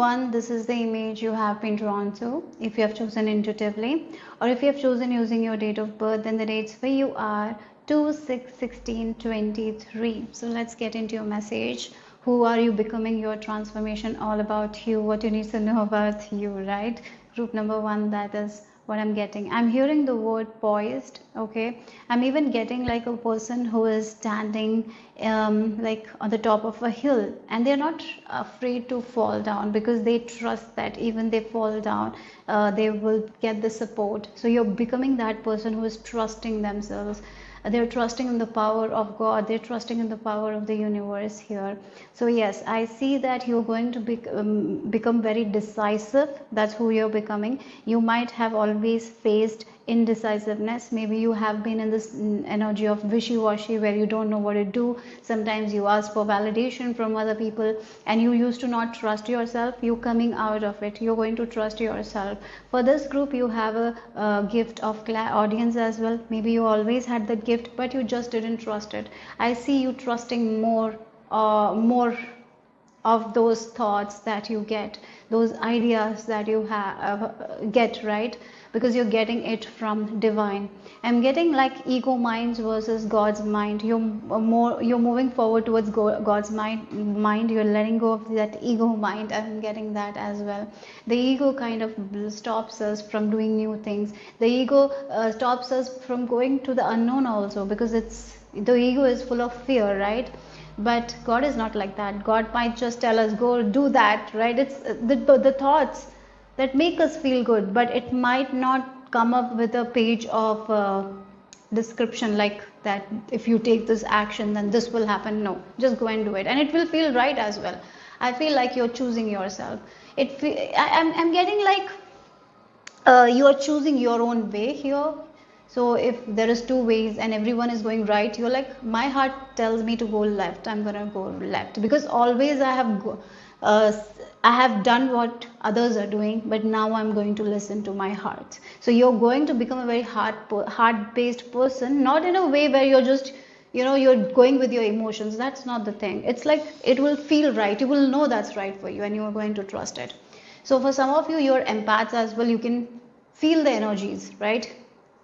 1, this is the image you have been drawn to. If you have chosen intuitively, or if you have chosen using your date of birth, then the dates for you are 2, 6, 16, 23. So let's get into your message. Who are you becoming? Your transformation, all about you, what you need to know about you, right? Group number 1, that is what I'm getting. I'm hearing the word poised. Okay, I'm even getting like a person who is standing like on the top of a hill, and they're not afraid to fall down because they trust that even they fall down, they will get the support. So you're becoming that person who is trusting themselves. They're trusting in the power of God, they're trusting in the power of the universe here. So yes, I see that you're going to become very decisive. That's who you're becoming. You might have always faced indecisiveness. Maybe you have been in this energy of wishy-washy where you don't know what to do. Sometimes you ask for validation from other people and you used to not trust yourself. You coming out of it, you're going to trust yourself. For this group, you have a gift of audience as well. Maybe you always had the gift but you just didn't trust it. I see you trusting more of those thoughts that you get, those ideas that you get, right? Because you're getting it from divine. I'm getting like ego minds versus God's mind. You're moving forward towards God's mind. You're letting go of that ego mind. I'm getting that as well. The ego kind of stops us from doing new things. The ego stops us from going to the unknown also, because the ego is full of fear, right? But God is not like that. God might just tell us, go do that, right? It's the thoughts that make us feel good, but it might not come up with a page of description like that. If you take this action, then this will happen. No, just go and do it, and it will feel right as well. I feel like you're choosing yourself. I'm getting like you are choosing your own way here. So if there is 2 ways and everyone is going right, you're like, my heart tells me to go left, I'm gonna go left, because always I have done what others are doing, but now I'm going to listen to my heart. So you're going to become a very heart-based person, not in a way where you're just, you're going with your emotions. That's not the thing. It's like it will feel right. You will know that's right for you, and you are going to trust it. So for some of you, you're empaths as well. You can feel the energies, right?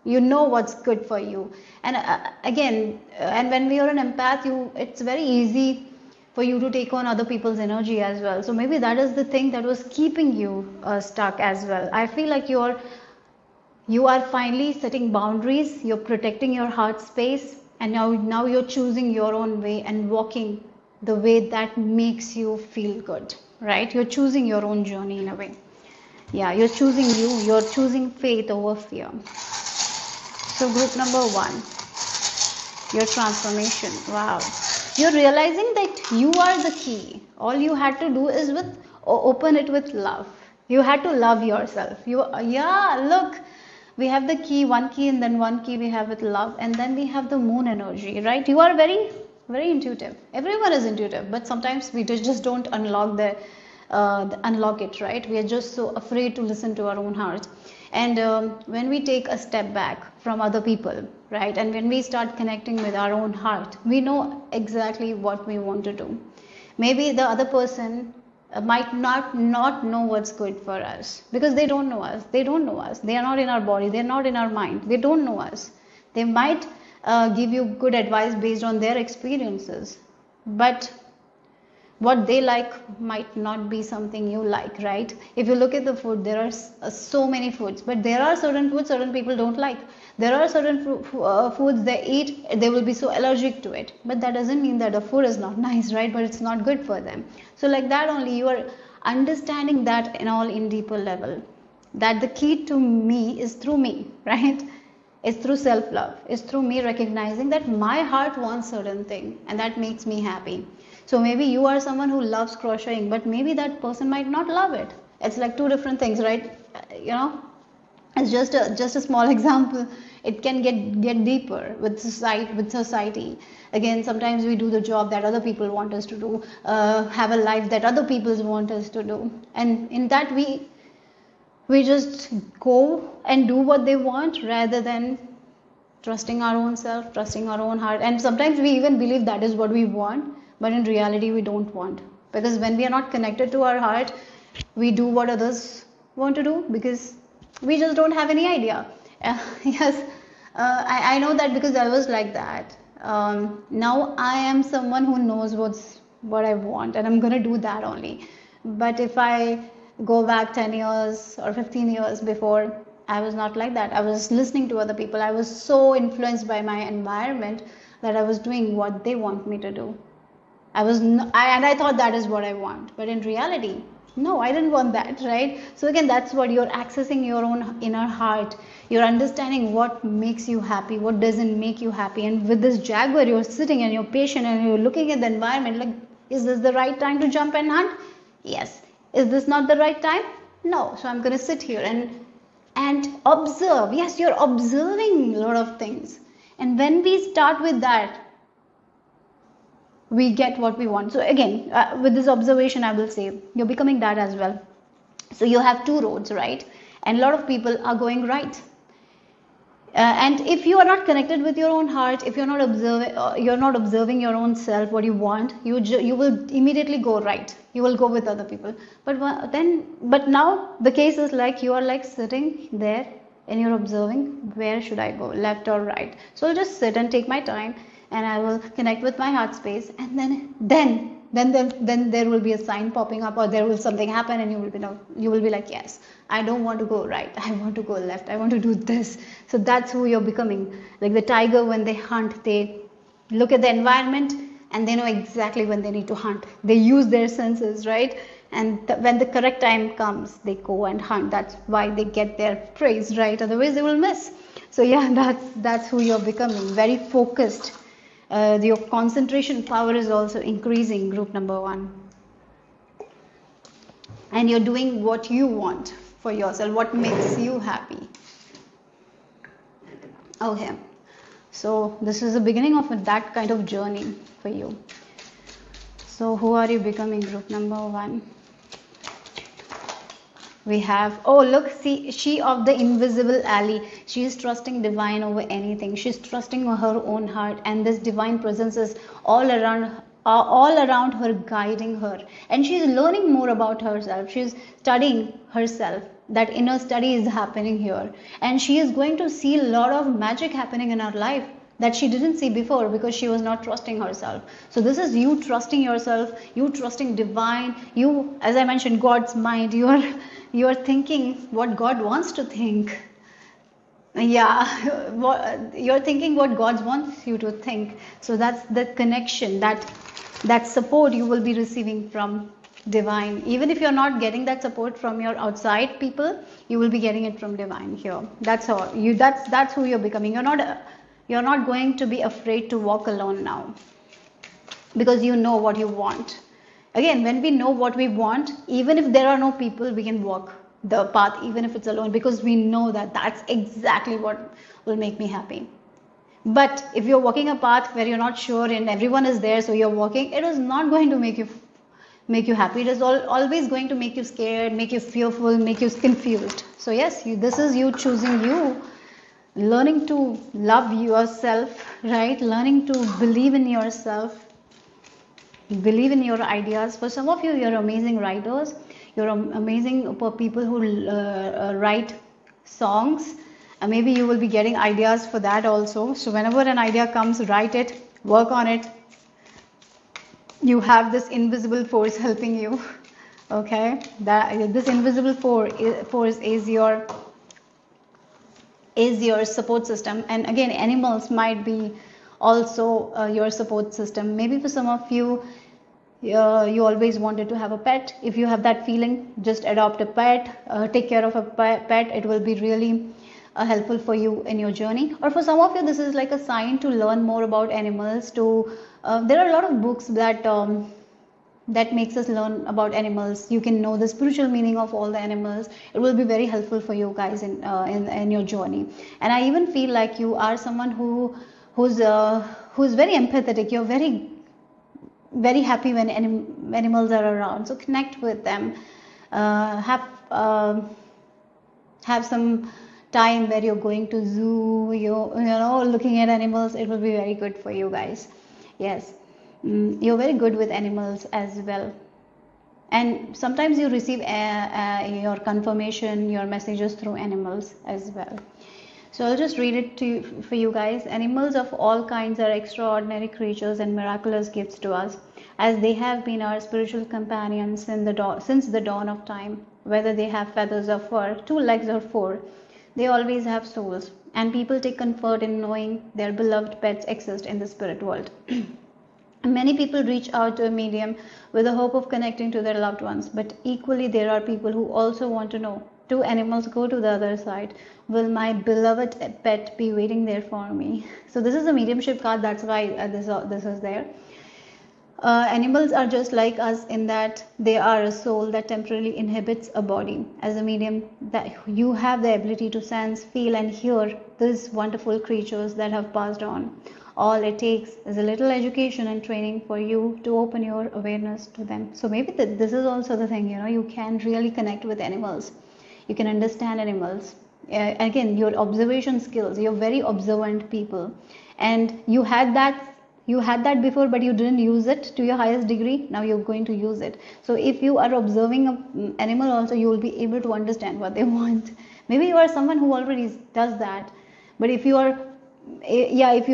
You know what's good for you. And and when we are an empath, it's very easy for you to take on other people's energy as well. So maybe that is the thing that was keeping you stuck as well. I feel like you are finally setting boundaries. You're protecting your heart space, and now you're choosing your own way and walking the way that makes you feel good, right? You're choosing your own journey in a way. Yeah, you're choosing you. You're choosing faith over fear. So group number 1, your transformation. Wow. You're realizing that you are the key. All you had to do is open it with love. You had to love yourself. Look, we have the key, 1 key, and then 1 key we have with love, and then we have the moon energy, right? You are very, very intuitive. Everyone is intuitive, but sometimes we just don't unlock it, right? We are just so afraid to listen to our own heart. And when we take a step back from other people, right, and when we start connecting with our own heart, we know exactly what we want to do. Maybe the other person might not know what's good for us, because they don't know us. They are not in our body. They're not in our mind. They don't know us. They might give you good advice based on their experiences, but what they like might not be something you like, right? If you look at the food, there are so many foods, but there are certain foods certain people don't like. There are certain foods they eat, they will be so allergic to it, but that doesn't mean that the food is not nice, right? But it's not good for them. So like that only, you are understanding that in deeper level, that the key to me is through me, right? It's through self-love. It's through me recognizing that my heart wants certain thing, and that makes me happy. So maybe you are someone who loves crocheting, but maybe that person might not love it. It's like 2 different things, right? It's just a small example. It can get deeper with society. Again, sometimes we do the job that other people want us to do, have a life that other people want us to do, and in that we just go and do what they want rather than trusting our own self, trusting our own heart. And sometimes we even believe that is what we want, but in reality we don't want, because when we are not connected to our heart, We do what others want to do because we just don't have any idea. Yes, I know that because I was like that. Now I am someone who knows what I want, and I'm gonna do that only. But if I go back 10 years or 15 years before, I was not like that. I was listening to other people. I was so influenced by my environment that I was doing what they want me to do. And I thought that is what I want, but in reality, no, I didn't want that, right? So again, that's what you're accessing your own inner heart. You're understanding what makes you happy, what doesn't make you happy. And with this jaguar, you're sitting and you're patient and you're looking at the environment like, is this the right time to jump and hunt? Yes. Is this not the right time? No. So I'm going to sit here and observe. Yes, you're observing a lot of things. And when we start with that, we get what we want. So again, with this observation, I will say you're becoming that as well. So you have two roads, right? And a lot of people are going right. And if you are not connected with your own heart, if you're not observing your own self, what you want, you will immediately go right. You will go with other people. But now the case is like you are like sitting there and you're observing, where should I go, left or right? So I'll just sit and take my time, and I will connect with my heart space, and then there will be a sign popping up, or there will something happen, and you will be like, yes, I don't want to go right, I want to go left, I want to do this. So that's who you're becoming. Like the tiger, when they hunt, they look at the environment and they know exactly when they need to hunt. They use their senses, right? And when the correct time comes, they go and hunt. That's why they get their praise, right? Otherwise they will miss. So yeah, that's who you're becoming. Very focused. Your concentration power is also increasing, group number 1. And you're doing what you want for yourself, what makes you happy. Okay, so this is the beginning of that kind of journey for you. So who are you becoming, group number 1? We have, oh look, see, she of the invisible alley. She is trusting divine over anything. She's trusting her own heart, and this divine presence is all around her, guiding her. And she's learning more about herself. She's studying herself. That inner study is happening here. And she is going to see a lot of magic happening in her life that she didn't see before because she was not trusting herself. So this is you trusting yourself, you trusting divine, you, as I mentioned, God's mind. You are thinking what God wants to think. Yeah, you're thinking what God wants you to think. So that's the connection, that support you will be receiving from divine. Even if you're not getting that support from your outside people, you will be getting it from divine here. That's how you. That's who you're becoming. You're not going to be afraid to walk alone now, because you know what you want. Again, when we know what we want, even if there are no people, we can walk the path, even if it's alone, because we know that that's exactly what will make me happy. But if you're walking a path where you're not sure and everyone is there, so you're walking, it is not going to make you happy. It is always going to make you scared, make you fearful, make you confused. So yes, this is you choosing you, learning to love yourself, right? Learning to believe in yourself, believe in your ideas. For some of you, you're amazing writers. You're amazing people who write songs. Maybe you will be getting ideas for that also. So whenever an idea comes, write it, work on it. You have this invisible force helping you. Okay, this invisible force is your support system. And again, animals might be also your support system. Maybe for some of you, you always wanted to have a pet. If you have that feeling, just adopt a pet, take care of a pet. It will be really helpful for you in your journey. Or for some of you, this is like a sign to learn more about animals. There are a lot of books that makes us learn about animals. You can know the spiritual meaning of all the animals. It will be very helpful for you guys in your journey. And I even feel like you are someone who's very empathetic. You're very, very happy when animals are around. So connect with them. Have some time where you're going to zoo. Looking at animals. It will be very good for you guys. Yes. You're very good with animals as well. And sometimes you receive your confirmation, your messages through animals as well. So I'll just read it for you guys. Animals of all kinds are extraordinary creatures and miraculous gifts to us, as they have been our spiritual companions since the dawn of time. Whether they have feathers or fur, 2 legs or 4, they always have souls, and people take comfort in knowing their beloved pets exist in the spirit world. Many people reach out to a medium with the hope of connecting to their loved ones, but equally there are people who also want to know, do animals go to the other side? Will my beloved pet be waiting there for me? So this is a mediumship card, that's why this is there. Animals are just like us in that they are a soul that temporarily inhabits a body. As a medium, that you have the ability to sense, feel and hear these wonderful creatures that have passed on. All it takes is a little education and training for you to open your awareness to them. So maybe this is also the thing, you can really connect with animals. You can understand animals. Again, your observation skills, you're very observant people, and you had that before, but you didn't use it to your highest degree. Now you're going to use it. So if you are observing an animal also, you will be able to understand what they want. Maybe you are someone who already does that, but if you're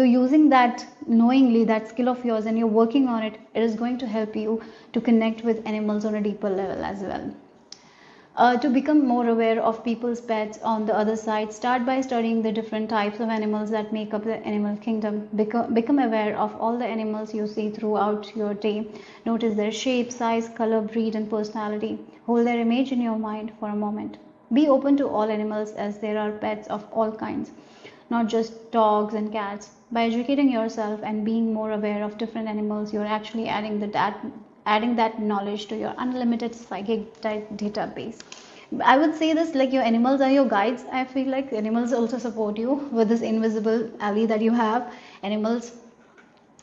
using that knowingly, that skill of yours, and you're working on it, it is going to help you to connect with animals on a deeper level as well. To become more aware of people's pets on the other side, start by studying the different types of animals that make up the animal kingdom. Become aware of all the animals you see throughout your day. Notice their shape, size, color, breed and personality. Hold their image in your mind for a moment. Be open to all animals, as there are pets of all kinds, not just dogs and cats. By educating yourself and being more aware of different animals, you're actually adding that knowledge to your unlimited psychic database. I would say this, like, your animals are your guides. I feel like animals also support you with this invisible ally that you have. Animals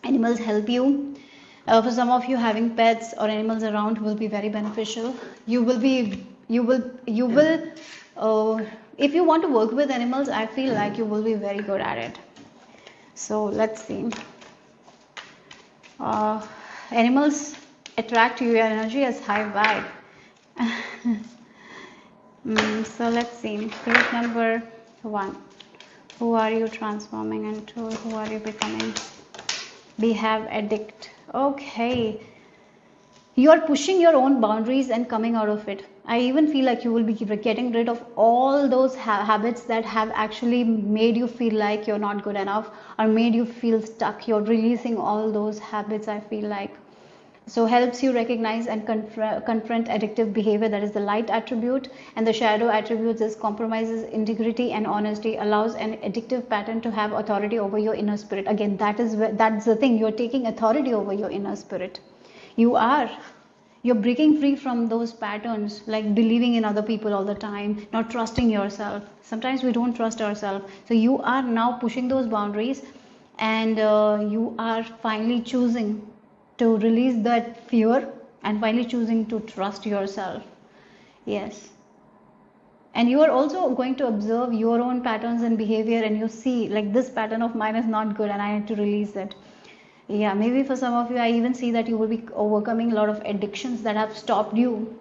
help you. For some of you, having pets or animals around will be very beneficial. You will if you want to work with animals, I feel like you will be very good at it. So let's see. Animals attract your energy as high vibe. So let's see. Group number 1. Who are you transforming into? Who are you becoming? We have addict. Okay. You are pushing your own boundaries and coming out of it. I even feel like you will be getting rid of all those habits that have actually made you feel like you're not good enough or made you feel stuck. You're releasing all those habits, I feel like. So helps you recognize and confront addictive behavior, that is the light attribute, and the shadow attributes is compromises integrity and honesty, allows an addictive pattern to have authority over your inner spirit. Again, that's the thing, you're taking authority over your inner spirit. You're breaking free from those patterns, like believing in other people all the time, not trusting yourself. Sometimes we don't trust ourselves. So you are now pushing those boundaries, and you are finally choosing to release that fear and finally choosing to trust yourself. Yes. And you are also going to observe your own patterns and behavior, and you see, like, this pattern of mine is not good and I need to release it. Yeah, maybe for some of you, I even see that you will be overcoming a lot of addictions that have stopped you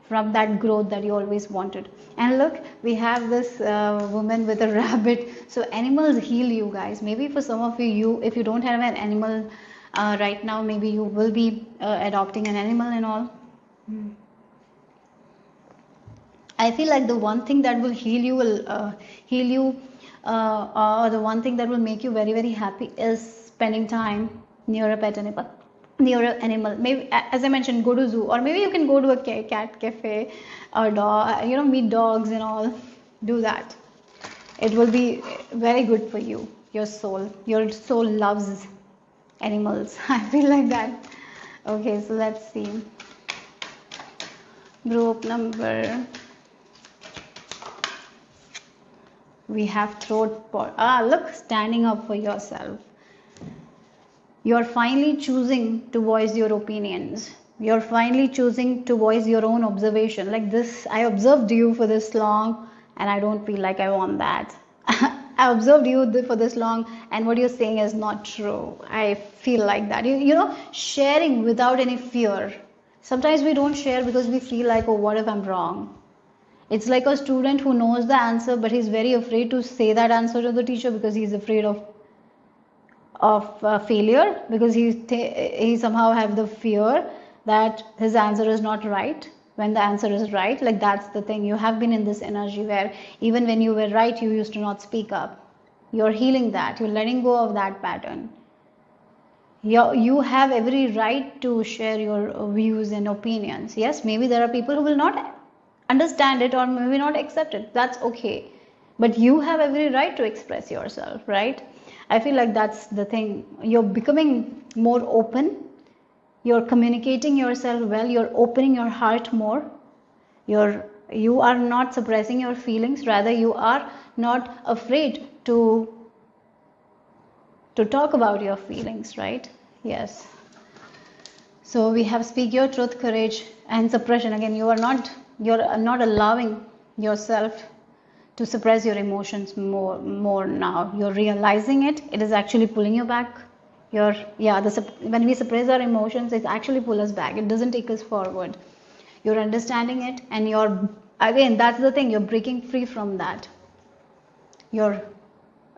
from that growth that you always wanted. And look, we have this woman with a rabbit. So animals heal you guys. Maybe for some of you, if you don't have an animal right now, maybe you will be adopting an animal and all. I feel like the one thing that will heal you or the one thing that will make you very, very happy is spending time near a pet animal. Maybe, as I mentioned, go to zoo, or maybe you can go to a cat cafe or dog, meet dogs and all. Do that. It will be very good for you. Your soul loves animals. I feel like that. Okay, so let's see. Group number. We have throat pot. Look, standing up for yourself. You're finally choosing to voice your opinions. You're finally choosing to voice your own observation. Like this, I observed you for this long and I don't feel like I want that. I observed you for this long and what you're saying is not true. I feel like that. Sharing without any fear. Sometimes we don't share because we feel like, oh, what if I'm wrong? It's like a student who knows the answer, but he's very afraid to say that answer to the teacher because he's afraid of failure, because he somehow have the fear that his answer is not right when the answer is right. Like, that's the thing. You have been in this energy where even when you were right, you used to not speak up. You're healing that. You're letting go of that pattern. You have every right to share your views and opinions. Yes, maybe there are people who will not understand it or maybe not accept it. That's okay. But you have every right to express yourself, right? I feel like that's the thing. You're becoming more open. You're communicating yourself well. You're opening your heart more. You are not suppressing your feelings. Rather, you are not afraid to talk about your feelings, right? Yes. So we have speak your truth, courage, and suppression. Again, you're not allowing yourself to suppress your emotions more now. You're realizing it. It is actually pulling you back. When we suppress our emotions, it actually pulls us back. It doesn't take us forward. You're understanding it, and again, that's the thing. You're breaking free from that.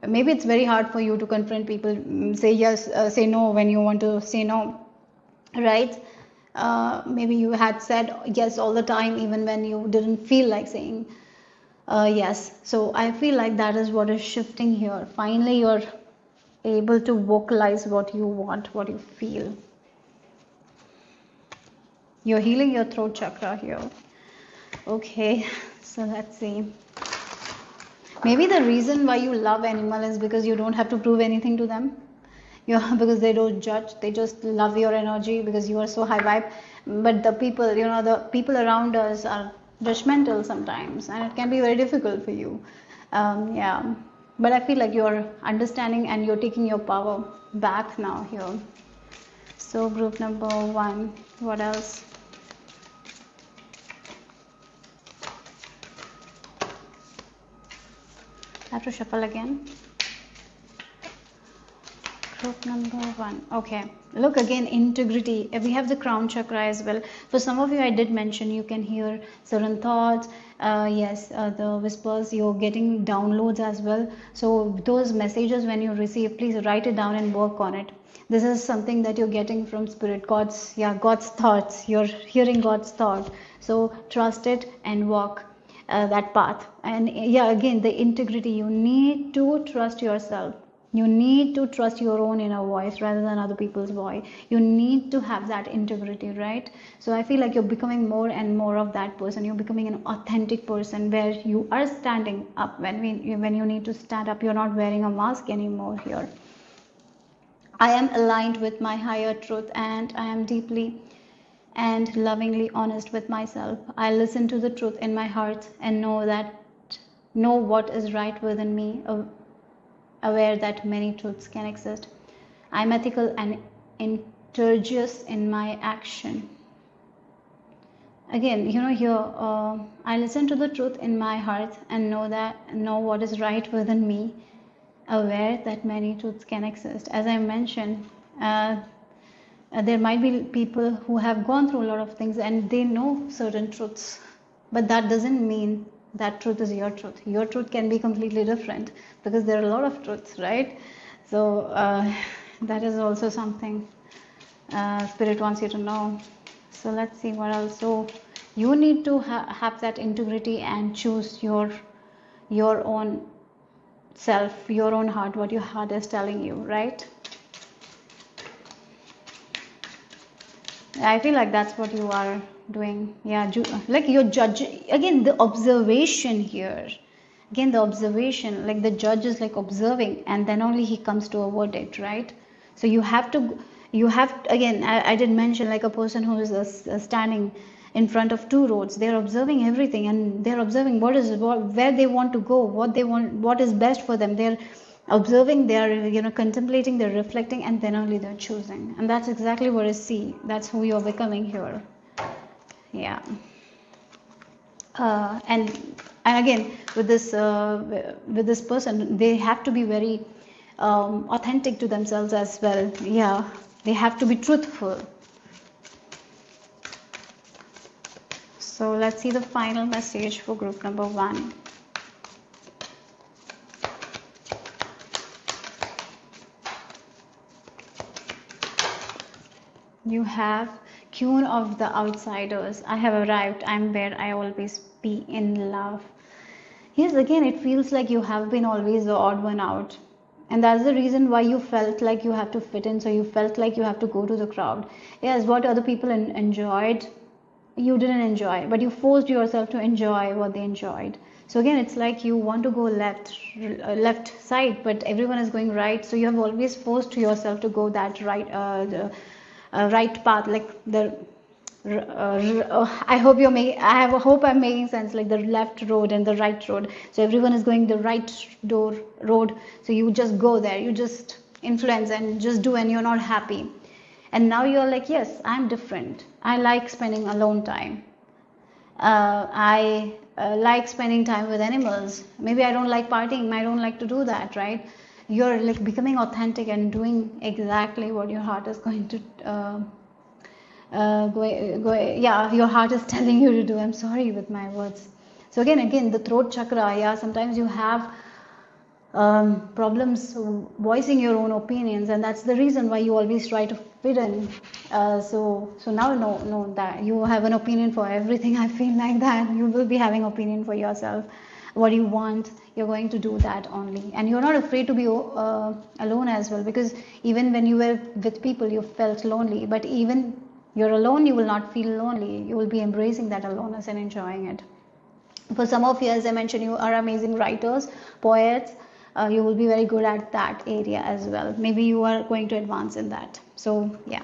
Maybe it's very hard for you to confront people, say yes, say no when you want to say no, right? Maybe you had said yes all the time even when you didn't feel like saying yes. So I feel like that is what is shifting here. Finally, you're able to vocalize what you want, what you feel. You're healing your throat chakra here. Okay, so let's see. Maybe the reason why you love animal is because you don't have to prove anything to them. Because they don't judge, they just love your energy because you are so high vibe. But the people around us are judgmental sometimes, and it can be very difficult for you. But I feel like you're understanding and you're taking your power back now here. So group number 1, what else? I have to shuffle again. Group number 1. Okay, look again, integrity. We have the crown chakra as well. For some of you, I did mention you can hear certain thoughts. The whispers, you're getting downloads as well. So those messages when you receive, please write it down and work on it. This is something that you're getting from spirit, God's thoughts. You're hearing God's thought. So trust it and walk that path. And again, the integrity. You need to trust yourself. You need to trust your own inner voice rather than other people's voice. You need to have that integrity, right? So I feel like you're becoming more and more of that person. You're becoming an authentic person where you are standing up when you need to stand up. You're not wearing a mask anymore here. I am aligned with my higher truth, and I am deeply and lovingly honest with myself. I listen to the truth in my heart and know what is right within me, aware that many truths can exist. I'm ethical and integracious in my action. Again, here I listen to the truth in my heart and know what is right within me, aware that many truths can exist. As I mentioned, there might be people who have gone through a lot of things and they know certain truths, but that doesn't mean that truth is your truth. Your truth can be completely different because there are a lot of truths, right? So that is also something Spirit wants you to know. So let's see what else. So you need to have that integrity and choose your own self, your own heart, what your heart is telling you, right? I feel like that's what you are doing. Like you're judging. Again, the observation here. Again, the observation. Like the judge is like observing, and then only he comes to a verdict, right? So you have again, I did mention like a person who is standing in front of two roads. They're observing everything, and they're observing where they want to go, what is best for them. They're observing, they're contemplating, they're reflecting, and then only they're choosing. And that's exactly what I see. That's who you're becoming here. And again, with this person, they have to be very authentic to themselves as well. They have to be truthful. So let's see the final message for group number 1. You have Queen of the Outsiders. I have arrived. I'm where I always be, in love. Yes, again, it feels like you have been always the odd one out. And that's the reason why you felt like you have to fit in. So you felt like you have to go to the crowd. Yes, what other people enjoyed, you didn't enjoy. But you forced yourself to enjoy what they enjoyed. So again, it's like you want to go left side, but everyone is going right. So you have always forced yourself to go that right path, like the I hope hope I'm making sense, like the left road and the right road. So everyone is going the right road, so you just go there, you just influence and just do, and you're not happy. And now you're like, yes, I'm different. I like spending alone time. I like spending time with animals. Maybe I don't like partying. I don't like to do that, right? You're like becoming authentic and doing exactly what your heart is going to yeah, your heart is telling you to do. I'm sorry with my words. So again the throat chakra, yeah, sometimes you have problems voicing your own opinions, and that's the reason why you always try to fit in. So now know that you have an opinion for everything. I feel like that you will be having opinion for yourself. What you want, you're going to do that only, and you're not afraid to be alone as well, because even when you were with people you felt lonely, but even you're alone, you will not feel lonely. You will be embracing that aloneness and enjoying it. For some of you, as I mentioned, you are amazing writers, poets. You will be very good at that area as well. Maybe you are going to advance in that. So yeah.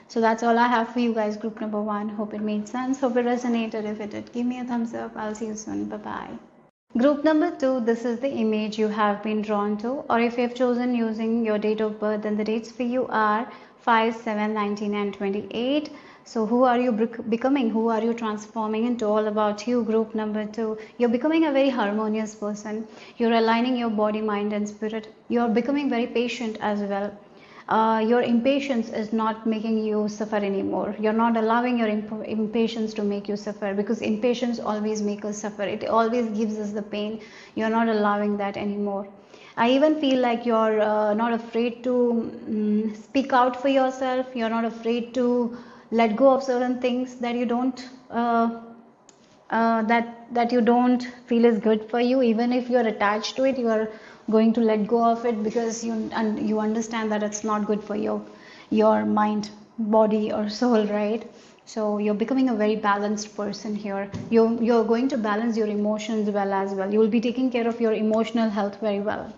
So that's all I have for you guys, group number 1. Hope it made sense. Hope it resonated. If it did, give me a thumbs up. I'll see you soon. Bye-bye. Group number 2, this is the image you have been drawn to, or if you have chosen using your date of birth, then the dates for you are 5, 7, 19 and 28. So who are you becoming? Who are you transforming into? All about you, group number 2. You're becoming a very harmonious person. You're aligning your body, mind and spirit. You're becoming very patient as well. Your impatience is not making you suffer anymore. You're not allowing your impatience to make you suffer, because impatience always makes us suffer. It always gives us the pain. You're not allowing that anymore. I even feel like you're not afraid to speak out for yourself. You're not afraid to let go of certain things that you don't that you don't feel is good for you. Even if you're attached to it, you are going to let go of it, because you understand that it's not good for your mind, body or soul, right? So you're becoming a very balanced person here. You're going to balance your emotions well as well. You will be taking care of your emotional health very well,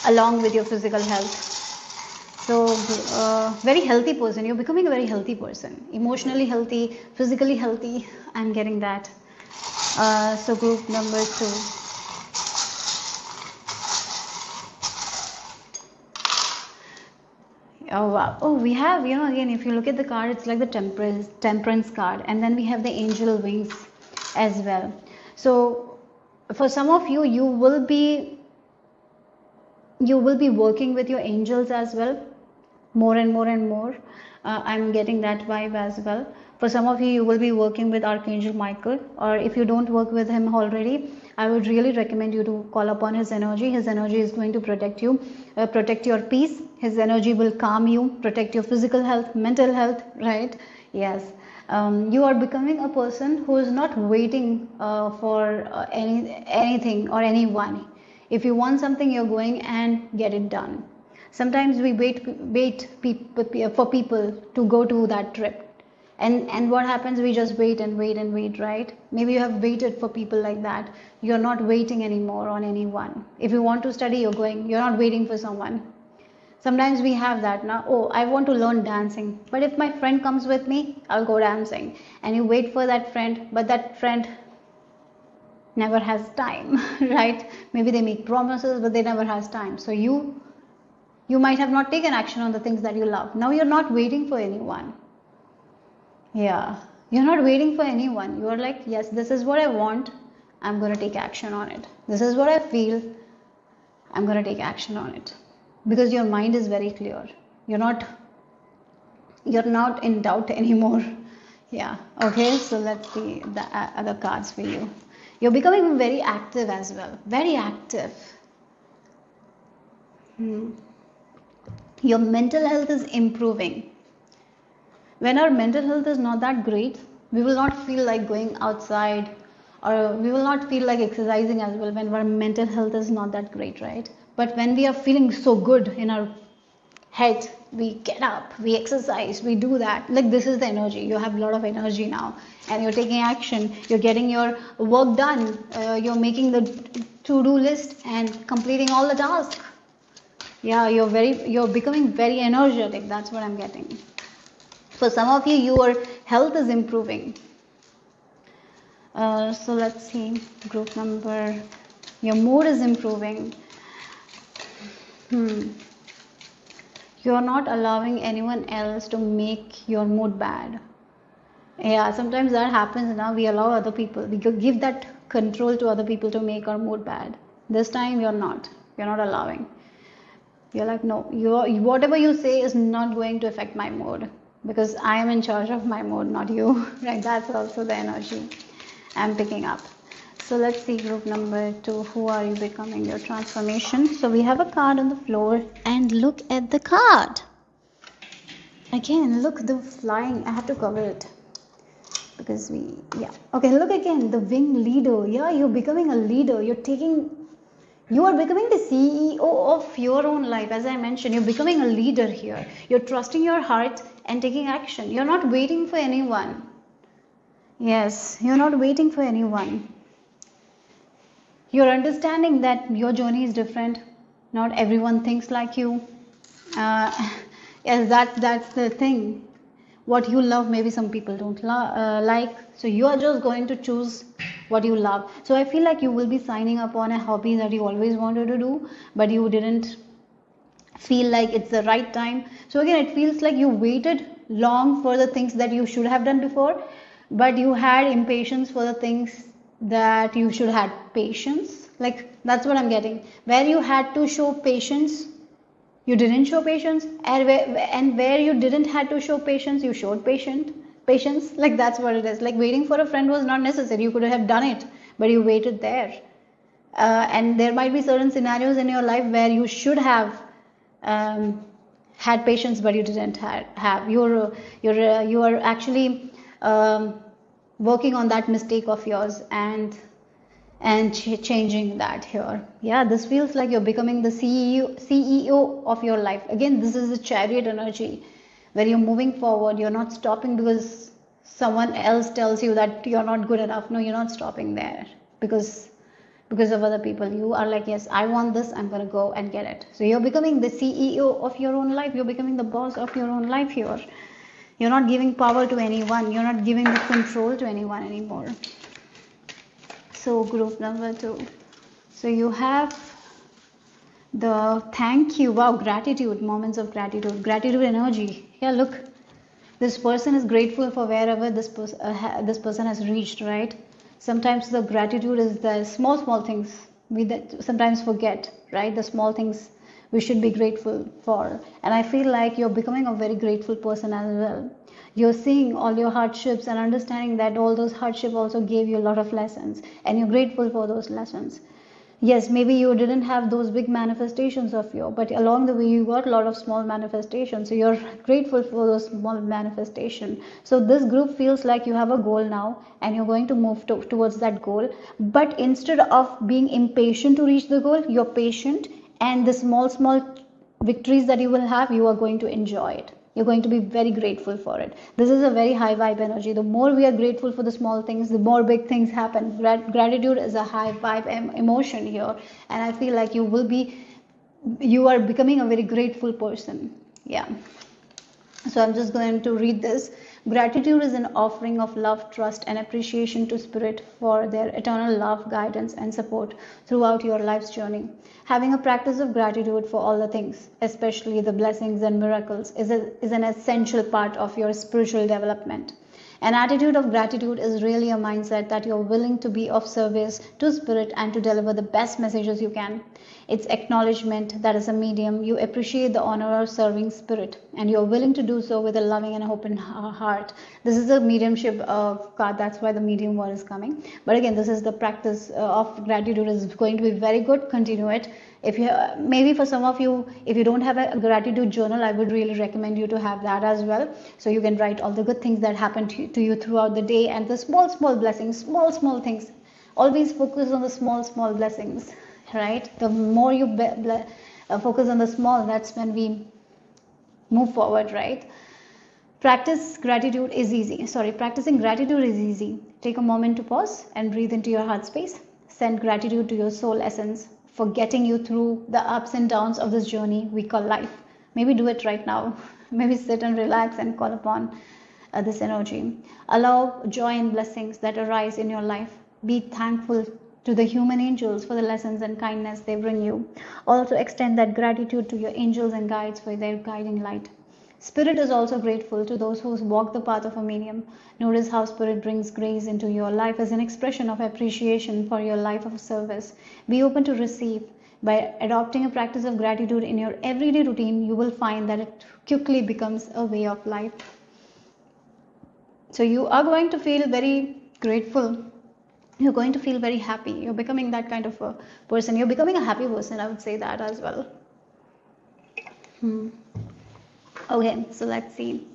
along with your physical health. So very healthy person. You're becoming a very healthy person, emotionally healthy, physically healthy. I'm getting that. So group number 2. Oh wow. Oh, we have, again, if you look at the card, it's like the temperance card, and then we have the angel wings as well. So for some of you, you will be working with your angels as well, more and more and more. I'm getting that vibe as well. For some of you, you will be working with Archangel Michael, or if you don't work with him already, I would really recommend you to call upon his energy. His energy is going to protect you, protect your peace. His energy will calm you, protect your physical health, mental health, right? Yes. You are becoming a person who is not waiting for anything or anyone. If you want something, you're going and get it done. Sometimes we wait for people to go to that trip, and what happens, we just wait and wait and wait, right? Maybe you have waited for people like that. You're not waiting anymore on anyone. If you want to study, you're going. You're not waiting for someone. Sometimes we have that now. Oh, I want to learn dancing, but if my friend comes with me, I'll go dancing. And you wait for that friend, but that friend never has time, right? Maybe they make promises, but they never has time. So you might have not taken action on the things that you love. Now you're not waiting for anyone. Yeah, you're not waiting for anyone. You're like, yes, this is what I want. I'm going to take action on it. This is what I feel. I'm going to take action on it. Because your mind is very clear. You're not in doubt anymore. Yeah. Okay. So let's see the other cards for you. You're becoming very active as well. Very active. Your mental health is improving. When our mental health is not that great, we will not feel like going outside, or we will not feel like exercising as well when our mental health is not that great, right? But when we are feeling so good in our head, we get up, we exercise, we do that. Like, this is the energy. You have a lot of energy now, and you're taking action, you're getting your work done, you're making the to-do list and completing all the tasks. Yeah, you're becoming very energetic. That's what I'm getting. For some of you, your health is improving. So let's see, group number. Your mood is improving. You're not allowing anyone else to make your mood bad. Yeah, sometimes that happens now. We allow other people, we give that control to other people to make our mood bad. This time you're not allowing. You're like, no, whatever you say is not going to affect my mood, because I am in charge of my mood, not you. Right? That's also the energy I'm picking up. So let's see, group number 2. Who are you becoming? Your transformation. So we have a card on the floor, and look at the card. Again, look, the flying. I have to cover it because okay, look again, the winged leader. Yeah, you're becoming a leader. You are becoming the CEO of your own life. As I mentioned, you're becoming a leader here. You're trusting your heart and taking action. You're not waiting for anyone. Yes, you're not waiting for anyone. You're understanding that your journey is different. Not everyone thinks like you. Yes, that's the thing. What you love, maybe some people don't like. So you are just going to choose what you love. So I feel like you will be signing up on a hobby that you always wanted to do, but you didn't feel like it's the right time. So again, it feels like you waited long for the things that you should have done before, but you had impatience for the things that you should have patience. Like, that's what I'm getting. Where you had to show patience, you didn't show patience, and where you didn't had to show patience, you showed patience. Like, that's what it is. Like, waiting for a friend was not necessary. You could have done it, but you waited there. And there might be certain scenarios in your life where you should have had patience, but you didn't have. You are actually working on that mistake of yours and changing that here. Yeah, this feels like you're becoming the CEO of your life. Again, this is the Chariot energy, where you're moving forward. You're not stopping because someone else tells you that you're not good enough. No, you're not stopping there because of other people. You are like, yes, I want this, I'm going to go and get it. So you're becoming the CEO of your own life. You're becoming the boss of your own life here. You're not giving power to anyone. You're not giving the control to anyone anymore. So group number 2. So you have the thank you. Wow, gratitude, moments of gratitude energy. Yeah, look, this person is grateful for wherever this person has reached, right? Sometimes the gratitude is the small things we sometimes forget, right? The small things we should be grateful for. And I feel like you're becoming a very grateful person as well. You're seeing all your hardships and understanding that all those hardships also gave you a lot of lessons, and you're grateful for those lessons. Yes, maybe you didn't have those big manifestations of you, but along the way you got a lot of small manifestations. So you're grateful for those small manifestations. So this group feels like you have a goal now, and you're going to move towards that goal. But instead of being impatient to reach the goal, you're patient, and the small victories that you will have, you are going to enjoy it. You're going to be very grateful for it. This is a very high vibe energy. The more we are grateful for the small things, the more big things happen. Gratitude is a high vibe emotion here, and I feel like you are becoming a very grateful person. Yeah. So I'm just going to read this. Gratitude is an offering of love, trust, and appreciation to Spirit for their eternal love, guidance, and support throughout your life's journey. Having a practice of gratitude for all the things, especially the blessings and miracles, is an essential part of your spiritual development. An attitude of gratitude is really a mindset that you're willing to be of service to spirit and to deliver the best messages you can. It's acknowledgement that as a medium, you appreciate the honor of serving spirit and you're willing to do so with a loving and open heart. This is a mediumship card, that's why the medium word is coming. But again, this is the practice of gratitude is going to be very good. Continue it. If you maybe for some of you, if you don't have a gratitude journal, I would really recommend you to have that as well, so you can write all the good things that happened to you throughout the day and the small blessings, small things. Always focus on the small blessings, right? The more you focus on the small, that's when we move forward, right? Practicing gratitude is easy. Take a moment to pause and breathe into your heart space. Send gratitude to your soul essence for getting you through the ups and downs of this journey we call life. Maybe do it right now. Maybe sit and relax and call upon this energy. Allow joy and blessings that arise in your life. Be thankful to the human angels for the lessons and kindness they bring you. Also extend that gratitude to your angels and guides for their guiding light. Spirit is also grateful to those who walk the path of a medium. Notice how Spirit brings grace into your life as an expression of appreciation for your life of service. Be open to receive. By adopting a practice of gratitude in your everyday routine, you will find that it quickly becomes a way of life. So you are going to feel very grateful. You're going to feel very happy. You're becoming that kind of a person. You're becoming a happy person, I would say that as well. Okay, so let's see.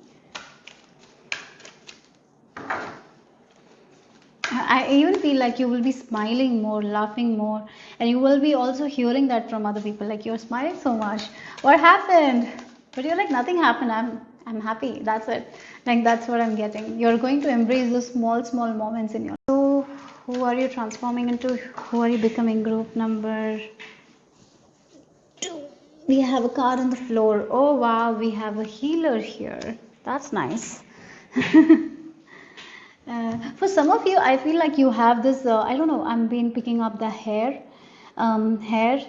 I even feel like you will be smiling more, laughing more, and you will be also hearing that from other people, like you're smiling so much. What happened? But you're like, nothing happened. I'm happy. That's it. Like that's what I'm getting. You're going to embrace those small moments in your life. So who are you transforming into? Who are you becoming? Group number 2. We have a card on the floor. Oh wow, we have a healer here. That's nice. For some of you, I feel like you have this, I don't know, I'm been picking up the hair.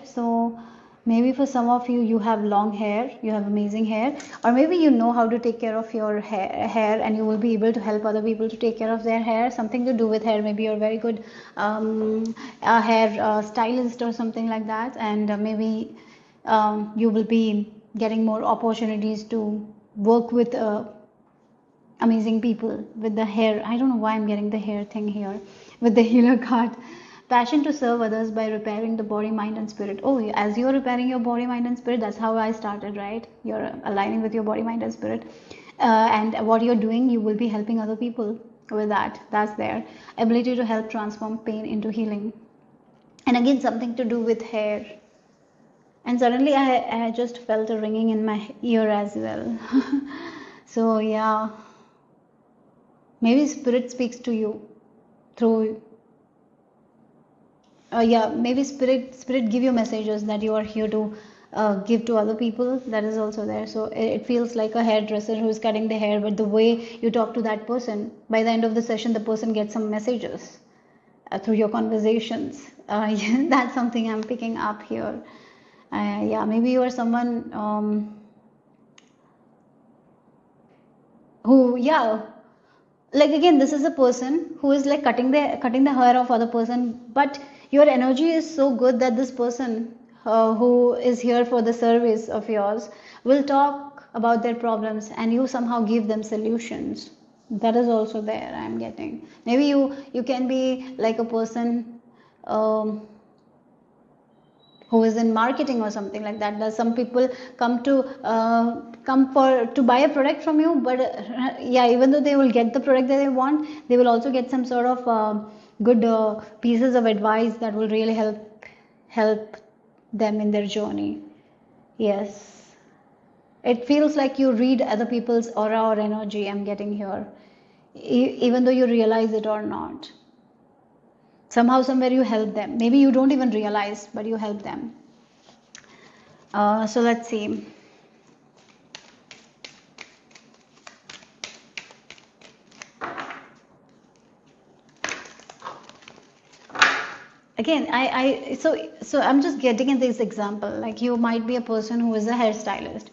So maybe for some of you, you have long hair, you have amazing hair, or maybe you know how to take care of your hair and you will be able to help other people to take care of their hair, something to do with hair. Maybe you're very good hair stylist or something like that, and maybe you will be getting more opportunities to work with amazing people with the hair. I don't know why I'm getting the hair thing here with the healer card. Passion to serve others by repairing the body, mind and spirit. Oh, as you're repairing your body, mind and spirit, that's how I started, right? You're aligning with your body, mind and spirit, and what you're doing, you will be helping other people with that. That's there. Ability to help transform pain into healing, and again something to do with hair. And suddenly I just felt a ringing in my ear as well. So yeah, maybe spirit speaks to you through maybe spirit give you messages that you are here to give to other people. That is also there. So it feels like a hairdresser who is cutting the hair, but the way you talk to that person, by the end of the session the person gets some messages through your conversations. That's something I'm picking up here. Maybe you are someone who like again, this is a person who is like cutting the hair of other person, but your energy is so good that this person who is here for the service of yours will talk about their problems and you somehow give them solutions. That is also there, I'm getting. Maybe you can be like a person who is in marketing or something like that. Some people come to buy a product from you, but even though they will get the product that they want, they will also get some sort of good pieces of advice that will really help them in their journey. Yes, it feels like you read other people's aura or energy. I'm getting here, even though you realize it or not. Somehow, somewhere you help them. Maybe you don't even realize, but you help them. So let's see. Again, so I'm just getting in this example. Like you might be a person who is a hairstylist,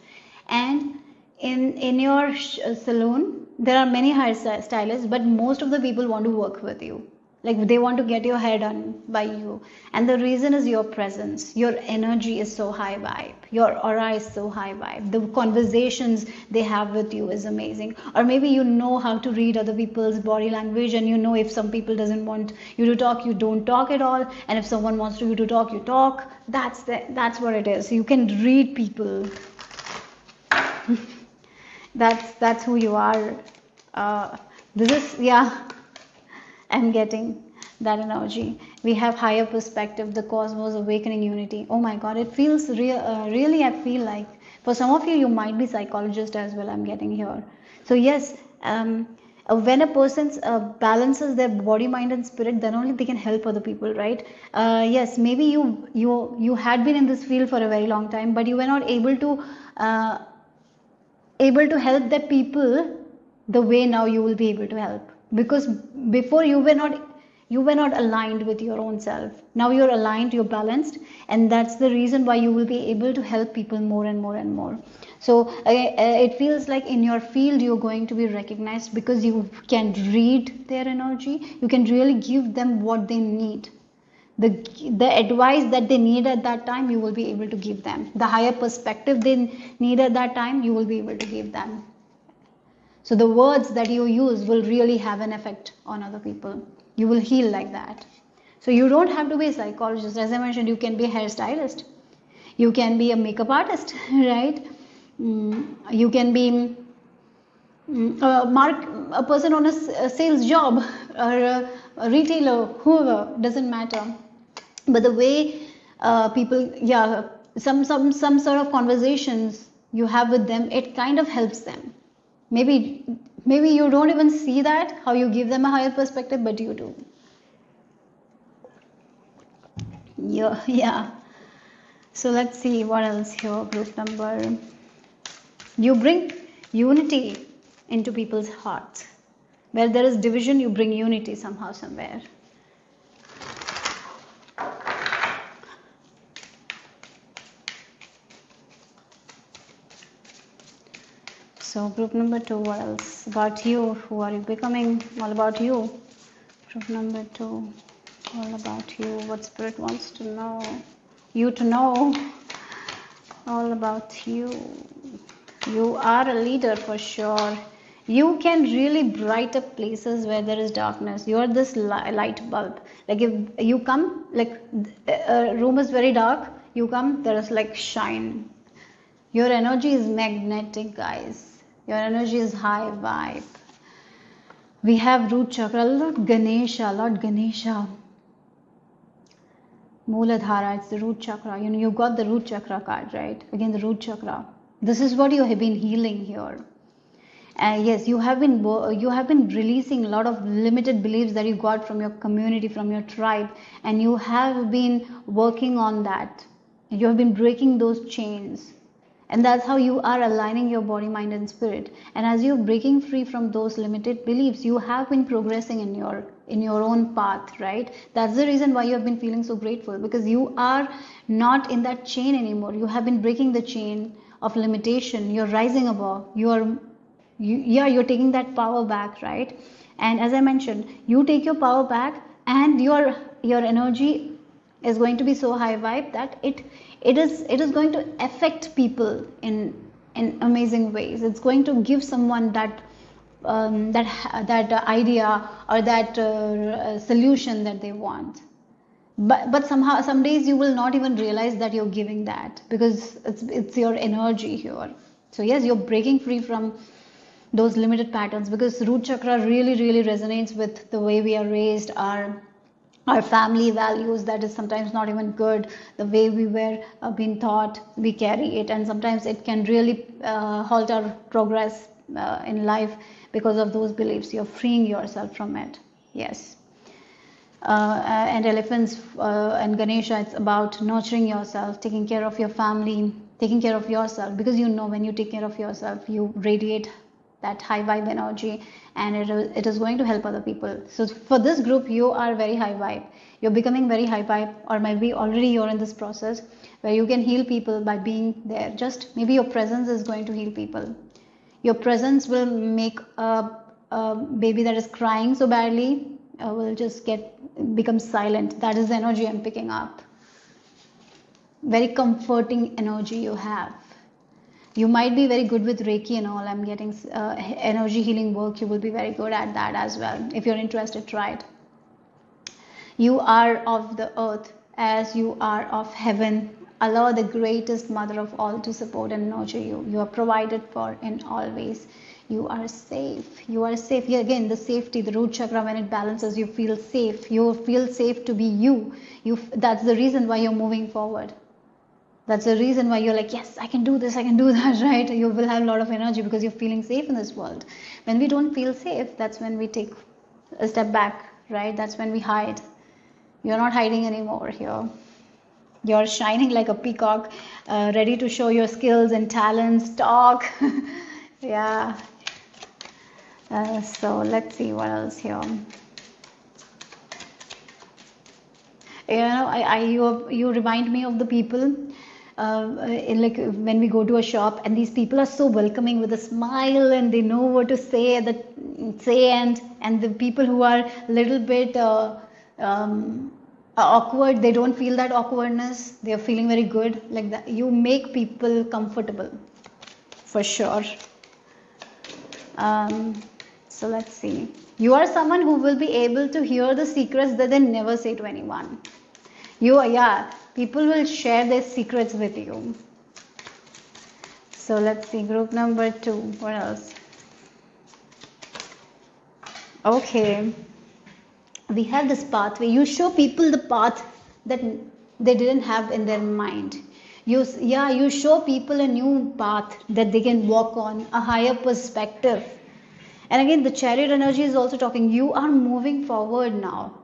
and in your salon, there are many hairstylists, but most of the people want to work with you. Like they want to get your hair done by you, and the reason is your presence. Your energy is so high vibe. Your aura is so high vibe. The conversations they have with you is amazing. Or maybe you know how to read other people's body language, and you know if some people doesn't want you to talk, you don't talk at all, and if someone wants you to talk, you talk. That's what it is. You can read people. That's who you are. This is, yeah, I'm getting that energy. We have higher perspective, the cosmos, awakening unity. Oh my God, it feels really, I feel like for some of you, you might be psychologist as well. I'm getting here. So yes, when a person balances their body, mind, and spirit, then only they can help other people, right? Yes, maybe you had been in this field for a very long time, but you were not able to help the people the way now you will be able to help, because before you were not aligned with your own self. Now you're aligned, you're balanced, and that's the reason why you will be able to help people more and more and more. So it feels like in your field you're going to be recognized because you can read their energy. You can really give them what they need. The advice that they need at that time, you will be able to give them. The higher perspective they need at that time, you will be able to give them. So the words that you use will really have an effect on other people. You will heal like that. So you don't have to be a psychologist. As I mentioned, you can be a hairstylist. You can be a makeup artist, right? You can be a person on a sales job, or a retailer, whoever, doesn't matter. But the way people, yeah, some sort of conversations you have with them, it kind of helps them. Maybe you don't even see that, how you give them a higher perspective, but you do. Yeah. So let's see what else here. Group number. You bring unity into people's hearts. Where there is division, you bring unity somehow, somewhere. So group number 2, what else? About you, who are you becoming? All about you. Group number 2, all about you. What spirit wants to know? You to know. All about you. You are a leader for sure. You can really bright up places where there is darkness. You are this light bulb. Like if you come, like a room is very dark, you come, there is like shine. Your energy is magnetic, guys. Your energy is high vibe. We have root chakra, Lord Ganesha. Mooladhara, it's the root chakra. You know, you got the root chakra card, right? Again, the root chakra. This is what you have been healing here. And yes, you have been releasing a lot of limited beliefs that you got from your community, from your tribe, and you have been working on that. You have been breaking those chains. And that's how you are aligning your body, mind, and spirit. And as you're breaking free from those limited beliefs, you have been progressing in your own path, right? That's the reason why you have been feeling so grateful, because you are not in that chain anymore. You have been breaking the chain of limitation. You're rising above. You're taking that power back, right? And as I mentioned, you take your power back, and your energy is going to be so high vibe that it is going to affect people in amazing ways. It's going to give someone that idea or that solution that they want. But somehow, some days you will not even realize that you're giving that, because it's your energy here. So yes, you're breaking free from those limited patterns, because root chakra really resonates with the way we are raised, our family values, that is sometimes not even good, the way we were being taught, we carry it, and sometimes it can really halt our progress in life because of those beliefs. You're freeing yourself from it. Yes. And elephants and Ganesha, it's about nurturing yourself, taking care of your family, taking care of yourself, because you know when you take care of yourself, you radiate that high vibe energy, and it is going to help other people. So for this group, you are very high vibe. You're becoming very high vibe, or maybe already you're in this process where you can heal people by being there. Just maybe your presence is going to heal people. Your presence will make a baby that is crying so badly will just become silent. That is the energy I'm picking up. Very comforting energy you have. You might be very good with Reiki and all. I'm getting energy healing work. You will be very good at that as well. If you're interested, try it. You are of the earth as you are of heaven. Allow the greatest mother of all to support and nurture you. You are provided for in all ways. You are safe. You are safe. Here again, the safety, the root chakra, when it balances, you feel safe. You feel safe to be you. That's the reason why you're moving forward. That's the reason why you're like, yes, I can do this, I can do that, right? You will have a lot of energy because you're feeling safe in this world. When we don't feel safe, that's when we take a step back, right? That's when we hide. You're not hiding anymore here. You're shining like a peacock, ready to show your skills and talents, talk. Yeah. So let's see what else here. You remind me of the people like when we go to a shop and these people are so welcoming with a smile and they know what to say and the people who are a little bit awkward, they don't feel that awkwardness, they are feeling very good like that. You make people comfortable for sure. So let's see, you are someone who will be able to hear the secrets that they never say to anyone. People will share their secrets with you. So let's see, group number 2. What else? Okay. We have this pathway. You show people the path that they didn't have in their mind. You show people a new path that they can walk on, a higher perspective. And again, the chariot energy is also talking. You are moving forward now.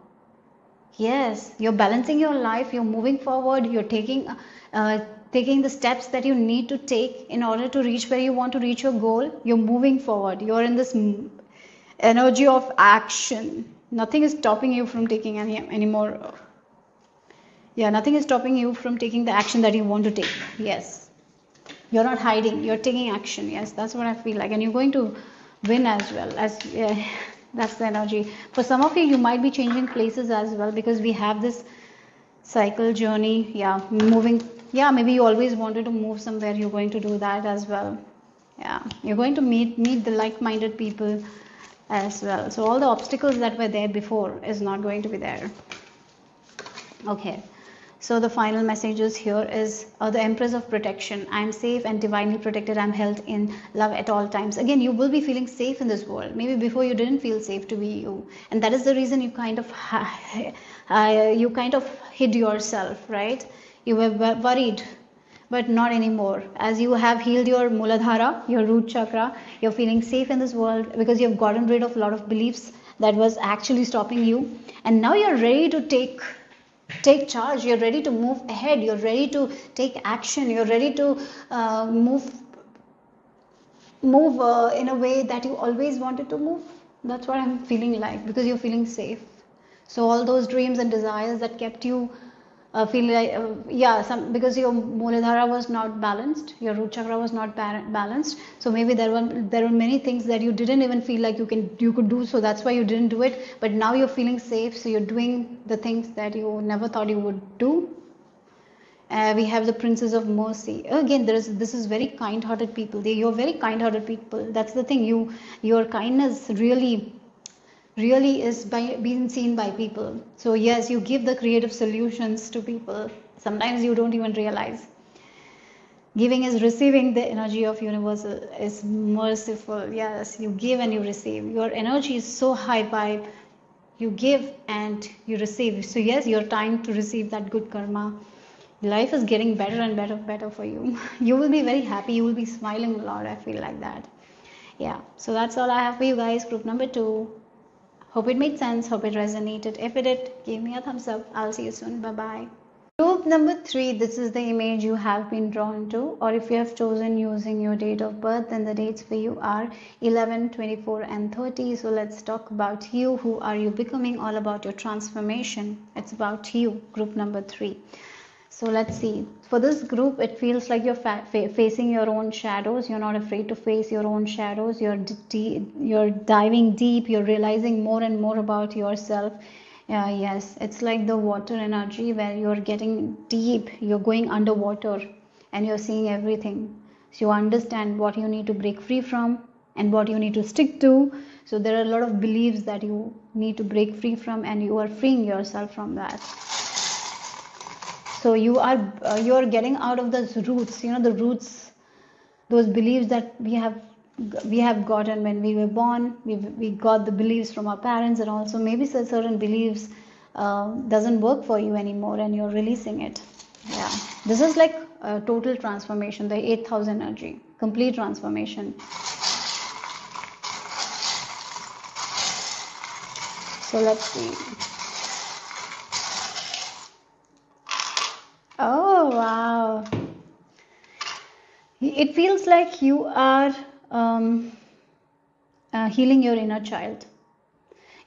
Yes, you're balancing your life, you're moving forward, you're taking the steps that you need to take in order to reach where you want to reach your goal. You're moving forward. You're in this energy of action. Nothing is stopping you from taking any more. Nothing is stopping you from taking the action that you want to take. Yes. You're not hiding, you're taking action. Yes, that's what I feel like. And you're going to win as well. That's the energy. For some of you might be changing places as well because we have this cycle journey. Moving. Maybe you always wanted to move somewhere. You're going to do that as well. You're going to meet the like-minded people as well. So all the obstacles that were there before is not going to be there. Okay. So the final messages here is the Empress of Protection. I am safe and divinely protected. I am held in love at all times. Again, you will be feeling safe in this world. Maybe before you didn't feel safe to be you, and that is the reason you kind of hid yourself, right? You were worried, but not anymore. As you have healed your Muladhara, your root chakra, you're feeling safe in this world because you've gotten rid of a lot of beliefs that was actually stopping you, and now you're ready to take charge. You're ready to move ahead. You're ready to take action. You're ready to move in a way that you always wanted to move. That's what I'm feeling like, because you're feeling safe. So all those dreams and desires that kept you feeling like because your Muladhara was not balanced, your root chakra was not balanced. So maybe there were many things that you didn't even feel like you could do. So that's why you didn't do it. But now you're feeling safe. So you're doing the things that you never thought you would do. We have the Princess of Mercy. Again, this is very kind-hearted people. You're very kind-hearted people. That's the thing. Your kindness really is being seen by people. So yes, you give the creative solutions to people. Sometimes you don't even realize. Giving is receiving. The energy of universal is merciful. Yes, you give and you receive. Your energy is so high vibe. You give and you receive. So yes, your time to receive that good karma. Life is getting better and better for you. You will be very happy. You will be smiling a lot. I feel like that. So that's all I have for you guys. Group number 2. Hope it made sense. Hope it resonated. If it did, give me a thumbs up. I'll see you soon. Bye-bye. Group number 3, this is the image you have been drawn to, or if you have chosen using your date of birth, then the dates for you are 11, 24 and 30. So let's talk about you. Who are you becoming? All about your transformation. It's about you. Group number 3. So let's see. For this group, it feels like you're facing your own shadows. You're not afraid to face your own shadows. You're diving deep. You're realizing more and more about yourself. Yes, it's like the water energy where you're getting deep. You're going underwater and you're seeing everything. So you understand what you need to break free from and what you need to stick to. So there are a lot of beliefs that you need to break free from, and you are freeing yourself from that. So you're getting out of those roots, the roots, those beliefs that we have gotten when we were born. We got the beliefs from our parents, and also maybe certain beliefs doesn't work for you anymore, and you're releasing it. Yeah, this is like a total transformation, the 8th house energy, complete transformation. So let's see. Oh, wow. It feels like you are healing your inner child.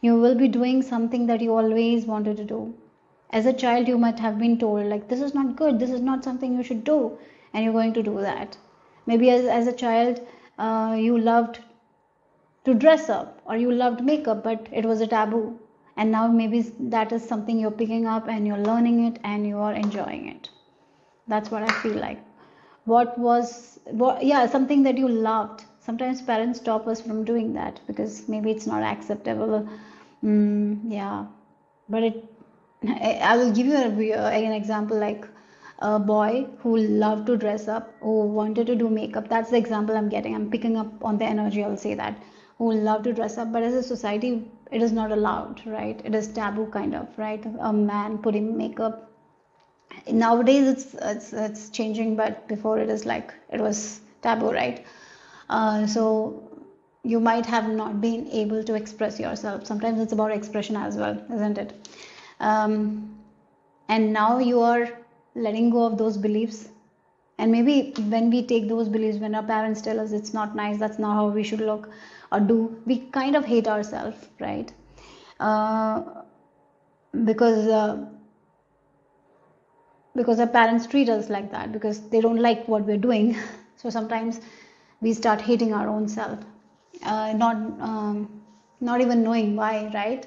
You will be doing something that you always wanted to do. As a child, you might have been told, like, this is not good, this is not something you should do, and you're going to do that. Maybe as a child, you loved to dress up, or you loved makeup, but it was a taboo. And now maybe that is something you're picking up and you're learning it and you are enjoying it. That's what I feel like. Something that you loved. Sometimes parents stop us from doing that because maybe it's not acceptable. But I will give you an example, like a boy who loved to dress up, who wanted to do makeup. That's the example I'm getting. I'm picking up on the energy, I'll say that. Who love to dress up, but as a society, it is not allowed, right? It is taboo, kind of, right? A man putting makeup. Nowadays it's changing, but before it was taboo, right? So you might have not been able to express yourself. Sometimes it's about expression as well, isn't it? And now you are letting go of those beliefs, and maybe when we take those beliefs, when our parents tell us it's not nice, that's not how we should look or do, we kind of hate ourselves, right? Because our parents treat us like that, because they don't like what we're doing. So sometimes we start hating our own self, not even knowing why, right?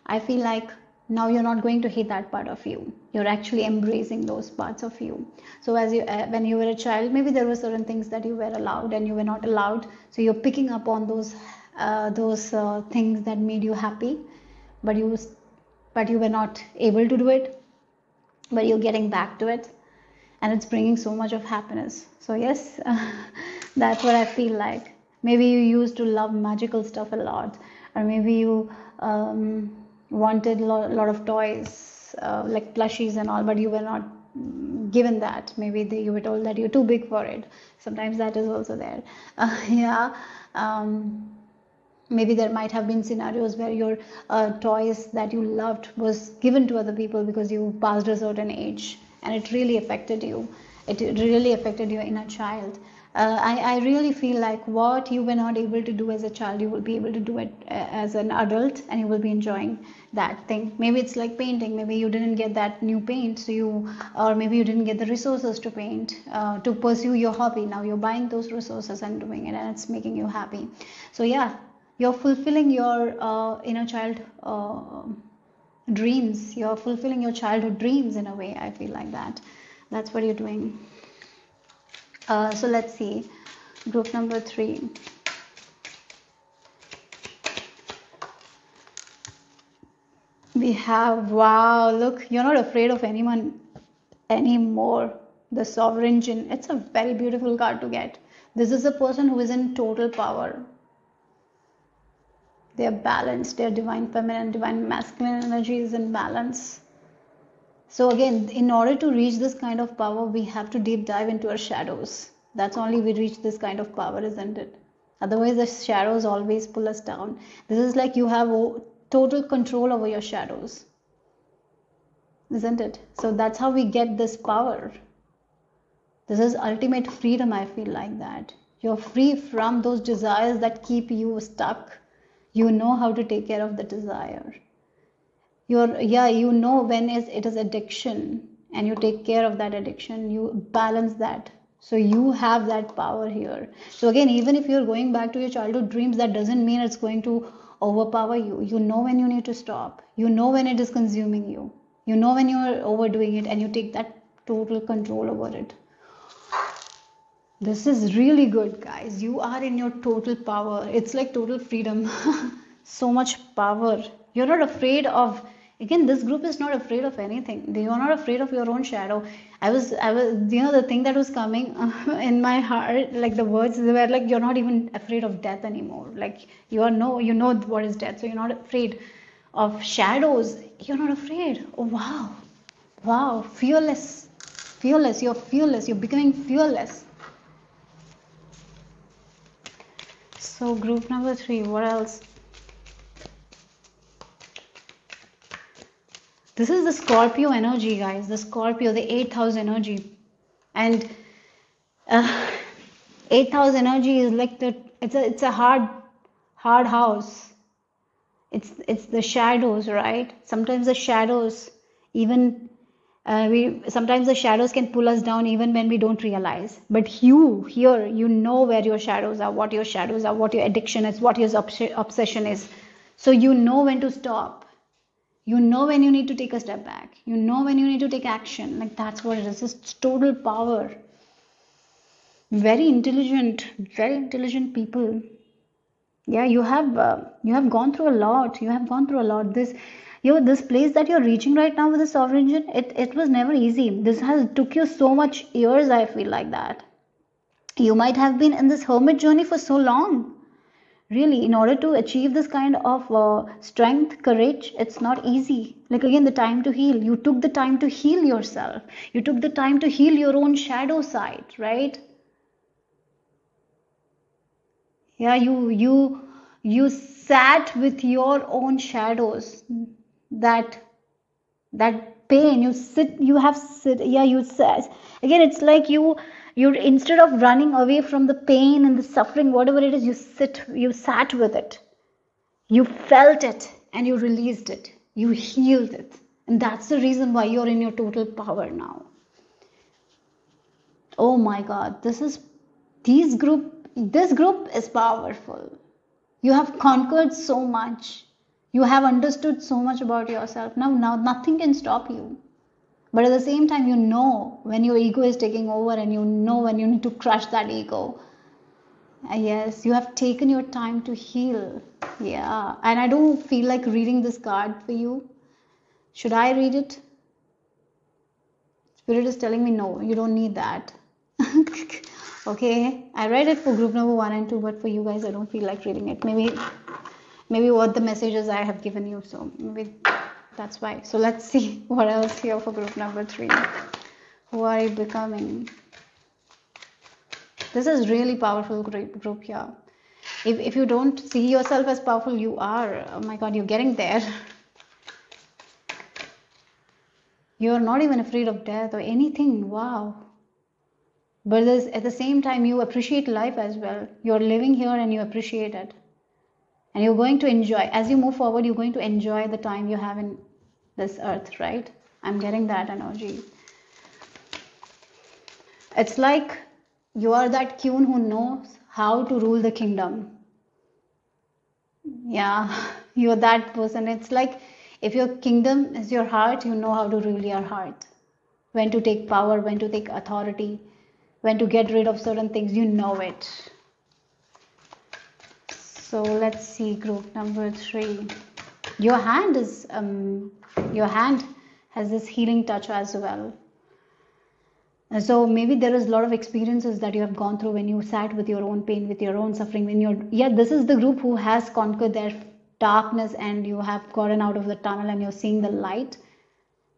I feel like now you're not going to hate that part of you. You're actually embracing those parts of you. So when you were a child, maybe there were certain things that you were allowed and you were not allowed. So you're picking up on those things that made you happy, but you were not able to do it. But you're getting back to it, and it's bringing so much of happiness. So yes, that's what I feel like. Maybe you used to love magical stuff a lot, or maybe you wanted a lot of toys, like plushies and all, but you were not given that. Maybe you were told that you're too big for it. Sometimes that is also there. Maybe there might have been scenarios where your toys that you loved was given to other people because you passed a certain age, and it really affected you. It really affected your inner child. I really feel like what you were not able to do as a child, you will be able to do it as an adult, and you will be enjoying that thing. Maybe it's like painting. Maybe you didn't get that new paint, or maybe you didn't get the resources to paint, to pursue your hobby. Now you're buying those resources and doing it, and it's making you happy. So yeah, you're fulfilling your inner child dreams. You're fulfilling your childhood dreams in a way. I feel like that. That's what you're doing. So let's see, group number 3. We have, wow, look, you're not afraid of anyone anymore. The Sovereign Jinn. It's a very beautiful card to get. This is a person who is in total power. They are balanced. Their divine feminine, divine masculine energy is in balance. So again, in order to reach this kind of power, we have to deep dive into our shadows. That's only we reach this kind of power, isn't it? Otherwise, the shadows always pull us down. This is like you have total control over your shadows, isn't it? So that's how we get this power. This is ultimate freedom, I feel like that. You're free from those desires that keep you stuck. You know how to take care of the desire. You know when it is addiction, and you take care of that addiction, you balance that. So you have that power here. So again, even if you're going back to your childhood dreams, that doesn't mean it's going to overpower you. You know when you need to stop. You know when it is consuming you. You know when you're overdoing it, and you take that total control over it. This is really good, guys. You are in your total power. It's like total freedom. So much power. You're not afraid of, again, this group is not afraid of anything. They are not afraid of your own shadow. I was, the thing that was coming in my heart, like the words, they were like, you're not even afraid of death anymore. Like, you know what is death. So you're not afraid of shadows. You're not afraid. Oh, wow. Wow. Fearless. Fearless. You're fearless. You're becoming fearless. So group number 3, what else? This is the Scorpio energy, guys. The Scorpio, the 8th house energy. And 8th house energy is like it's a hard house. It's the shadows, right? Sometimes the shadows, even sometimes the shadows can pull us down even when we don't realize. But you know where your shadows are, what your shadows are, what your addiction is, what your obsession is. So you know when to stop. You know when you need to take a step back. You know when you need to take action. Like, that's what it is. It's total power. Very intelligent people. Yeah, you have gone through a lot. You have gone through a lot. This place that you're reaching right now with the sovereign, it was never easy. This has took you so much years. I feel like that. You might have been in this hermit journey for so long. Really, in order to achieve this kind of strength, courage, it's not easy. Like, again, the time to heal. You took the time to heal yourself. You took the time to heal your own shadow side, right? Yeah, you sat with your own shadows. That pain, you sat. Yeah, you sat. Again, it's like you instead of running away from the pain and the suffering, whatever it is, you sat with it. You felt it and you released it. You healed it. And that's the reason why you're in your total power now. Oh my God, this group is powerful. You have conquered so much. You have understood so much about yourself. Now nothing can stop you. But at the same time, you know when your ego is taking over, and you know when you need to crush that ego. Yes, you have taken your time to heal. Yeah, and I don't feel like reading this card for you. Should I read it? Spirit is telling me no, you don't need that. Okay, I read it for group number 1 and 2, but for you guys, I don't feel like reading it. Maybe what the messages I have given you, so maybe that's why. So let's see what else here for group number 3. Who are you becoming? This is really powerful group here. If you don't see yourself as powerful, you are. Oh my God, you're getting there. You're not even afraid of death or anything. Wow. But at the same time, you appreciate life as well. You're living here and you appreciate it. And you're going to enjoy. As you move forward, you're going to enjoy the time you have in this earth, right? I'm getting that energy. It's like you are that queen who knows how to rule the kingdom. Yeah, you're that person. It's like if your kingdom is your heart, you know how to rule your heart. When to take power, when to take authority, when to get rid of certain things, you know it. So let's see group number 3. Your hand has this healing touch as well. So maybe there is a lot of experiences that you have gone through when you sat with your own pain, with your own suffering. This is the group who has conquered their darkness, and you have gotten out of the tunnel and you're seeing the light.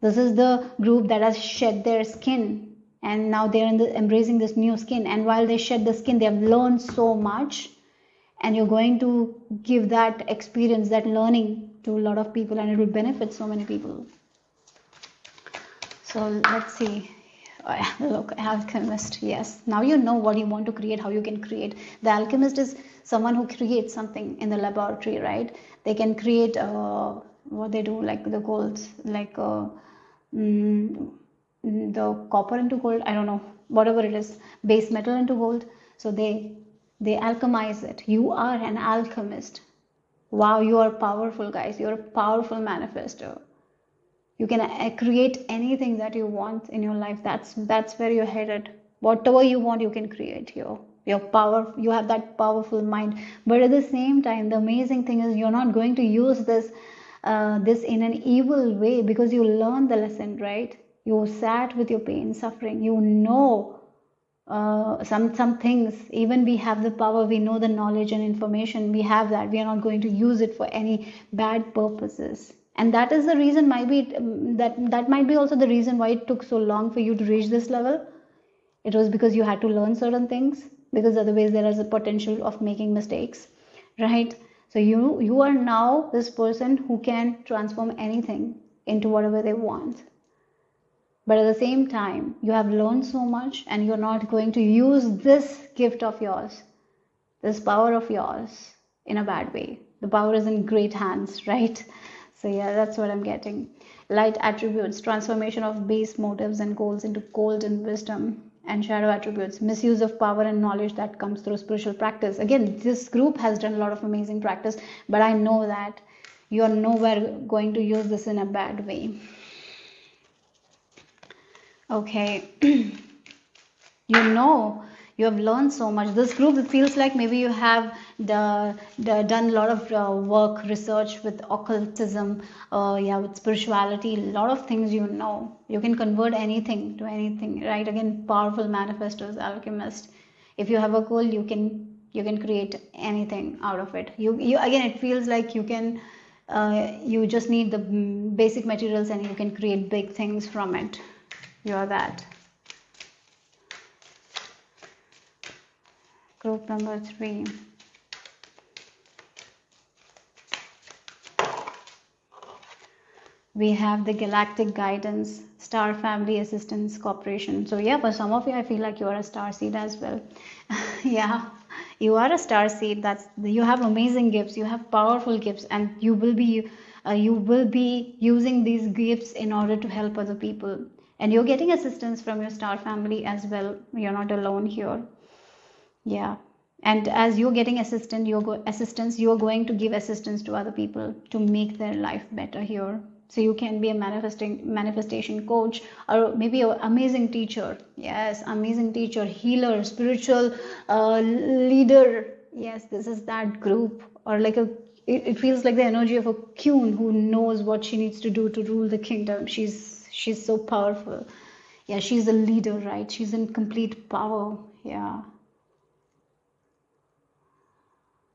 This is the group that has shed their skin, and now they're embracing this new skin. And while they shed the skin, they have learned so much, and you're going to give that experience, that learning, to a lot of people, and it will benefit so many people. So let's see. Look, alchemist. Yes, now you know what you want to create, how you can create. The alchemist is someone who creates something in the laboratory, right? They can create what they do, like the golds, like the copper into gold, I don't know, whatever it is, base metal into gold. So they alchemize it. You are an alchemist. Wow, you are powerful, guys. You're a powerful manifester. You can create anything that you want in your life. That's where you're headed. Whatever you want, you can create here. Your power, you have that powerful mind. But at the same time, the amazing thing is you're not going to use this in an evil way, because you learned the lesson, right? You sat with your pain, suffering. You know some things. Even we have the power. We know the knowledge and information. We have that. We are not going to use it for any bad purposes. And that is the reason, might be that might be also the reason why it took so long for you to reach this level. It was because you had to learn certain things, because otherwise there is a potential of making mistakes, right? So you are now this person who can transform anything into whatever they want. But at the same time, you have learned so much, and you're not going to use this gift of yours, this power of yours, in a bad way. The power is in great hands, right? So yeah, that's what I'm getting. Light attributes, transformation of base motives and goals into golden wisdom. And shadow attributes, misuse of power and knowledge that comes through spiritual practice. Again, this group has done a lot of amazing practice, but I know that you are nowhere going to use this in a bad way. Okay. You know, you have learned so much. This group, it feels like maybe you have done a lot of work, research with occultism, with spirituality, a lot of things. You know, you can convert anything to anything, right? Again, powerful manifestors, alchemist. If you have a goal, you can create anything out of it. You again, it feels like you can. You just need the basic materials, and you can create big things from it. You are that. Group number 3. We have the Galactic Guidance, Star Family Assistance Corporation. So yeah, for some of you, I feel like you are a star seed as well. Yeah, you are a star seed. You have amazing gifts. You have powerful gifts, and you will be using these gifts in order to help other people. And you're getting assistance from your star family as well. You're not alone here. Yeah. And as you're getting assistance, you're going to give assistance to other people to make their life better here. So you can be a manifestation coach, or maybe an amazing teacher. Yes, amazing teacher, healer, spiritual leader. Yes, this is that group. Or like it feels like the energy of a queen who knows what she needs to do to rule the kingdom. She's so powerful. Yeah, she's a leader, right? She's in complete power. Yeah.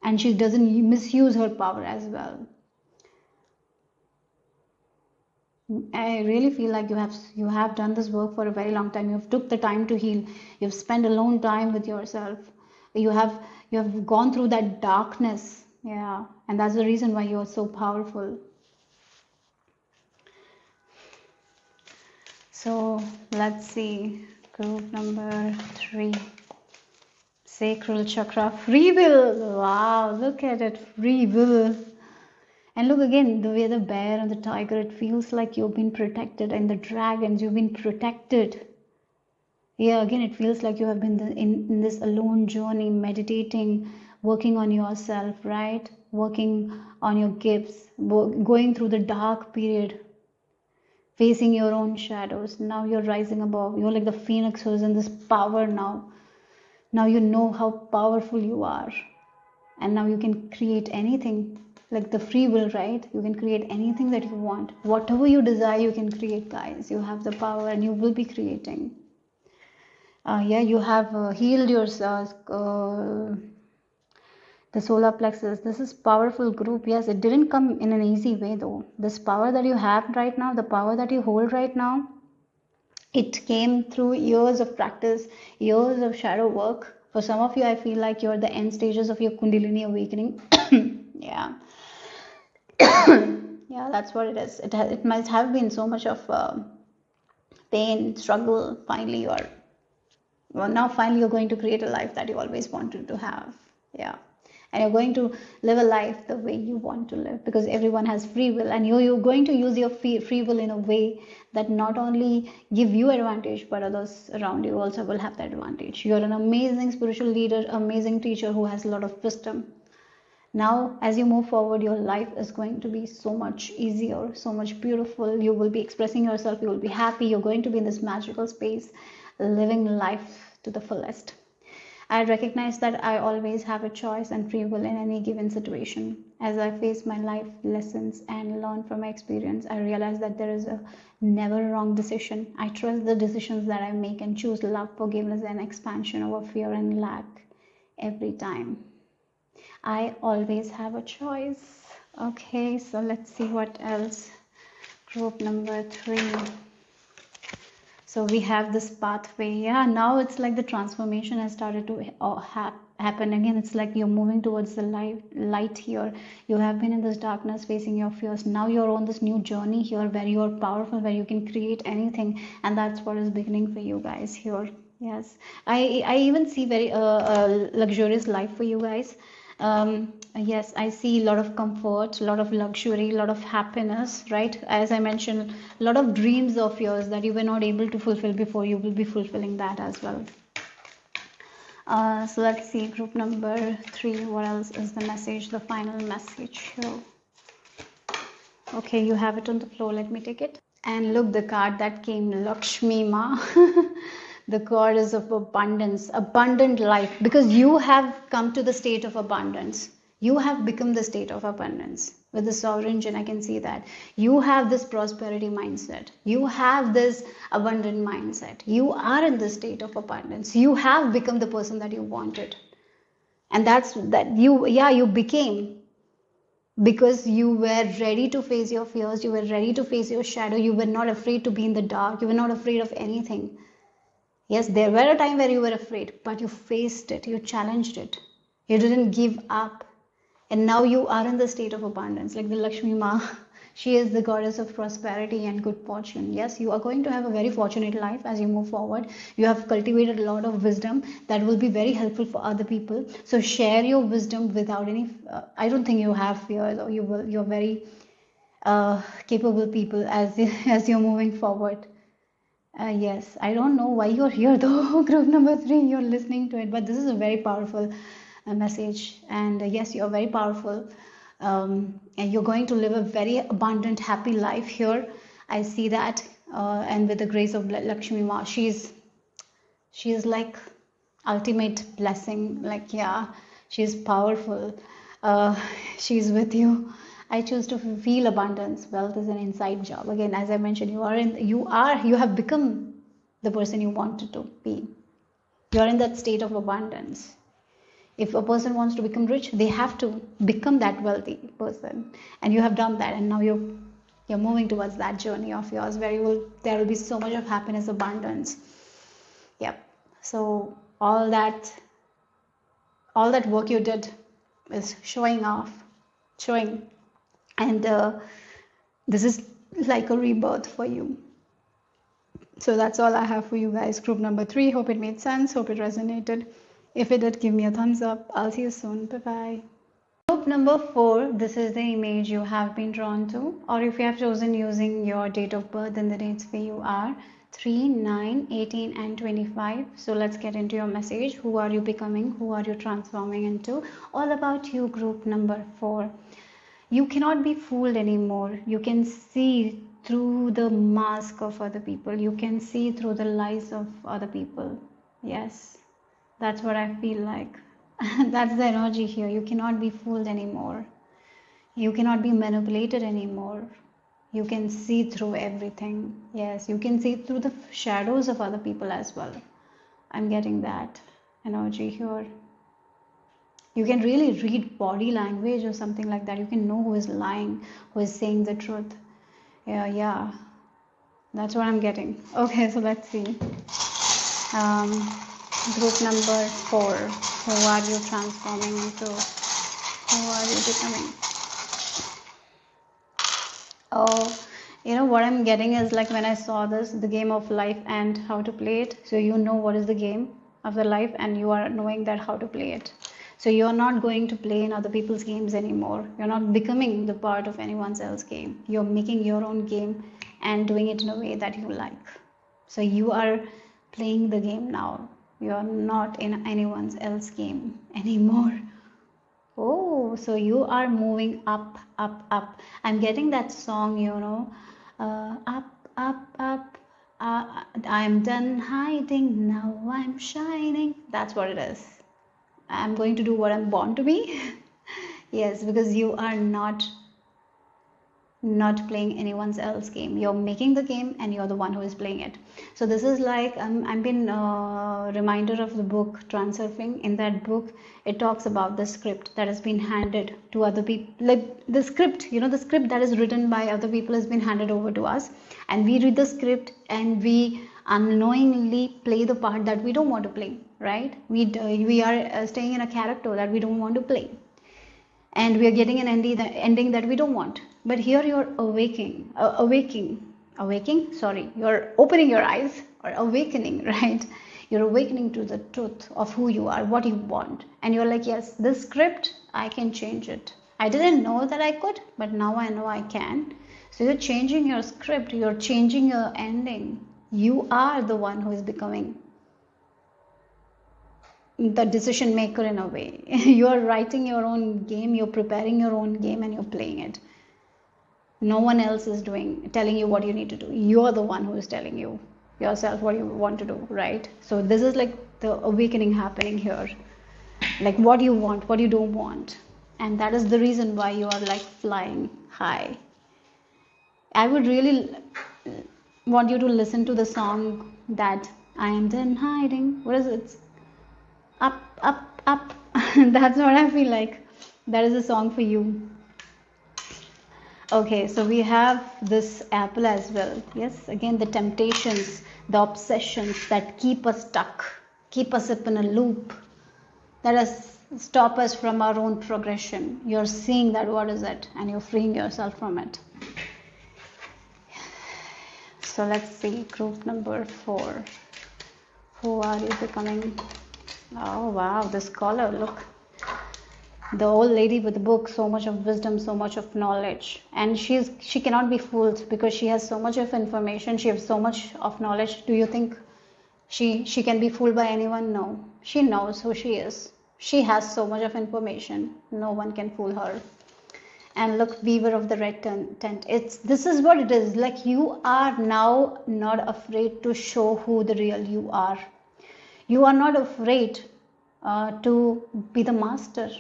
And she doesn't misuse her power as well. I really feel like you have done this work for a very long time. You've took the time to heal. You've spent alone time with yourself. You have gone through that darkness. Yeah, and that's the reason why you're so powerful. So let's see, group number 3. Sacral chakra, free will. Wow, look at it, free will. And look again, the way the bear and the tiger, it feels like you've been protected, and the dragons, you've been protected. Yeah, again, it feels like you have been in this alone journey, meditating, working on yourself, right? Working on your gifts, going through the dark period, facing your own shadows. Now you're rising above. You're like the phoenix who's in this power now. Now you know how powerful you are. And now you can create anything. Like the free will, right? You can create anything that you want. Whatever you desire, you can create, guys. You have the power, and you will be creating. You have healed yourself. The solar plexus. This is powerful group. Yes, it didn't come in an easy way though. This power that you have right now, the power that you hold right now, it came through years of practice, years of shadow work. For some of you, I feel like you're the end stages of your Kundalini awakening. Yeah. Yeah, that's what it is. It must have been so much of pain, struggle. Finally, finally you're going to create a life that you always wanted to have. Yeah. and you're going to live a life the way you want to live, because everyone has free will, and you're going to use your free will in a way that not only give you advantage, but others around you also will have that advantage. You're an amazing spiritual leader, amazing teacher who has a lot of wisdom. Now, as you move forward, your life is going to be so much easier, so much beautiful. You will be expressing yourself, you will be happy, you're going to be in this magical space, living life to the fullest. I recognize that I always have a choice and free will in any given situation. As I face my life lessons and learn from my experience, I realize that there is a never wrong decision. I trust the decisions that I make and choose love, forgiveness, and expansion over fear and lack every time. I always have a choice. Okay, so let's see what else. Group number 3. So we have this pathway. Yeah, now it's like the transformation has started to happen again. It's like you're moving towards the light here. You have been in this darkness facing your fears. Now you're on this new journey here where you're powerful, where you can create anything, and that's what is beginning for you guys here. Yes, I even see very luxurious life for you guys. Yes, I see a lot of comfort, a lot of luxury, a lot of happiness, right? As I mentioned, a lot of dreams of yours that you were not able to fulfill before, you will be fulfilling that as well. So let's see, group number 3, what else is the message, the final message here? Okay, you have it on the floor, let me take it. And look, the card that came, Lakshmi Ma. The goddess of abundance, abundant life, because you have come to the state of abundance. You have become the state of abundance. With the sovereign Jinn, I can see that. You have this prosperity mindset. You have this abundant mindset. You are in the state of abundance. You have become the person that you wanted. And that's that you became, because you were ready to face your fears. You were ready to face your shadow. You were not afraid to be in the dark. You were not afraid of anything. Yes, there were a time where you were afraid, but you faced it, you challenged it, you didn't give up, and now you are in the state of abundance. Like the Lakshmi Ma, she is the goddess of prosperity and good fortune. Yes, you are going to have a very fortunate life as you move forward. You have cultivated a lot of wisdom that will be very helpful for other people. So share your wisdom without any, I don't think you have fears, or you're very capable people as you're moving forward. Yes, I don't know why you're here though. Group number 3, you're listening to it, but this is a very powerful message, and yes, you're very powerful, and you're going to live a very abundant, happy life here. I see that, and with the grace of Lakshmi Ma, she's like ultimate blessing. Like, yeah, she's powerful. She's with you. I choose to feel abundance. Wealth is an inside job. Again, as I mentioned, you have become the person you wanted to be. You're in that state of abundance. If a person wants to become rich, they have to become that wealthy person, and you have done that, and now you're moving towards that journey of yours where there will be so much of happiness, abundance. Yep. So all that work you did is showing, and this is like a rebirth for you. So that's all I have for you guys. Group number 3, hope it made sense, hope it resonated. If it did, give me a thumbs up. I'll see you soon. Bye bye. Group number 4, this is the image you have been drawn to, or if you have chosen using your date of birth, then the dates for you are 3, 9, 18 and 25. So let's get into your message. Who are you becoming? Who are you transforming into? All about you, group number 4. You cannot be fooled anymore. You can see through the mask of other people. You can see through the lies of other people. Yes, that's what I feel like. That's the energy here. You cannot be fooled anymore. You cannot be manipulated anymore. You can see through everything. Yes, you can see through the shadows of other people as well. I'm getting that energy here. You can really read body language or something like that. You can know who is lying, who is saying the truth. Yeah, that's what I'm getting. Okay, so let's see. Group number 4. Who are you transforming into? Who are you becoming? Oh, you know what I'm getting is like when I saw this, the game of life and how to play it. So you know what is the game of the life, and you are knowing that how to play it. So you're not going to play in other people's games anymore. You're not becoming the part of anyone's else game. You're making your own game and doing it in a way that you like. So you are playing the game now. You're not in anyone's else game anymore. Oh, so you are moving up, up, up. I'm getting that song, up, up, up. I'm done hiding, now I'm shining. That's what it is. I'm going to do what I'm born to be. Yes, because you are not playing anyone's else game. You're making the game and you're the one who is playing it. So this is like I've been reminder of the book Transurfing. In that book it talks about the script that has been handed to other people, like the script, the script that is written by other people has been handed over to us, and we read the script and we unknowingly play the part that we don't want to play, right? We are staying in a character that we don't want to play, and we are getting an ending that we don't want. But here you're you're opening your eyes, or awakening, right? You're awakening to the truth of who you are, what you want, and you're like, yes, this script, I can change it. I didn't know that I could, but now I know I can. So you're changing your script, you're changing your ending. You are the one who is becoming the decision maker in a way. You are writing your own game, you're preparing your own game, and you're playing it. No one else is telling you what you need to do. You're the one who is telling you yourself what you want to do, right? So this is like the awakening happening here, like what you want, what you don't want. And that is the reason why you are like flying high. I would really want you to listen to the song that I am done hiding. What is it? Up, up, up. That's what I feel like. That is a song for you. Okay, so we have this apple as well. Yes, again, the temptations, the obsessions that keep us stuck, keep us up in a loop, that stop us from our own progression. You're seeing that, what is it? And you're freeing yourself from it. So let's see, group number 4. Who are you becoming? Oh wow, this color, look. The old lady with the book, so much of wisdom, so much of knowledge, and she cannot be fooled because she has so much of information, she has so much of knowledge. Do you think she can be fooled by anyone? No, she knows who she is. She has so much of information, no one can fool her. And look, weaver of the red tent. This is what it is. Like, you are now not afraid to show who the real you are. You are not afraid to be the master.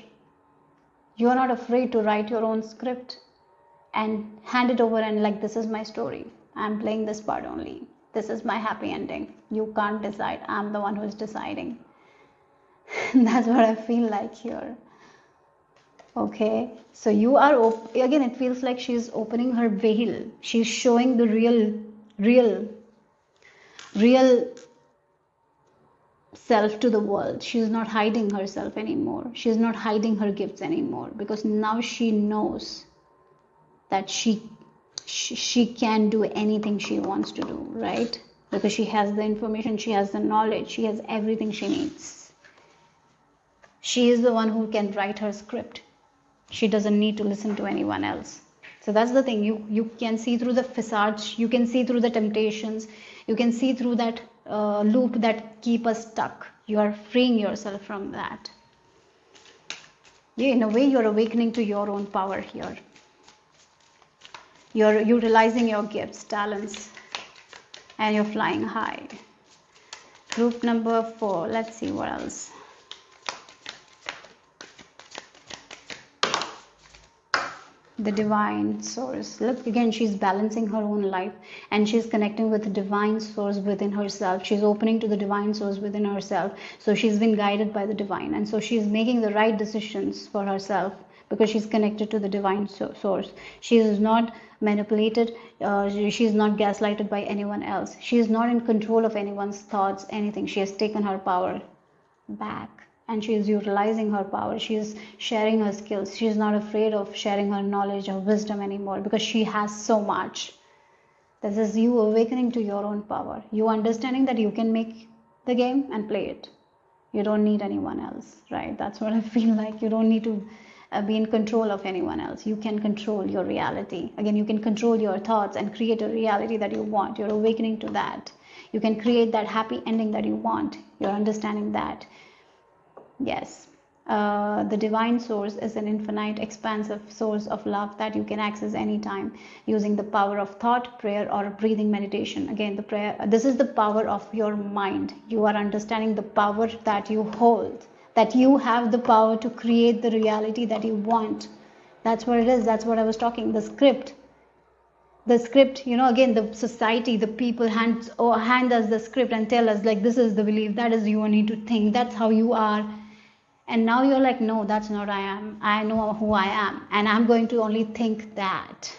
You are not afraid to write your own script and hand it over and like, this is my story. I'm playing this part only. This is my happy ending. You can't decide. I'm the one who is deciding. That's what I feel like here. Okay, so you are, again, it feels like she's opening her veil. She's showing the real self to the world. She's not hiding herself anymore. She's not hiding her gifts anymore, because now she knows that she can do anything she wants to do, right? Because she has the information, she has the knowledge, she has everything she needs. She is the one who can write her script. She doesn't need to listen to anyone else. So that's the thing. You can see through the facade. You can see through the temptations. You can see through that loop that keep us stuck. You are freeing yourself from that. In a way, you're awakening to your own power here. You're utilizing your gifts, talents, and you're flying high. Group number 4. Let's see what else. The divine source. Look, again, she's balancing her own life and she's connecting with the divine source within herself. She's opening to the divine source within herself. So she's been guided by the divine, and so she's making the right decisions for herself because she's connected to the divine source. She is not manipulated. She is not gaslighted by anyone else. She is not in control of anyone's thoughts, anything. She has taken her power back. And she is utilizing her power. She is sharing her skills. She is not afraid of sharing her knowledge or wisdom anymore because she has so much. This is you awakening to your own power. You understanding that you can make the game and play it. You don't need anyone else, right? That's what I feel like. You don't need to be in control of anyone else. You can control your reality. Again, you can control your thoughts and create a reality that you want. You're awakening to that. You can create that happy ending that you want. You're understanding that. Yes. The divine source is an infinite, expansive source of love that you can access anytime using the power of thought, prayer, or breathing meditation. Again, the prayer, this is the power of your mind. You are understanding the power that you hold, that you have the power to create the reality that you want. That's what it is. That's what I was talking. The script, again, the society, the people hand us the script and tell us, like, this is the belief, that is you need to think, that's how you are. And now you're like, no, that's not I am. I know who I am, and I'm going to only think that.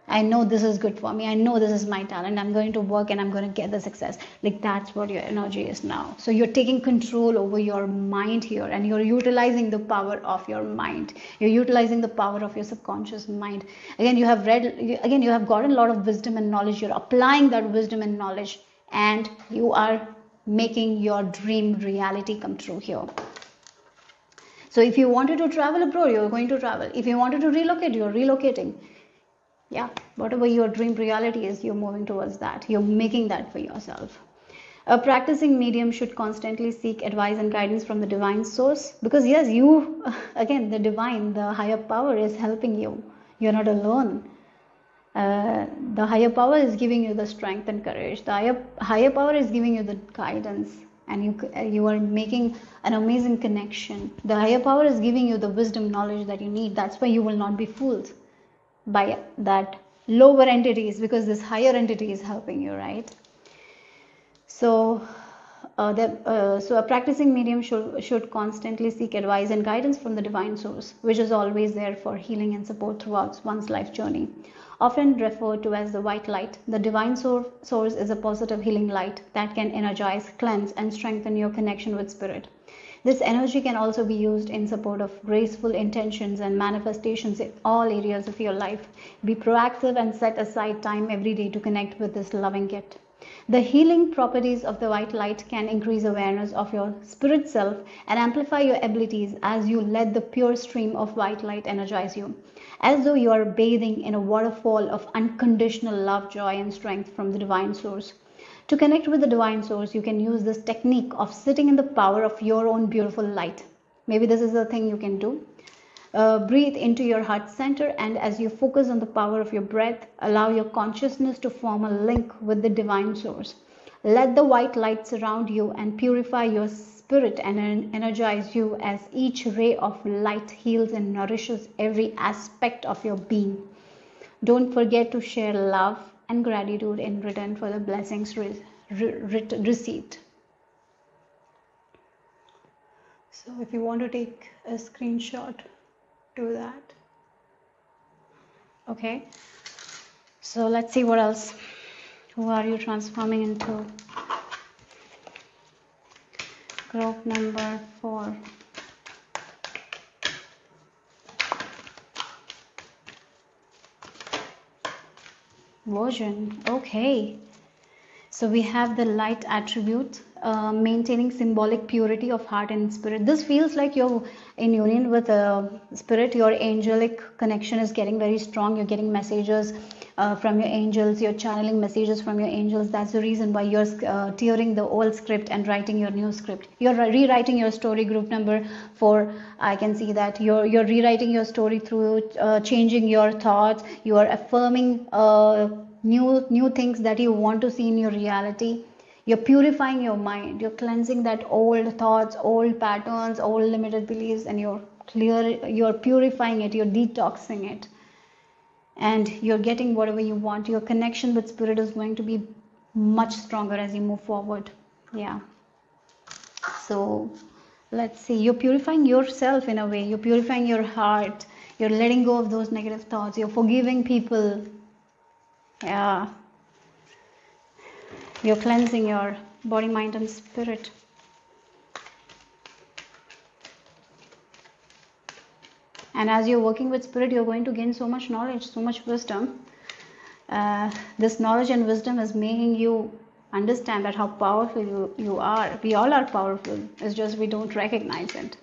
I know this is good for me. I know this is my talent. I'm going to work and I'm going to get the success. Like, that's what your energy is now. So you're taking control over your mind here, and you're utilizing the power of your mind. You're utilizing the power of your subconscious mind. Again, you have gotten a lot of wisdom and knowledge. You're applying that wisdom and knowledge, and you are making your dream reality come true here. So if you wanted to travel abroad, you're going to travel. If you wanted to relocate, you're relocating. Yeah, whatever your dream reality is, you're moving towards that. You're making that for yourself. A practicing medium should constantly seek advice and guidance from the divine source, because yes, you, again, the divine, the higher power is helping you. You're not alone. The higher power is giving you the strength and courage. The higher power is giving you the guidance, and you are making an amazing connection. The higher power is giving you the wisdom, knowledge that you need. That's why you will not be fooled by that lower entities, because this higher entity is helping you, right? So a practicing medium should constantly seek advice and guidance from the divine source, which is always there for healing and support throughout one's life journey. Often referred to as the white light, the divine source is a positive healing light that can energize, cleanse, and strengthen your connection with spirit. This energy can also be used in support of graceful intentions and manifestations in all areas of your life. Be proactive and set aside time every day to connect with this loving gift. The healing properties of the white light can increase awareness of your spirit self and amplify your abilities as you let the pure stream of white light energize you, as though you are bathing in a waterfall of unconditional love, joy, and strength from the divine source. To connect with the divine source, you can use this technique of sitting in the power of your own beautiful light. Maybe this is a thing you can do. Breathe into your heart center, and as you focus on the power of your breath, allow your consciousness to form a link with the divine source. Let the white light surround you and purify your spirit and energize you as each ray of light heals and nourishes every aspect of your being. Don't forget to share love and gratitude in return for the blessings received. So if you want to take a screenshot, do that. Okay, so let's see what else. Who are you transforming into? Group number 4. Version. Okay, so we have the light attribute, maintaining symbolic purity of heart and spirit. This feels like you're in union with spirit. Your angelic connection is getting very strong. You're getting messages from your angels. You're channeling messages from your angels. That's the reason why you're tearing the old script and writing your new script. You're rewriting your story. Group number 4, I can see that you're rewriting your story through changing your thoughts. You are affirming new things that you want to see in your reality. You're purifying your mind. You're cleansing that old thoughts, old patterns, old limited beliefs, and you're purifying it. You're detoxing it, and you're getting whatever you want. Your connection with spirit is going to be much stronger as you move forward. Yeah. So let's see. You're purifying yourself in a way. You're purifying your heart. You're letting go of those negative thoughts. You're forgiving people. Yeah. You're cleansing your body, mind, and spirit. And as you're working with spirit, you're going to gain so much knowledge, so much wisdom. This knowledge and wisdom is making you Understand that how powerful you are. We all are powerful. It's just we don't recognize it.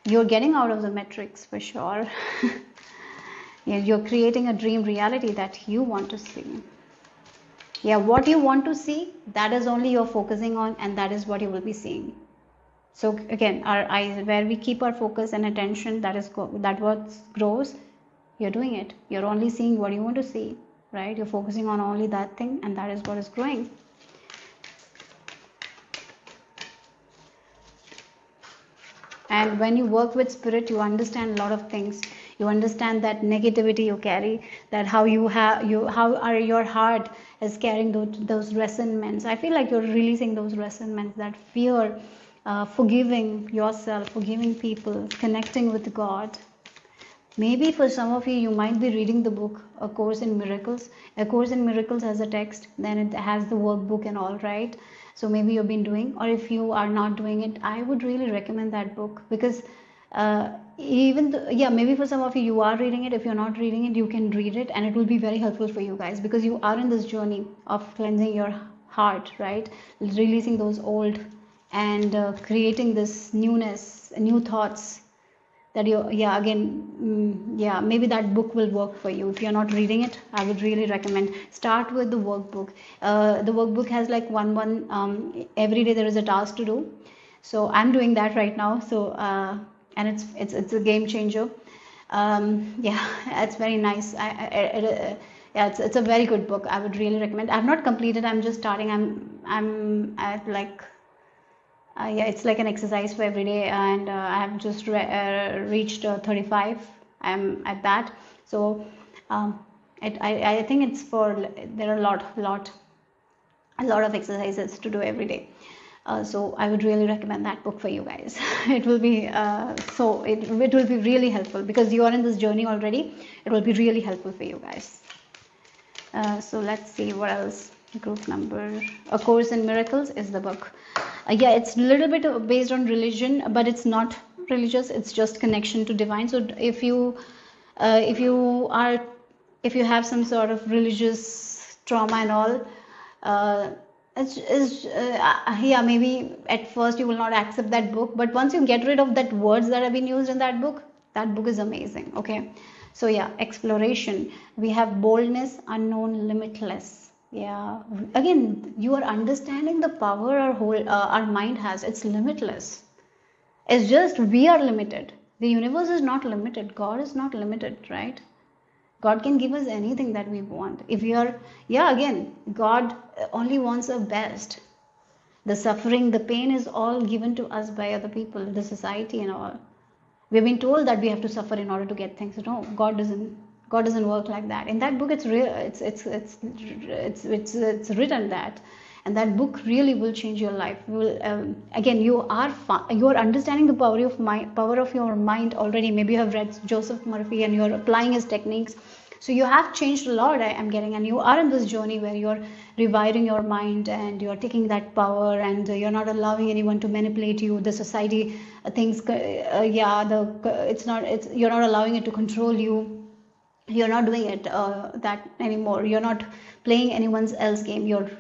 You're getting out of the matrix for sure. Yeah, you're creating a dream reality that you want to see. Yeah, what you want to see, that is only you're focusing on, and that is what you will be seeing. So again, our eyes, where we keep our focus and attention, that what grows. You're doing it. You're only seeing what you want to see, right? You're focusing on only that thing, and that is what is growing. And when you work with spirit, you understand a lot of things. You understand that negativity you carry, that how your heart is carrying those resentments. I feel like you're releasing those resentments, that fear, forgiving yourself, forgiving people, connecting with God. Maybe for some of you, you might be reading the book, A Course in Miracles. A Course in Miracles has a text, then it has the workbook and all, right? So maybe you've been doing, or if you are not doing it, I would really recommend that book, because maybe for some of you, you are reading it. If you're not reading it, you can read it, and it will be very helpful for you guys, because you are in this journey of cleansing your heart, right? Releasing those old and creating this newness, new thoughts. That maybe that book will work for you. If you're not reading it, I would really recommend start with the workbook. The workbook has like every day there is a task to do, so I'm doing that right now. So and it's a game changer. It's very nice. It's a very good book. I would really recommend. I've not completed, I'm just starting. I'm at like it's like an exercise for every day, and I have just reached 35. I'm at that. So I think it's there are a lot of exercises to do every day. So I would really recommend that book for you guys. It will be it will be really helpful, because you are in this journey already. It will be really helpful for you guys. So let's see what else. Group number, A Course in Miracles is the book. It's a little bit based on religion, but it's not religious. It's just connection to divine. So if you have some sort of religious trauma and all, maybe at first you will not accept that book, but once you get rid of that words that have been used in that book is amazing. Okay, so exploration. We have boldness, unknown, limitless. Again, you are understanding the power our mind has. It's limitless. It's just we are limited. The universe is not limited. God is not limited, right? God can give us anything that we want. If we are, again, God only wants our best. The suffering, the pain is all given to us by other people, the society and all. We've been told that we have to suffer in order to get things. No, God doesn't work like that. In that book, it's written that, and that book really will change your life. Again, you are understanding the power of your mind already. Maybe you have read Joseph Murphy and you're applying his techniques. So you have changed a lot, I'm getting, and you are in this journey where you're rewiring your mind, and you're taking that power, and you're not allowing anyone to manipulate you. The society thinks, you're not allowing it to control you. You're not doing it that anymore. You're not playing anyone's else game. You're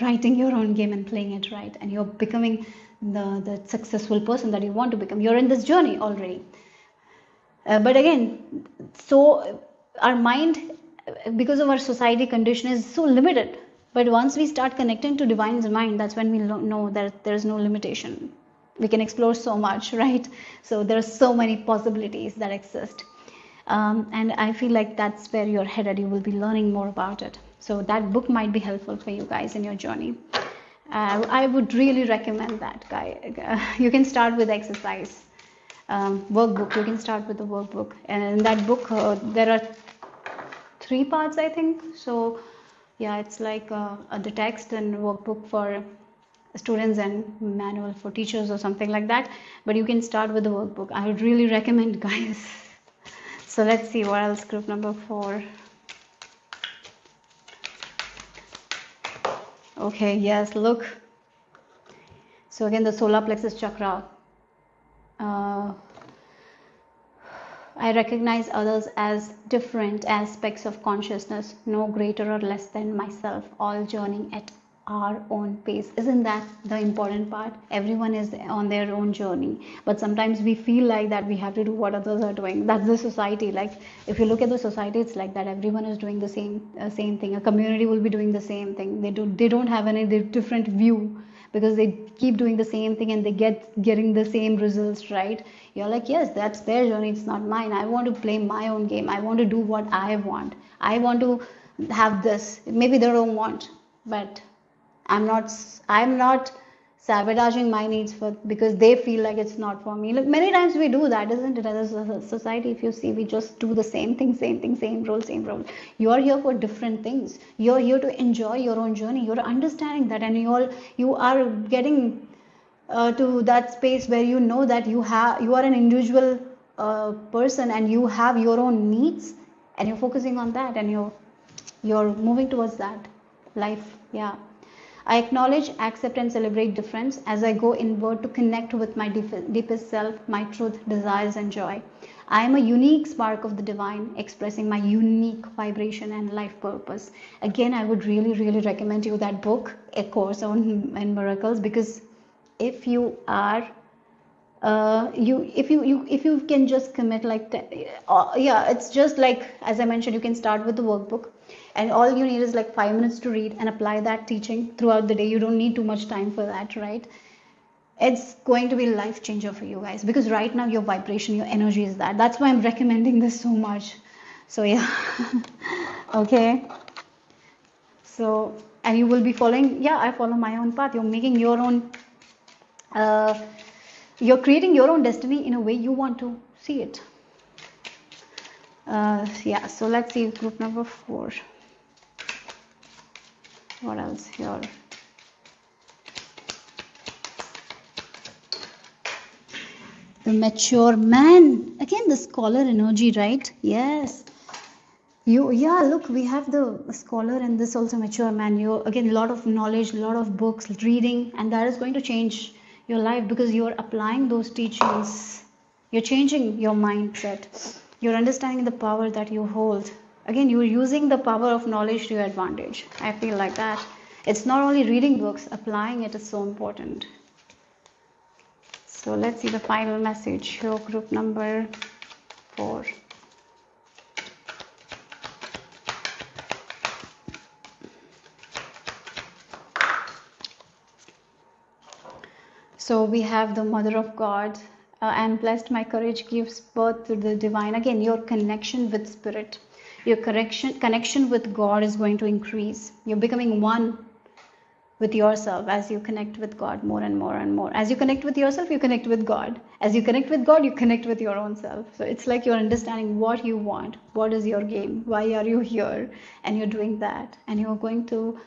writing your own game and playing it, right? And you're becoming the successful person that you want to become. You're in this journey already. But again, so our mind, because of our society condition, is so limited. But once we start connecting to divine's mind, that's when we know that there's no limitation. We can explore so much, right? So there are so many possibilities that exist. And I feel like that's where you're headed. You will be learning more about it. So that book might be helpful for you guys in your journey. I would really recommend that, guy. You can start with exercise. Workbook. You can start with the workbook. And in that book, there are 3 parts, I think. So it's like the text and workbook for students and manual for teachers or something like that. But you can start with the workbook. I would really recommend, guys. So let's see what else. Group number 4. Okay, yes, look. So again, the solar plexus chakra. I recognize others as different aspects of consciousness, no greater or less than myself, all journeying at our own pace. Isn't that the important part? Everyone is on their own journey, but sometimes we feel like that we have to do what others are doing. That's the society. Like if you look at the society, it's like that everyone is doing the same thing. A community will be doing the same thing. They don't have any different view, because they keep doing the same thing and they getting the same results, right? You're like, yes, that's their journey, it's not mine. I want to play my own game. I want to do what I want. I want to have this. Maybe they don't want, but I'm not sabotaging my needs for because they feel like it's not for me. Look, many times we do that, isn't it? As a society, if you see, we just do the same thing, same role, same role. You are here for different things. You're here to enjoy your own journey. You're understanding that, and you are getting to that space where you know that you are an individual person, and you have your own needs, and you're focusing on that, and you're moving towards that life. Yeah. I acknowledge, accept, and celebrate difference as I go inward to connect with my deepest self, my truth, desires, and joy. I am a unique spark of the divine, expressing my unique vibration and life purpose. Again, I would really, really recommend you that book, A Course in Miracles, because if you are if you can just commit like yeah, it's just like, as I mentioned, you can start with the workbook, and all you need is like 5 minutes to read and apply that teaching throughout the day. You don't need too much time for that, right? It's going to be a life changer for you guys, because right now your vibration, your energy is that's why I'm recommending this so much. So yeah. Okay, so, and you will be following, yeah, I follow my own path. You're making your own you're creating your own destiny in a way you want to see it. Yeah, so let's see group number 4. What else here? The mature man. Again, the scholar energy, right? Yes. Yeah, look, we have the scholar and this also mature man. You again, a lot of knowledge, a lot of books, reading, and that is going to change your life, because you're applying those teachings. You're changing your mindset. You're understanding the power that you hold. Again, you're using the power of knowledge to your advantage. I feel like that. It's not only reading books, applying it is so important. So let's see the final message for group number 4. So we have the Mother of God. I am blessed, my courage gives birth to the divine. Again, your connection with spirit, your connection with God is going to increase. You're becoming one with yourself as you connect with God more and more and more. As you connect with yourself, you connect with God. As you connect with God, you connect with your own self. So it's like you're understanding what you want, what is your game, why are you here, and you're doing that, and you're going to,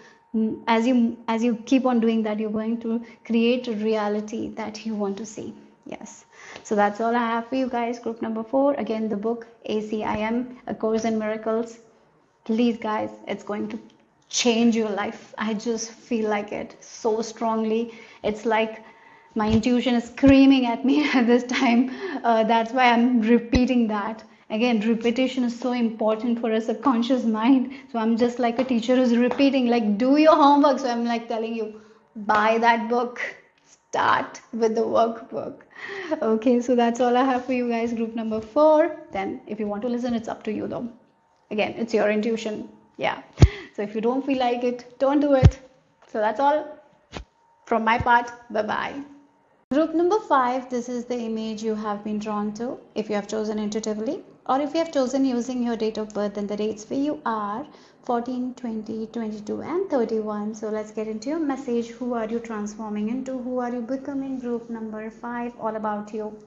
as you keep on doing that, you're going to create a reality that you want to see. Yes. So that's all I have for you guys. Group number 4, again, the book ACIM, A Course in Miracles. Please guys, it's going to change your life. I just feel like it so strongly. It's like my intuition is screaming at me at this time. That's why I'm repeating that. Again, repetition is so important for a subconscious mind. So I'm just like a teacher who's repeating, like, do your homework. So I'm like telling you, buy that book. Start with the workbook. Okay, so that's all I have for you guys. Group number 4. Then if you want to listen, it's up to you though. Again, it's your intuition. Yeah. So if you don't feel like it, don't do it. So that's all from my part. Bye-bye. Group number 5, this is the image you have been drawn to. If you have chosen intuitively, or if you have chosen using your date of birth, then the dates for you are 14, 20, 22 and 31. So let's get into your message. Who are you transforming into? Who are you becoming? Group number 5, all about you.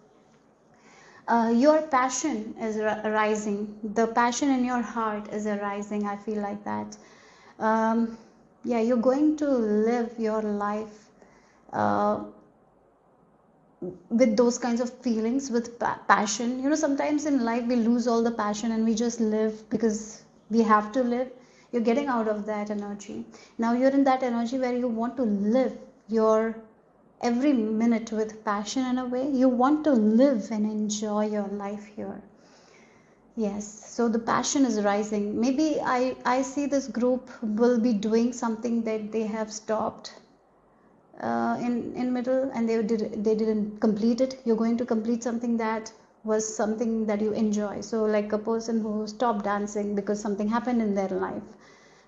Your passion is rising. The passion in your heart is arising. I feel like that. Yeah, you're going to live your life with those kinds of feelings, with passion. You know, sometimes in life we lose all the passion and we just live because we have to live. You're getting out of that energy. Now you're in that energy where you want to live your every minute with passion. In a way, you want to live and enjoy your life here. Yes, so the passion is rising. Maybe I see this group will be doing something that they have stopped in middle, and they didn't complete it. You're going to complete something that was something that you enjoy. So like a person who stopped dancing because something happened in their life.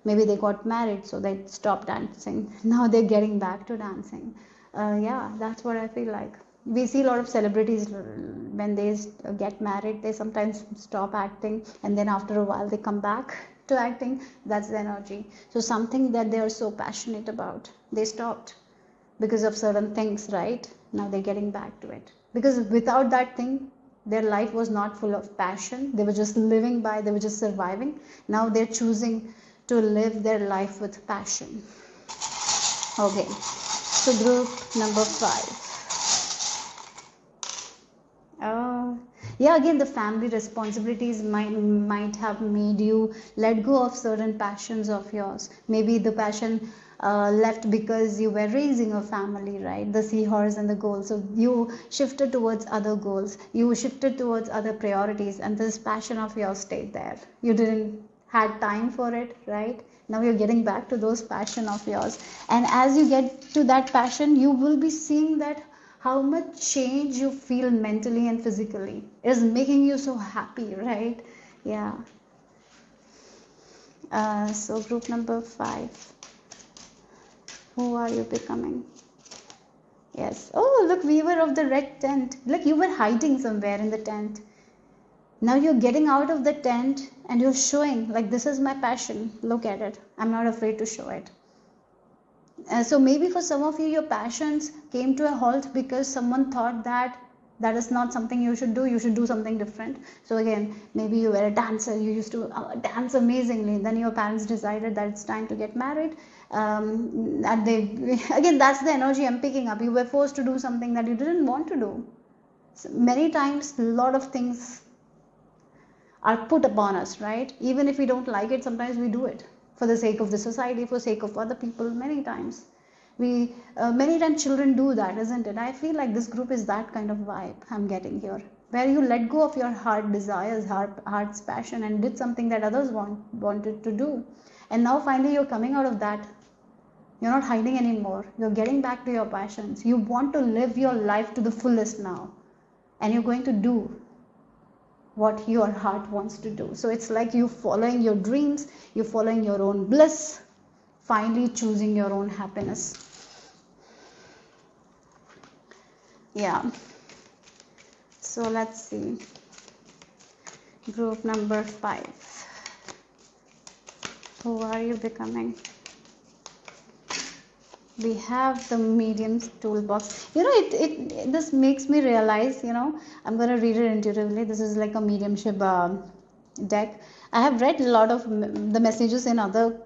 Maybe they got married, so they stopped dancing. Now they're getting back to dancing. Yeah, that's what I feel like. We see a lot of celebrities when they get married, they sometimes stop acting, and then after a while they come back to acting. That's the energy. So something that they are so passionate about, they stopped because of certain things, right? Now they're getting back to it, because without that thing their life was not full of passion. They were just living by, they were just surviving. Now they're choosing to live their life with passion. Okay, so group number 5. Yeah, again, the family responsibilities might have made you let go of certain passions of yours. Maybe the passion left because you were raising a family, right? The seahorse and the goals. So you shifted towards other goals. You shifted towards other priorities, and this passion of yours stayed there. You didn't had time for it, right? Now you're getting back to those passion of yours, and as you get to that passion, you will be seeing that how much change you feel mentally and physically. It is making you so happy, right? Yeah. So group number 5. Who are you becoming? Yes. Oh, look, weaver of the red tent. Like you were hiding somewhere in the tent. Now you're getting out of the tent and you're showing, like, this is my passion. Look at it. I'm not afraid to show it. So maybe for some of you, your passions came to a halt because someone thought that that is not something you should do something different. So again, maybe you were a dancer, you used to dance amazingly, then your parents decided that it's time to get married, and they, again, that's the energy I'm picking up. You were forced to do something that you didn't want to do. So many times a lot of things are put upon us, right? Even if we don't like it, sometimes we do it for the sake of the society, for the sake of other people. Many times many times children do that, isn't it? I feel like this group is that kind of vibe I'm getting here, where you let go of your heart desires, heart's passion, and did something that others wanted to do, and now finally you're coming out of that. You're not hiding anymore. You're getting back to your passions. You want to live your life to the fullest now, and you're going to do what your heart wants to do. So it's like you following your dreams, you're following your own bliss, finally choosing your own happiness. Yeah. So let's see. Group number 5. Who are you becoming? We have the medium's toolbox. This makes me realize, I'm going to read it intuitively. This is like a mediumship deck. I have read a lot of the messages in other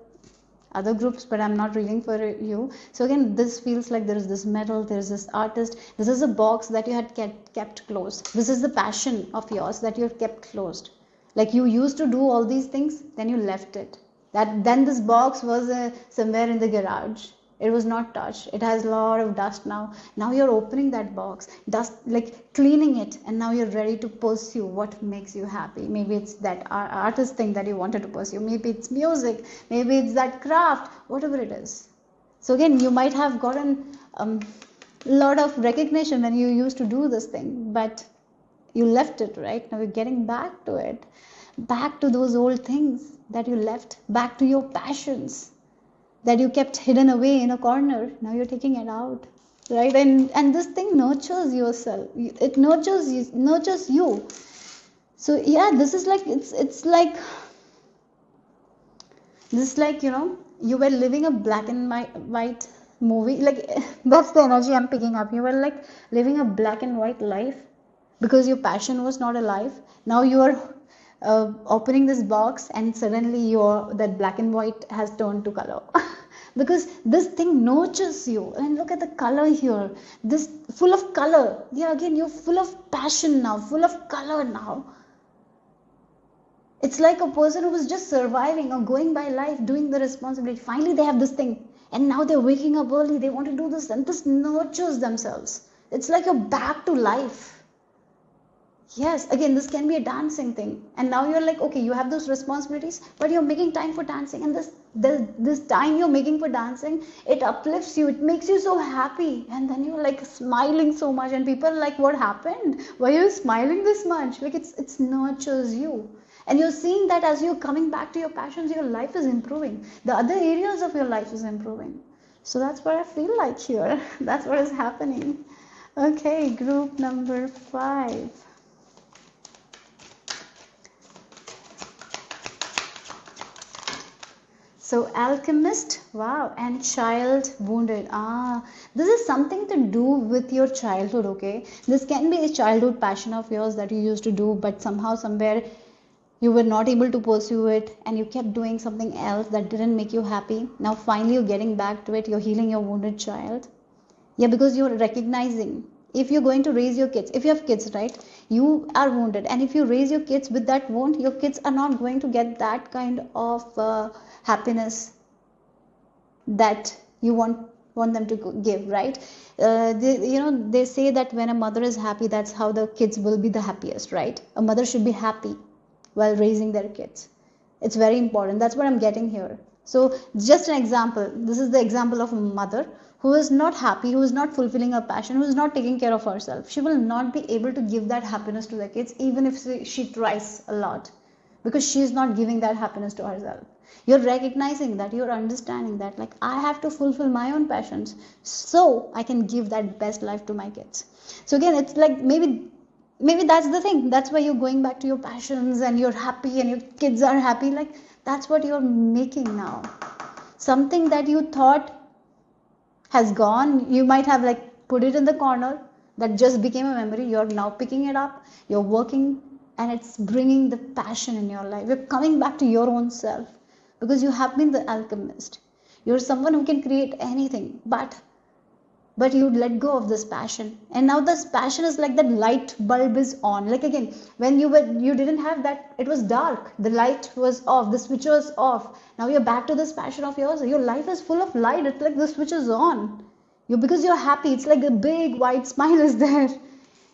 groups, but I'm not reading for you. So again, this feels like there is this metal, there is this artist. This is a box that you had kept closed. This is the passion of yours that you have kept closed. Like you used to do all these things, then you left it. Then this box was somewhere in the garage. It was not touched. It has a lot of dust now. Now you're opening that box, dust, like cleaning it, and now you're ready to pursue what makes you happy. Maybe it's that artist thing that you wanted to pursue. Maybe it's music. Maybe it's that craft, whatever it is. So again, you might have gotten a lot of recognition when you used to do this thing, but you left it, right? Now you're getting back to it, back to those old things that you left, back to your passions that you kept hidden away in a corner. Now you're taking it out, right? And this thing nurtures yourself. It nurtures you. So yeah, this is like it's like this, like, you were living a black and white movie. Like that's the energy I'm picking up. You were like living a black and white life because your passion was not alive. Now you are opening this box, and suddenly that black and white has turned to color. Because this thing nurtures you. And look at the color here. This full of color. Yeah, again, you're full of passion now, full of color now. It's like a person who was just surviving or going by life, doing the responsibility. Finally, they have this thing. And now they're waking up early. They want to do this. And this nurtures themselves. It's like you're back to life. Yes, again, this can be a dancing thing. And now you're like, okay, you have those responsibilities, but you're making time for dancing. And this time you're making for dancing, it uplifts you. It makes you so happy. And then you're like smiling so much. And people are like, what happened? Why are you smiling this much? Like it's nurtures you. And you're seeing that as you're coming back to your passions, your life is improving. The other areas of your life is improving. So that's what I feel like here. That's what is happening. Okay, group number 5. So alchemist, wow, and child wounded. This is something to do with your childhood, okay? This can be a childhood passion of yours that you used to do, but somehow, somewhere, you were not able to pursue it and you kept doing something else that didn't make you happy. Now, finally, you're getting back to it. You're healing your wounded child. Yeah, because you're recognizing if you're going to raise your kids, if you have kids, right, you are wounded, and if you raise your kids with that wound, your kids are not going to get that kind of happiness that you want them to give, right? They say that when a mother is happy, that's how the kids will be the happiest, right? A mother should be happy while raising their kids. It's very important. That's what I'm getting here. So just an example, this is the example of a mother who is not happy, who is not fulfilling her passion, who is not taking care of herself. She will not be able to give that happiness to the kids, even if she tries a lot, because she is not giving that happiness to herself. You're recognizing that, you're understanding that, like, I have to fulfill my own passions so I can give that best life to my kids. So again, it's like maybe that's the thing. That's why you're going back to your passions and you're happy and your kids are happy. Like, that's what you're making now. Something that you thought has gone, you might have like put it in the corner, that just became a memory. You're now picking it up, you're working, and it's bringing the passion in your life. You're coming back to your own self because you have been the alchemist. You're someone who can create anything, but you let go of this passion, and now this passion is like that light bulb is on. Like, again, when you didn't have that, it was dark, the light was off, the switch was off. Now you're back to this passion of yours. Your life is full of light. It's like the switch is on, because you're happy. It's like a big white smile is there.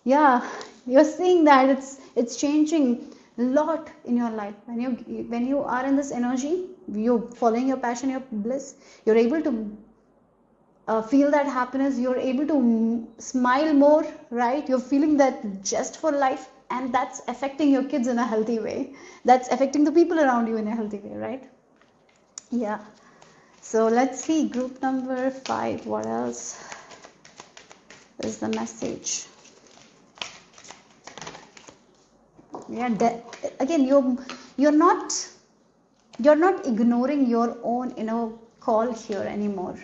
Yeah, you're seeing that it's changing a lot in your life. When you are in this energy, you're following your passion, your bliss, you're able to feel that happiness. You're able to smile more, right? You're feeling that just for life, and that's affecting your kids in a healthy way. That's affecting the people around you in a healthy way, right? Yeah. So let's see, group number 5. What else is the message? Yeah, again, you're not ignoring your own inner call here anymore.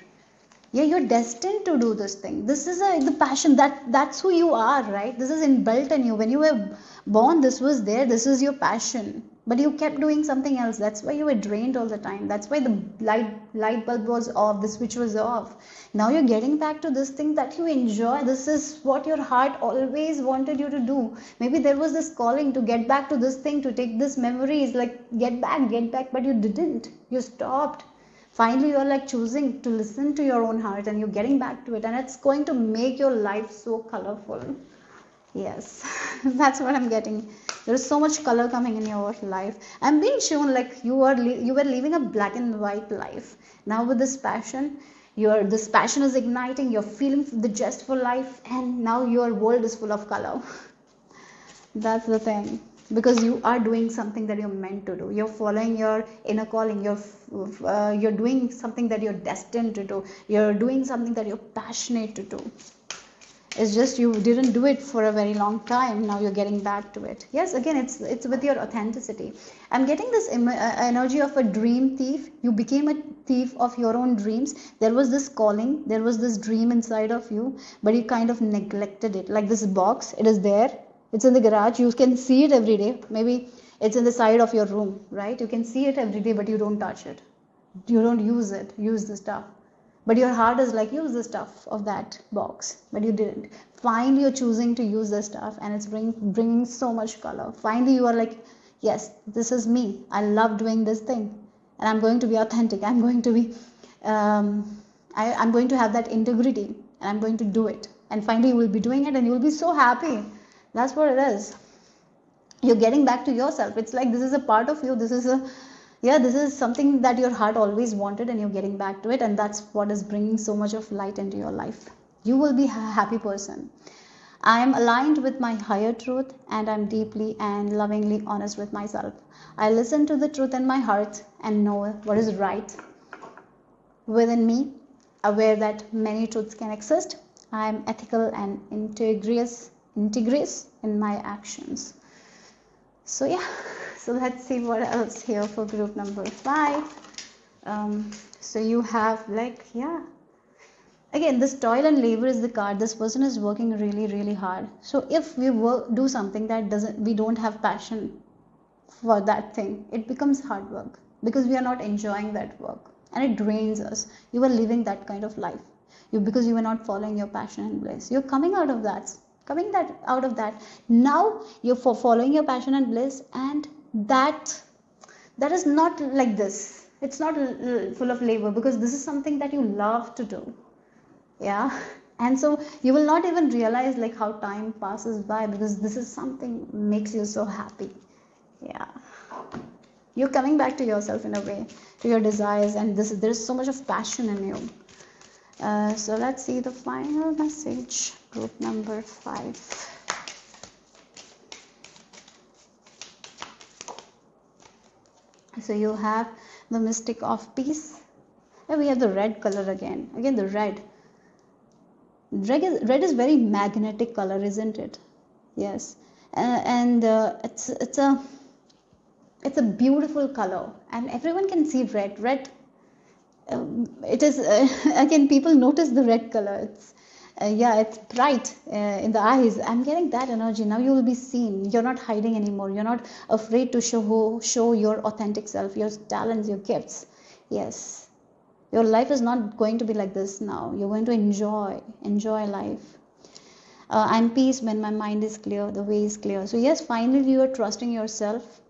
Yeah, you're destined to do this thing. This is the passion, that's who you are, right? This is inbuilt in you. When you were born, this was there. This is your passion, but you kept doing something else. That's why you were drained all the time. That's why the light bulb was off, the switch was off. Now you're getting back to this thing that you enjoy. This is what your heart always wanted you to do. Maybe there was this calling to get back to this thing, to take this memories, like get back, but you didn't. You stopped. Finally, you're like choosing to listen to your own heart, and you're getting back to it, and it's going to make your life so colorful. Yes, that's what I'm getting. There is so much color coming in your life. I'm being shown like you were living a black and white life. Now with this passion, this passion is igniting. You're feeling the zest for life, and now your world is full of color. That's the thing. Because you are doing something that you're meant to do. You're following your inner calling. You're doing something that you're destined to do. You're doing something that you're passionate to do. It's just you didn't do it for a very long time. Now you're getting back to it. Yes, again, it's with your authenticity. I'm getting this energy of a dream thief. You became a thief of your own dreams. There was this calling. There was this dream inside of you, but you kind of neglected it. Like this box, it is there. It's in the garage. You can see it every day. Maybe it's in the side of your room, right? You can see it every day, but you don't touch it. You don't use it. Use the stuff. But your heart is like, use the stuff of that box, but you didn't. Finally, you're choosing to use the stuff, and it's bringing so much color. Finally, you are like, yes, this is me. I love doing this thing, and I'm going to be authentic. I'm going to be, I'm going to have that integrity, and I'm going to do it. And finally, you will be doing it, and you will be so happy. That's what it is. You're getting back to yourself. It's like this is a part of you. This is a, yeah, this is something that your heart always wanted, and you're getting back to it, and that's what is bringing so much of light into your life. You will be a happy person. I am aligned with my higher truth, and I'm deeply and lovingly honest with myself. I listen to the truth in my heart and know what is right within me, aware that many truths can exist. I am ethical and integrous in my actions. So yeah, so let's see what else here for group number 5. So you have like, yeah, again, this toil and labor is the card. This person is working really hard. So if we do something that we don't have passion for that thing, it becomes hard work, because we are not enjoying that work, and it drains us. You are living that kind of life, because you are not following your passion and bliss. You're coming out of that, now you're following your passion and bliss, and that is not like this. It's not full of labor, because this is something that you love to do. Yeah, and so you will not even realize like how time passes by, because this is something makes you so happy. Yeah, you're coming back to yourself in a way, to your desires, and there's so much of passion in you. So let's see the final message, group number 5. So you have the mystic of peace, and we have the red color again the red is very magnetic color, isn't it? Yes. And it's a beautiful color, and everyone can see red. It is again, people notice the red color. It's yeah, it's bright in the eyes. I'm getting that energy. Now you will be seen. You're not hiding anymore. You're not afraid to show your authentic self, your talents, your gifts. Yes, your life is not going to be like this now. You're going to enjoy life. I'm peace when my mind is clear, the way is clear. So yes, finally you are trusting yourself,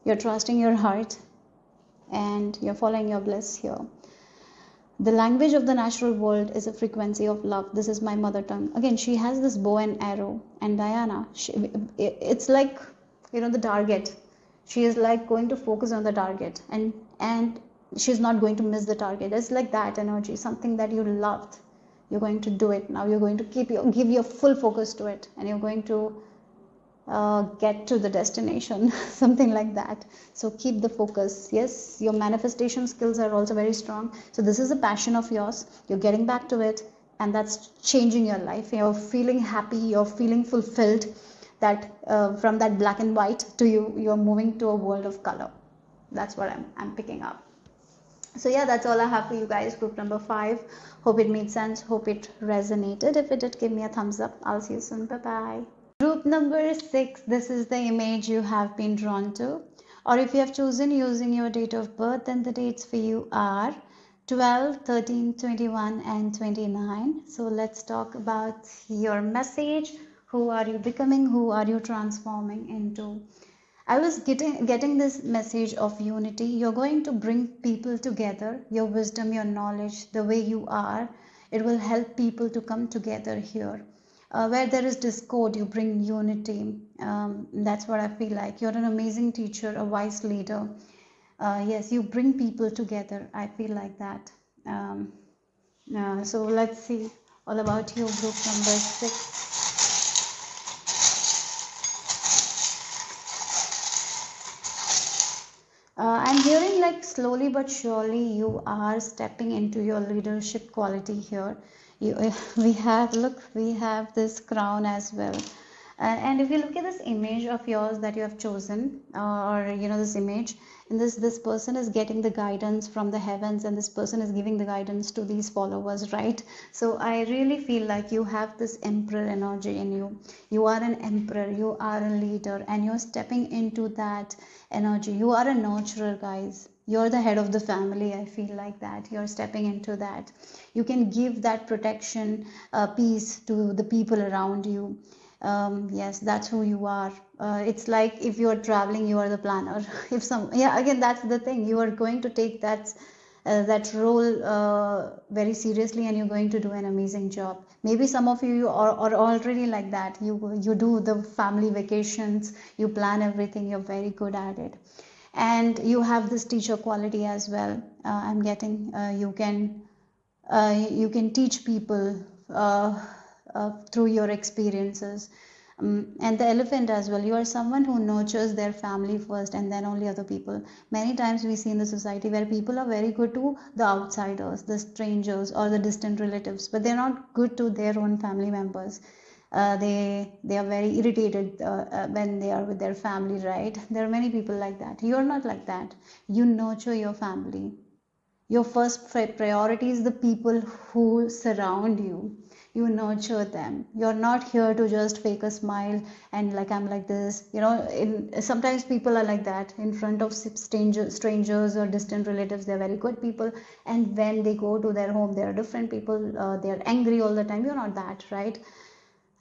you're trusting your heart, and you're following your bliss here. The language of the natural world is a frequency of love. This is my mother tongue. Again, she has this bow and arrow, and Diana, it's like, the target. She is like going to focus on the target, and she's not going to miss the target. It's like that energy, something that you loved. You're going to do it now. You're going to give your full focus to it, and you're going to get to the destination, something like that. So keep the focus. Yes, your manifestation skills are also very strong. So this is a passion of yours. You're getting back to it, and that's changing your life. You're feeling happy. You're feeling fulfilled. That from that black and white to you're moving to a world of color. That's what I'm picking up. So yeah, that's all I have for you guys. Group number 5. Hope it made sense. Hope it resonated. If it did, give me a thumbs up. I'll see you soon. Bye bye. Group number 6, this is the image you have been drawn to, or if you have chosen using your date of birth, then the dates for you are 12, 13, 21 and 29. So let's talk about your message. Who are you becoming? Who are you transforming into? I was getting this message of unity. You're going to bring people together. Your wisdom, your knowledge, the way you are, it will help people to come together here. Where there is discord, you bring unity. That's what I feel like. You're an amazing teacher, a wise leader. Yes, you bring people together. I feel like that. So let's see all about you, group number 6. I'm hearing like slowly but surely you are stepping into your leadership quality here. We have this crown as well, and if you look at this image of yours that you have chosen, or this image, and this person is getting the guidance from the heavens, and this person is giving the guidance to these followers, right? So I really feel like you have this emperor energy in you. You are an emperor, you are a leader, and you're stepping into that energy. You are a nurturer, guys. You're the head of the family. I feel like that you're stepping into that. You can give that protection, peace to the people around you. Yes, that's who you are. It's like if you're traveling, you are the planner. Again, that's the thing. You are going to take that that role very seriously, and you're going to do an amazing job. Maybe some of you are already like that. You do the family vacations, you plan everything, you're very good at it. And you have this teacher quality as well. I'm getting you can teach people through your experiences. And the elephant as well, you are someone who nurtures their family first and then only other people. Many times we see in the society where people are very good to the outsiders, the strangers or the distant relatives, but they're not good to their own family members. They are very irritated when they are with their family, right? There are many people like that. You're not like that. You nurture your family. Your first priority is the people who surround you. You nurture them. You're not here to just fake a smile and like I'm like this. Sometimes people are like that in front of strangers or distant relatives. They're very good people, and when they go to their home, they are different people. They're angry all the time. You're not that, right?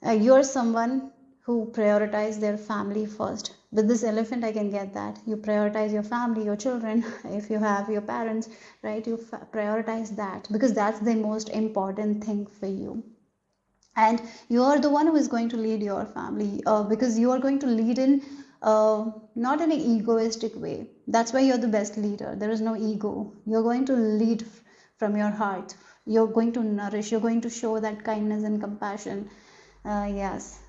You're someone who prioritize their family first. With this elephant, I can get that. You prioritize your family, your children, if you have your parents, right? You prioritize that because that's the most important thing for you. And you are the one who is going to lead your family because you are going to lead in not in an egoistic way. That's why you're the best leader. There is no ego. You're going to lead from your heart. You're going to nourish. You're going to show that kindness and compassion. Yes,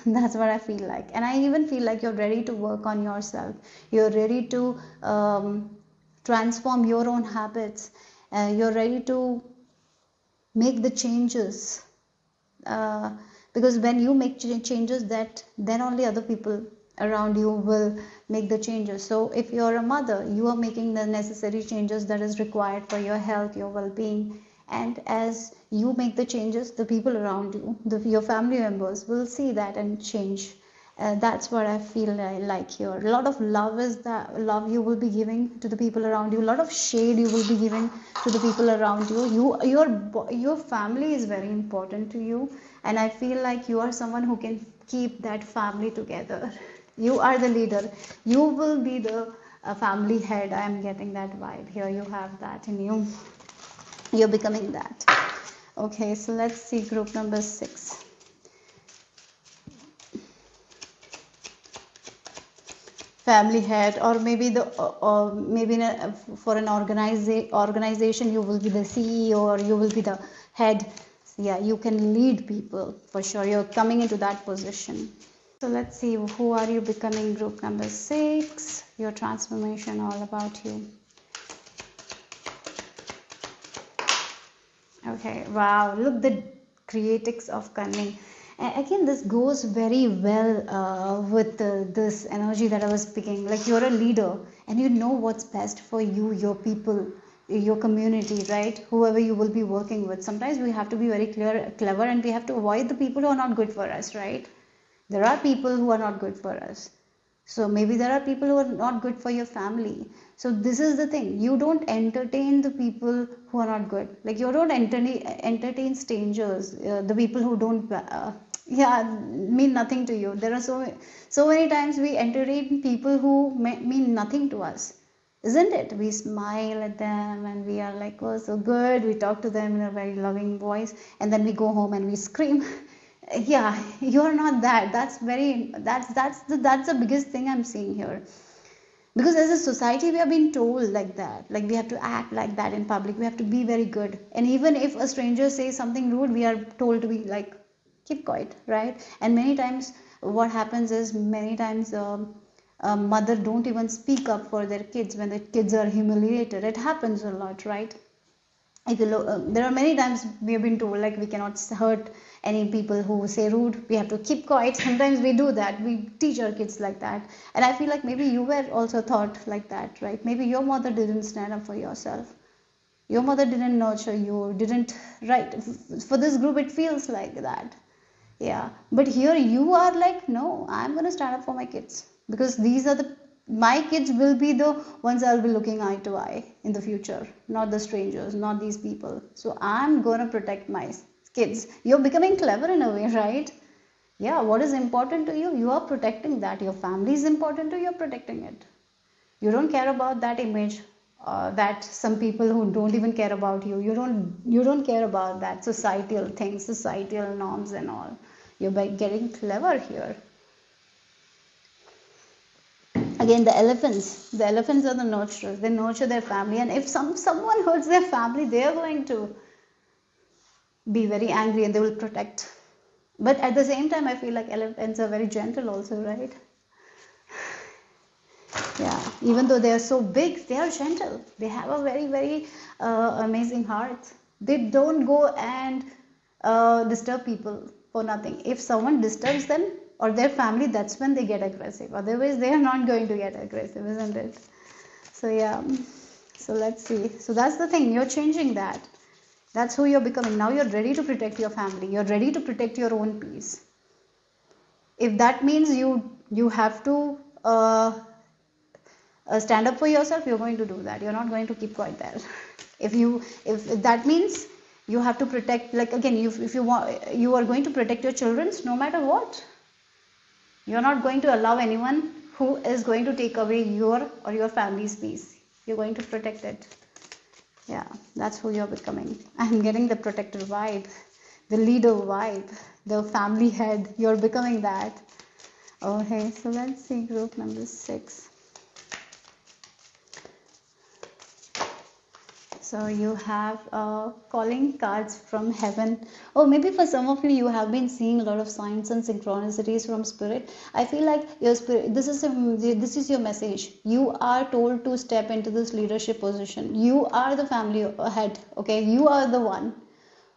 that's what I feel like. And I even feel like you're ready to work on yourself. You're ready to transform your own habits. You're ready to make the changes. Because when you make changes, that then only other people around you will make the changes. So if you're a mother, you are making the necessary changes that is required for your health, your well-being. And as you make the changes, the people around you, your family members will see that and change. That's what I feel like here. A lot of love is that love you will be giving to the people around you. A lot of shade you will be giving to the people around you. Your family is very important to you, and I feel like you are someone who can keep that family together. You are the leader. You will be the family head. I am getting that vibe here. You have that in you. You're becoming that. Okay, so let's see group number 6. Family head, or maybe for an organization you will be the CEO or you will be the head. Yeah, you can lead people for sure. You're coming into that position. So let's see, who are you becoming? Group number 6. Your transformation, all about you. Okay, wow, look, the creatics of cunning. Again, this goes very well with this energy that I was speaking. Like, you're a leader and you know what's best for you, your people, your community, right? Whoever you will be working with. Sometimes we have to be very clever, and we have to avoid the people who are not good for us, right? There are people who are not good for us. So maybe there are people who are not good for your family. So this is the thing. You don't entertain the people who are not good. Like, you don't entertain strangers, the people who don't mean nothing to you. There are so many times we entertain people who mean nothing to us. Isn't it? We smile at them and we are like, oh, so good. We talk to them in a very loving voice, and then we go home and we scream. Yeah, you're not that. That's the biggest thing I'm seeing here. Because as a society, we have been told like that. Like, we have to act like that in public. We have to be very good. And even if a stranger says something rude, we are told to be like, keep quiet, right? And many times what happens is, mother don't even speak up for their kids when the kids are humiliated. It happens a lot, right? There are many times we have been told like we cannot hurt any people who say rude. We have to keep quiet. Sometimes we do that. We teach our kids like that. And I feel like maybe you were also taught like that, right? Maybe your mother didn't stand up for yourself. Your mother didn't nurture you, right? For this group, it feels like that. Yeah. But here you are like, no, I'm going to stand up for my kids, because my kids will be the ones I'll be looking eye to eye in the future, not the strangers, not these people. So I'm going to protect my kids. You're becoming clever in a way, right? Yeah, what is important to you? You are protecting that. Your family is important to you, you're protecting it. You don't care about that image that some people who don't even care about you, you don't care about that societal things, societal norms and all. You're getting clever here. Again, the elephants are the nurturers. They nurture their family, and if someone hurts their family, they are going to be very angry and they will protect. But at the same time, I feel like elephants are very gentle also, right? Yeah, even though they are so big, they are gentle. They have a very, very amazing heart. They don't go and disturb people for nothing. If someone disturbs them or their family, that's when they get aggressive. Otherwise, they are not going to get aggressive, isn't it? So yeah, so let's see. So that's the thing, you're changing that. That's who you're becoming. Now you're ready to protect your family. You're ready to protect your own peace. If that means you have to stand up for yourself, you're going to do that. You're not going to keep quiet there. If that means you have to protect, like again, if you want, you are going to protect your children no matter what. You're not going to allow anyone who is going to take away your or your family's peace. You're going to protect it. Yeah, that's who you're becoming. I'm getting the protector vibe, the leader vibe, the family head. You're becoming that. Okay, so let's see group number 6. So you have calling cards from heaven. Oh, maybe for some of you have been seeing a lot of signs and synchronicities from spirit. I feel like your spirit, this is your message. You are told to step into this leadership position. You are the family head, okay? You are the one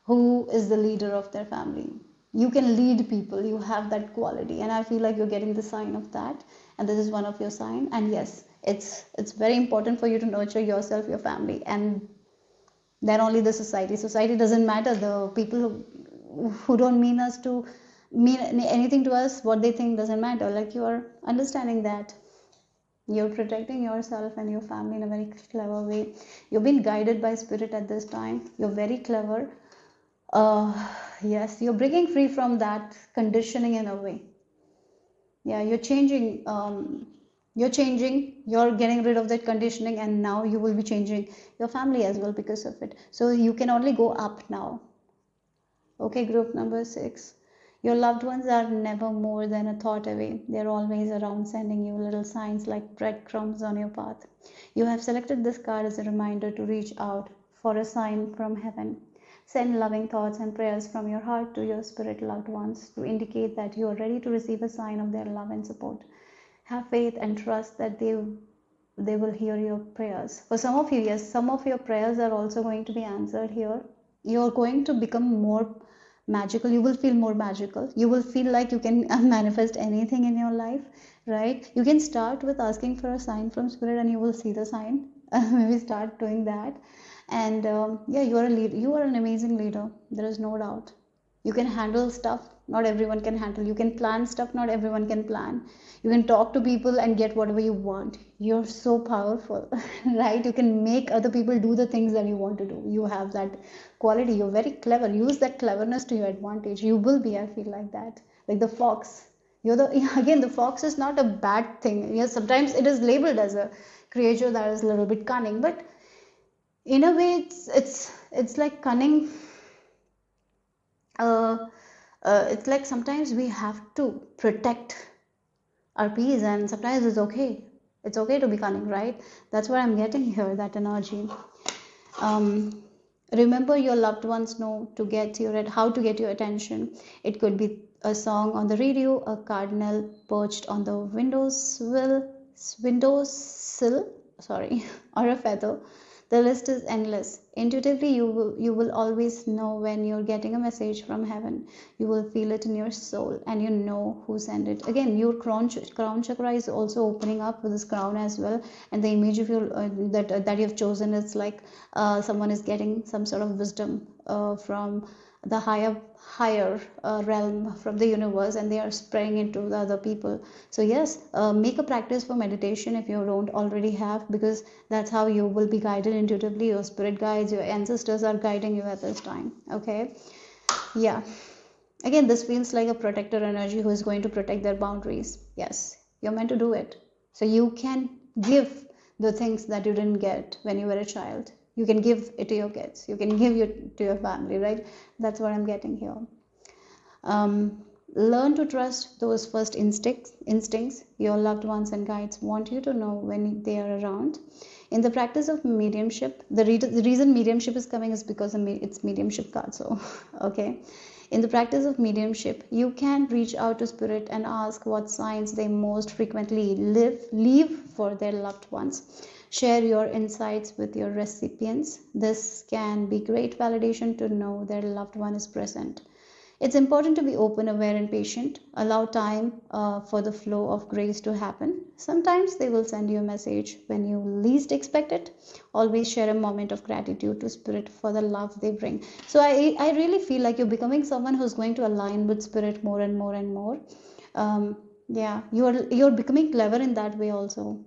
who is the leader of their family. You can lead people. You have that quality, and I feel like you're getting the sign of that, and this is one of your sign. And yes, it's very important for you to nurture yourself, your family, and then only the society doesn't matter. The people who don't mean anything to us, what they think doesn't matter. Like, you are understanding that you're protecting yourself and your family in a very clever way. You've been guided by spirit at this time. You're very clever. Yes, you're breaking free from that conditioning in a way. Yeah, you're changing, you're getting rid of that conditioning, and now you will be changing your family as well because of it. So you can only go up now. Okay, group number 6. Your loved ones are never more than a thought away. They're always around, sending you little signs like breadcrumbs on your path. You have selected this card as a reminder to reach out for a sign from heaven. Send loving thoughts and prayers from your heart to your spirit loved ones to indicate that you are ready to receive a sign of their love and support. Have faith and trust that they will hear your prayers. For some of you, yes, some of your prayers are also going to be answered here. You're going to become more magical. You will feel more magical. You will feel like you can manifest anything in your life, right? You can start with asking for a sign from spirit and you will see the sign. Maybe start doing that. And yeah, you are a leader. You are an amazing leader. There is no doubt. You can handle stuff not everyone can handle. You can plan stuff not everyone can plan. You can talk to people and get whatever you want. You're so powerful, right? You can make other people do the things that you want to do. You have that quality. You're very clever. Use that cleverness to your advantage. You will be, I feel like that. Like the fox. Again, the fox is not a bad thing. Yes, sometimes it is labeled as a creature that is a little bit cunning, but in a way it's like cunning. It's like sometimes we have to protect our peace, and sometimes it's okay to be cunning, right? That's what I'm getting here, that energy. Remember, your loved ones know how to get your attention. It could be a song on the radio, a cardinal perched on the windowsill, or a feather. The list is endless. Intuitively, you will always know when you're getting a message from heaven. You will feel it in your soul, and you know who sent it. Again, your crown chakra is also opening up with this crown as well, and the image of your that you've chosen is like someone is getting some sort of wisdom from the higher realm, from the universe, and they are spreading it to the other people. So yes, make a practice for meditation if you don't already have, because that's how you will be guided intuitively. Your spirit guides, your ancestors are guiding you at this time. Okay, yeah, again, this feels like a protector energy who is going to protect their boundaries. Yes, you're meant to do it, so you can give the things that you didn't get when you were a child. You can give it to your kids. You can give it to your family, right? That's what I'm getting here. Learn to trust those first instincts your loved ones and guides want you to know when they are around. In the practice of mediumship, the reason mediumship is coming is because it's mediumship card. So, okay. In the practice of mediumship, you can reach out to spirit and ask what signs they most frequently leave for their loved ones. Share your insights with your recipients. This can be great validation to know their loved one is present. It's important to be open, aware, and patient. Allow time for the flow of grace to happen. Sometimes they will send you a message when you least expect it. Always share a moment of gratitude to spirit for the love they bring. So I really feel like you're becoming someone who's going to align with spirit more and more and more. Yeah, you're becoming clever in that way also.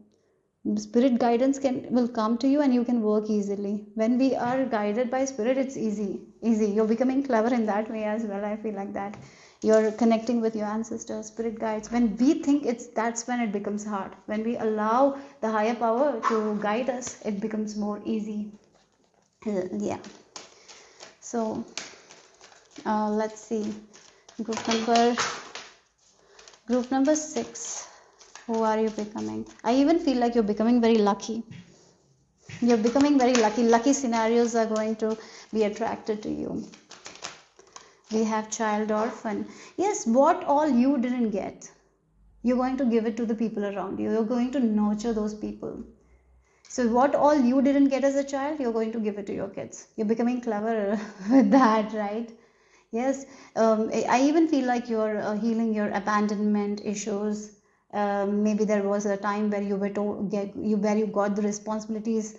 Spirit guidance will come to you and you can work easily. When we are guided by spirit, it's easy. You're becoming clever in that way as well. I feel like that you're connecting with your ancestors, spirit guides. When we think that's when it becomes hard. When we allow the higher power to guide us, it becomes more easy. Yeah. So let's see. Group number 6. Who are you becoming? I even feel like you're becoming very lucky. You're becoming very lucky. Lucky scenarios are going to be attracted to you. We have child orphan. Yes, what all you didn't get, you're going to give it to the people around you. You're going to nurture those people. So what all you didn't get as a child, you're going to give it to your kids. You're becoming clever with that, right? Yes. I even feel like you're healing your abandonment issues. Maybe there was a time where you got the responsibilities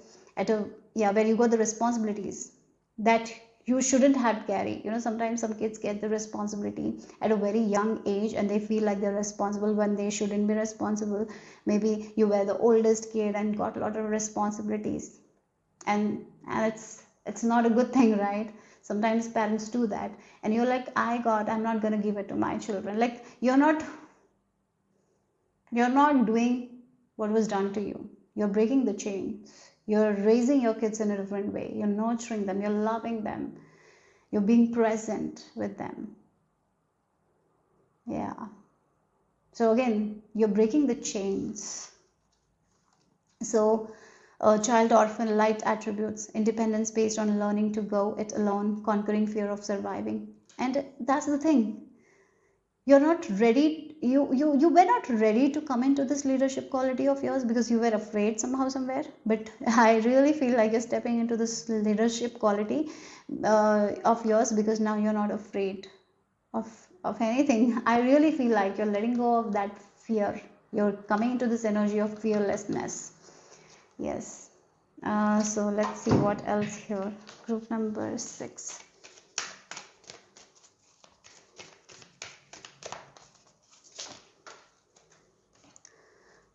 that you shouldn't have carried. Sometimes some kids get the responsibility at a very young age and they feel like they're responsible when they shouldn't be responsible. Maybe you were the oldest kid and got a lot of responsibilities, and it's not a good thing, right? Sometimes parents do that and you're like, I'm not going to give it to my children. Like you're not doing what was done to you. You're breaking the chains. You're raising your kids in a different way. You're nurturing them. You're loving them. You're being present with them. Yeah. So again, you're breaking the chains. So child orphan, light attributes, independence based on learning to go it alone, conquering fear of surviving. And that's the thing. You're not ready. You were not ready to come into this leadership quality of yours because you were afraid somehow, somewhere. But I really feel like you're stepping into this leadership quality of yours because now you're not afraid of anything. I really feel like you're letting go of that fear. You're coming into this energy of fearlessness. Yes. So let's see what else here. Group number 6.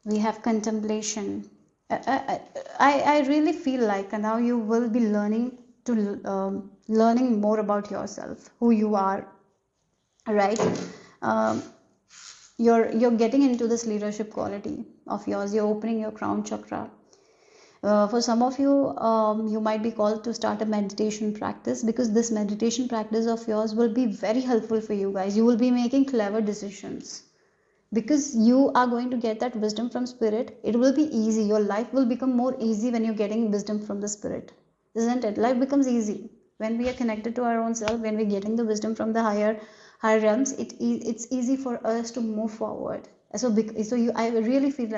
We have contemplation. I really feel like now you will be learning more about yourself, who you are, right? You're getting into this leadership quality of yours. You're opening your crown chakra. For some of you, you might be called to start a meditation practice, because this meditation practice of yours will be very helpful for you guys. You will be making clever decisions. Because you are going to get that wisdom from spirit. It will be easy. Your life will become more easy when you're getting wisdom from the spirit, isn't it? Life becomes easy when we are connected to our own self. When we're getting the wisdom from the higher realms, it's easy for us to move forward. I really feel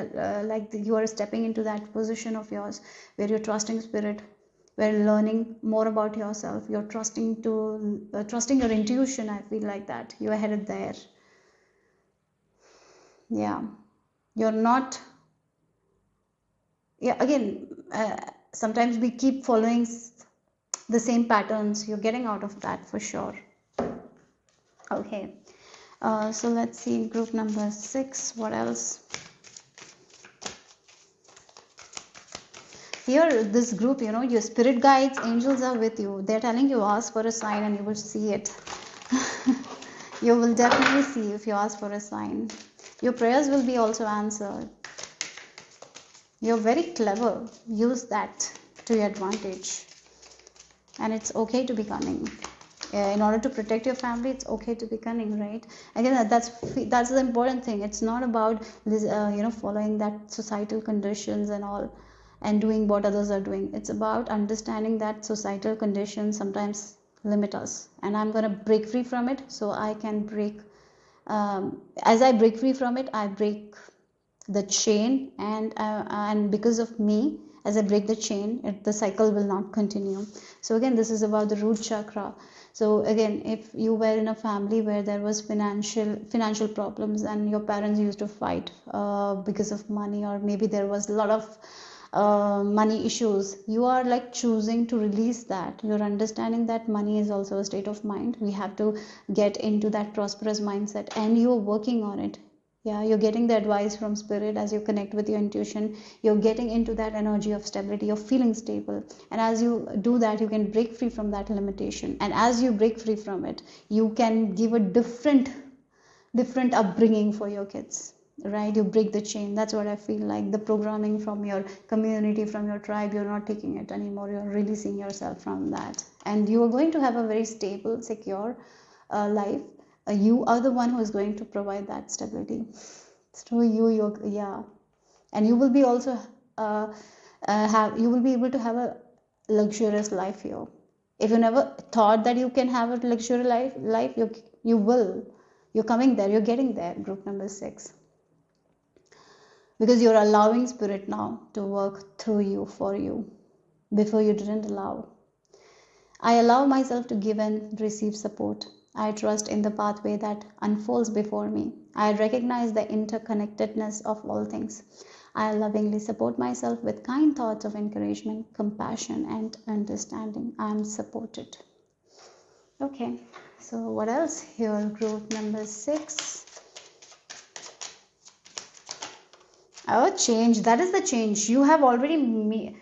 like you are stepping into that position of yours where you're trusting spirit, where you're learning more about yourself. You're trusting your intuition. I feel like that you are headed there. Yeah, you're not. Yeah, again, sometimes we keep following the same patterns. You're getting out of that for sure. Okay, so let's see group number 6. What else? Here, this group, your spirit guides, angels are with you. They're telling you ask for a sign and you will see it. You will definitely see if you ask for a sign. Your prayers will be also answered. You're very clever. Use that to your advantage. And it's okay to be cunning. In order to protect your family, it's okay to be cunning, right? Again, that's the important thing. It's not about this, following that societal conditions and all, and doing what others are doing. It's about understanding that societal conditions sometimes limit us, and I'm gonna break free from it, so I can break. As I break free from it, I break the chain, and because of me, as I break the chain, the cycle will not continue. So again, this is about the root chakra. So again, if you were in a family where there was financial problems and your parents used to fight because of money, or maybe there was a lot of money issues, you are like choosing to release that. You're understanding that money is also a state of mind. We have to get into that prosperous mindset, and you're working on it. Yeah, you're getting the advice from spirit as you connect with your intuition. You're getting into that energy of stability. You're feeling stable, and as you do that, you can break free from that limitation. And as you break free from it, you can give a different upbringing for your kids, right? You break the chain. That's what I feel like. The programming from your community, from your tribe, you're not taking it anymore. You're releasing yourself from that, and you are going to have a very stable, secure life. You are the one who is going to provide that stability through you. Yeah, and you will be also you will be able to have a luxurious life here. If you never thought that you can have a luxurious life, you will. You're coming there. You're getting there. Group number 6, because you're allowing spirit now to work through you, for you. Before you didn't allow. I allow myself to give and receive support. I trust in the pathway that unfolds before me. I recognize the interconnectedness of all things. I lovingly support myself with kind thoughts of encouragement, compassion, and understanding. I am supported. Okay, so what else here? Group number 6. Oh, change. That is the change. You have already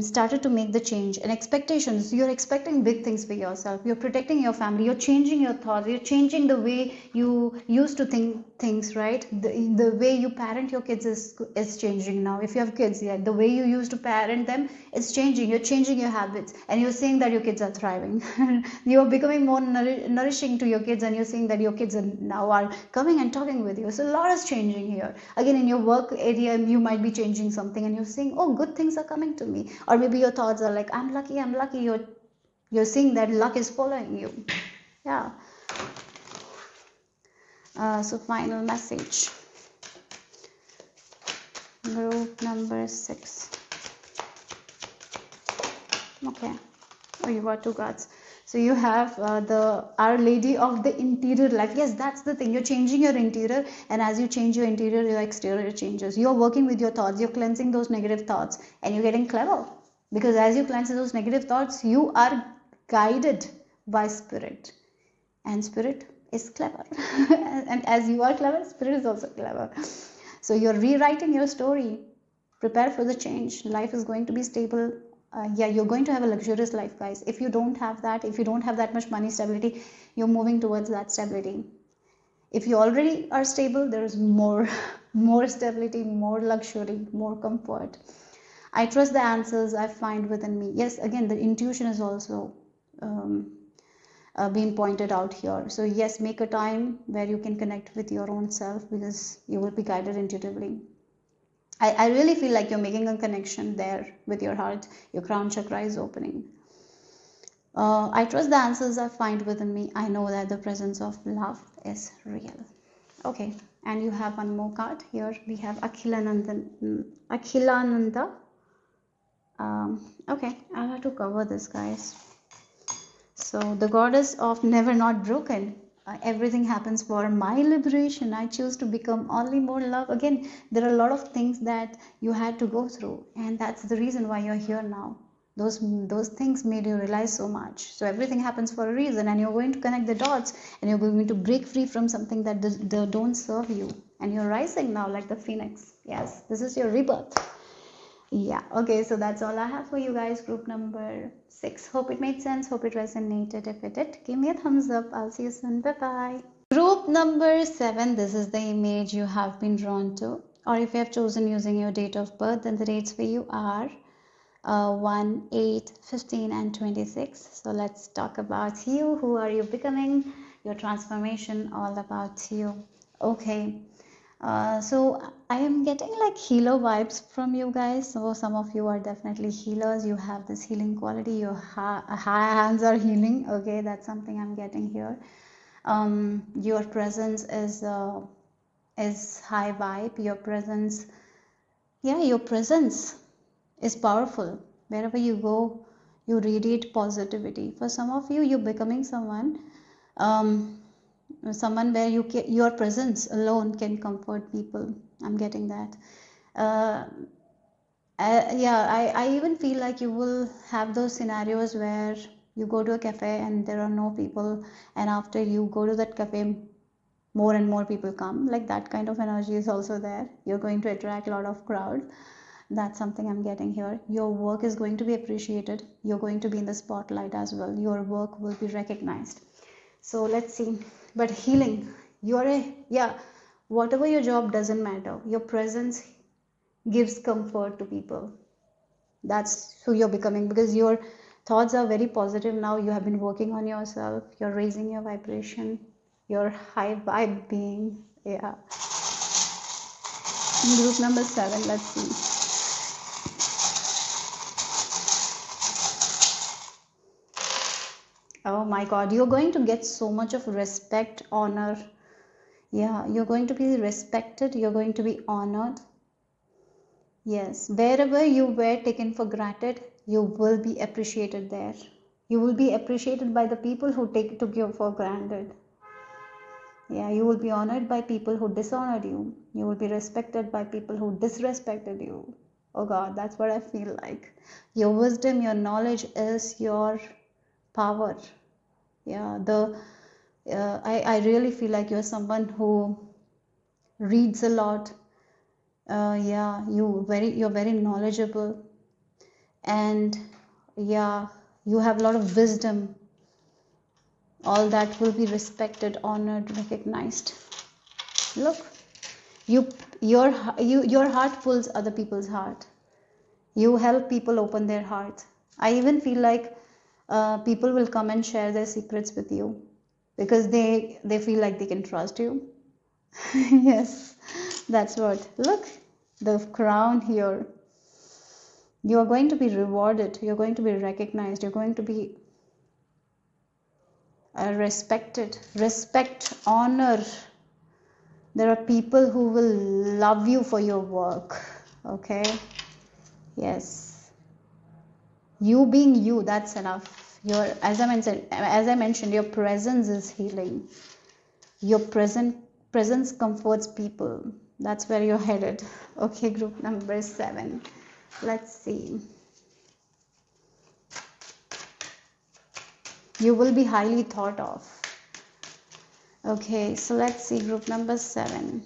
started to make the change. And expectations. You're expecting big things for yourself. You're protecting your family. You're changing your thoughts. You're changing the way you used to think things, right? The way you parent your kids is changing now. If you have kids, yeah, the way you used to parent them is changing. You're changing your habits, and you're seeing that your kids are thriving. You're becoming more nourishing to your kids, and you're seeing that your kids now are coming and talking with you. So a lot is changing here. Again, in your work area, you might be changing something, and you're saying, oh, good things are coming to me. Or maybe your thoughts are like, I'm lucky. You're seeing that luck is following you. Yeah. So final message. Group number 6. Okay. Oh, you got 2 cards. So you have the Our Lady of the Interior Life. Yes, that's the thing. You're changing your interior, and as you change your interior, your exterior changes. You're working with your thoughts. You're cleansing those negative thoughts, and you're getting clever. Because as you cleanse those negative thoughts, you are guided by spirit. And spirit is clever. And as you are clever, spirit is also clever. So you're rewriting your story. Prepare for the change. Life is going to be stable. Yeah, you're going to have a luxurious life, guys. If you don't have that much money stability, you're moving towards that stability. If you already are stable, there's more stability, more luxury, more comfort. I trust the answers I find within me. Yes, again, the intuition is also being pointed out here. So yes, make a time where you can connect with your own self, because you will be guided intuitively. I really feel like you're making a connection there with your heart. Your crown chakra is opening. I trust the answers I find within me. I know that the presence of love is real. Okay, and you have one more card here. We have Akhilananda. Okay, I'll have to cover this, guys. So the goddess of never not broken. Everything happens for my liberation. I choose to become only more love. Again, there are a lot of things that you had to go through, and that's the reason why you're here now. Those things made you realize so much. So everything happens for a reason, and you're going to connect the dots, and you're going to break free from something that don't serve you, and you're rising now like the phoenix. Yes, this is your rebirth. Yeah, okay, so that's all I have for you guys. Group number 6. Hope it made sense. Hope it resonated. If it did, give me a thumbs up. I'll see you soon. Bye bye. Group number 7. This is the image you have been drawn to. or if you have chosen using your date of birth, then the dates for you are 1, 8, 15 and 26. So let's talk about you. Who are you becoming? Your transformation, all about you. Okay. So I am getting like healer vibes from you guys. So some of you are definitely healers. You have this healing quality. Your hands are healing. Okay, that's something I'm getting here. Your presence is high vibe. Your presence, yeah, your presence is powerful. Wherever you go, you radiate positivity. For some of you, you're becoming someone, someone where your presence alone can comfort people. I'm getting that. Uh, yeah, I even feel like you will have those scenarios where you go to a cafe and there are no people, and after you go to that cafe, more and more people come. Like that kind of energy is also there. You're going to attract a lot of crowd. That's something I'm getting here. Your work is going to be appreciated. You're going to be in the spotlight as well. Your work will be recognized. So let's see. But healing, whatever your job, doesn't matter. Your presence gives comfort to people. That's who you're becoming, because your thoughts are very positive now. You have been working on yourself. You're raising your vibration. Your high vibe being. Yeah. Group number 7, let's see. Oh my God, you're going to get so much of respect, honor. Yeah, you're going to be respected. You're going to be honored. Yes, wherever you were taken for granted, you will be appreciated there. You will be appreciated by the people who took you for granted. Yeah, you will be honored by people who dishonored you. You will be respected by people who disrespected you. Oh God, that's what I feel like. Your wisdom, your knowledge is your power. Yeah, I really feel like you're someone who reads a lot. Yeah, you're very knowledgeable, and yeah, you have a lot of wisdom. All that will be respected, honored, recognized. Look, your heart pulls other people's heart. You help people open their hearts. I even feel like people will come and share their secrets with you because they feel like they can trust you. Yes, that's what. Look, the crown here. You are going to be rewarded. You're going to be recognized. You're going to be respected. Respect, honor. There are people who will love you for your work. Okay. Yes. You being you, that's enough. As I mentioned, your presence is healing. Your presence comforts people. That's where you're headed. Okay, group number 7. Let's see. You will be highly thought of. Okay, so let's see group number 7.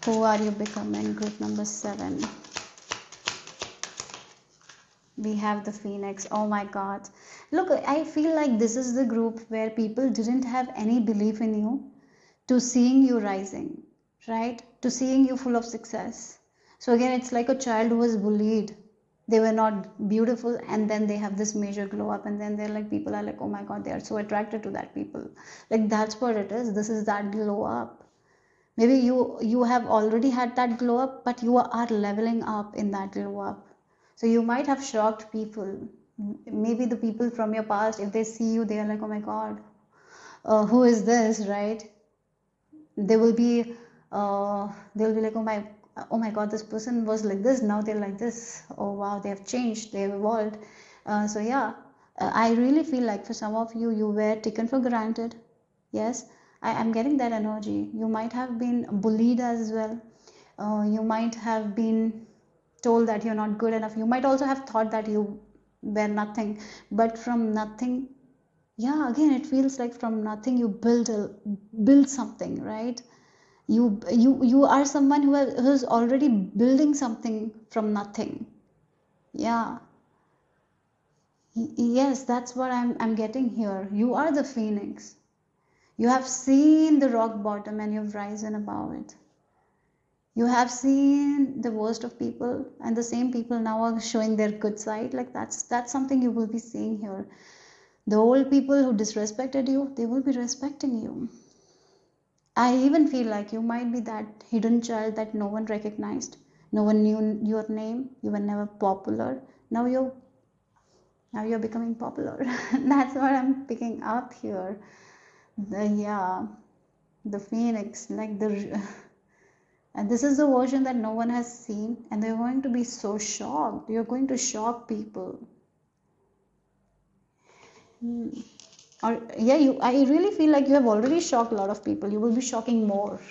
Who are you becoming? Group number 7. We have the Phoenix. Oh my God. Look, I feel like this is the group where people didn't have any belief in you, to seeing you rising, right? To seeing you full of success. So again, it's like a child who was bullied. They were not beautiful, and then they have this major glow up, and then they're like, people are like, oh my God, they are so attracted to that people. Like that's what it is. This is that glow up. Maybe you have already had that glow up, but you are leveling up in that glow up. So you might have shocked people. Maybe the people from your past, if they see you, they are like, oh my God, who is this, right? They will be they'll be like, oh my God, this person was like this, now they're like this. Oh wow, they have changed, they have evolved. So yeah, I really feel like for some of you, you were taken for granted. Yes, I am getting that energy. You might have been bullied as well. You might have been told that you're not good enough. You might also have thought that you were nothing, but from nothing, yeah, again, it feels like from nothing you build something, right? You are someone who's already building something from nothing. Yeah. Yes, that's what I'm getting here. You are the phoenix. You have seen the rock bottom and you've risen above it. You have seen the worst of people, and the same people now are showing their good side. Like that's something you will be seeing here. The old people who disrespected you, they will be respecting you. I even feel like you might be that hidden child that no one recognized. No one knew your name. You were never popular. Now you're becoming popular. That's what I'm picking up here. The phoenix, like and this is the version that no one has seen, and they're going to be so shocked. You're going to shock people. Or I really feel like you have already shocked a lot of people. You will be shocking more.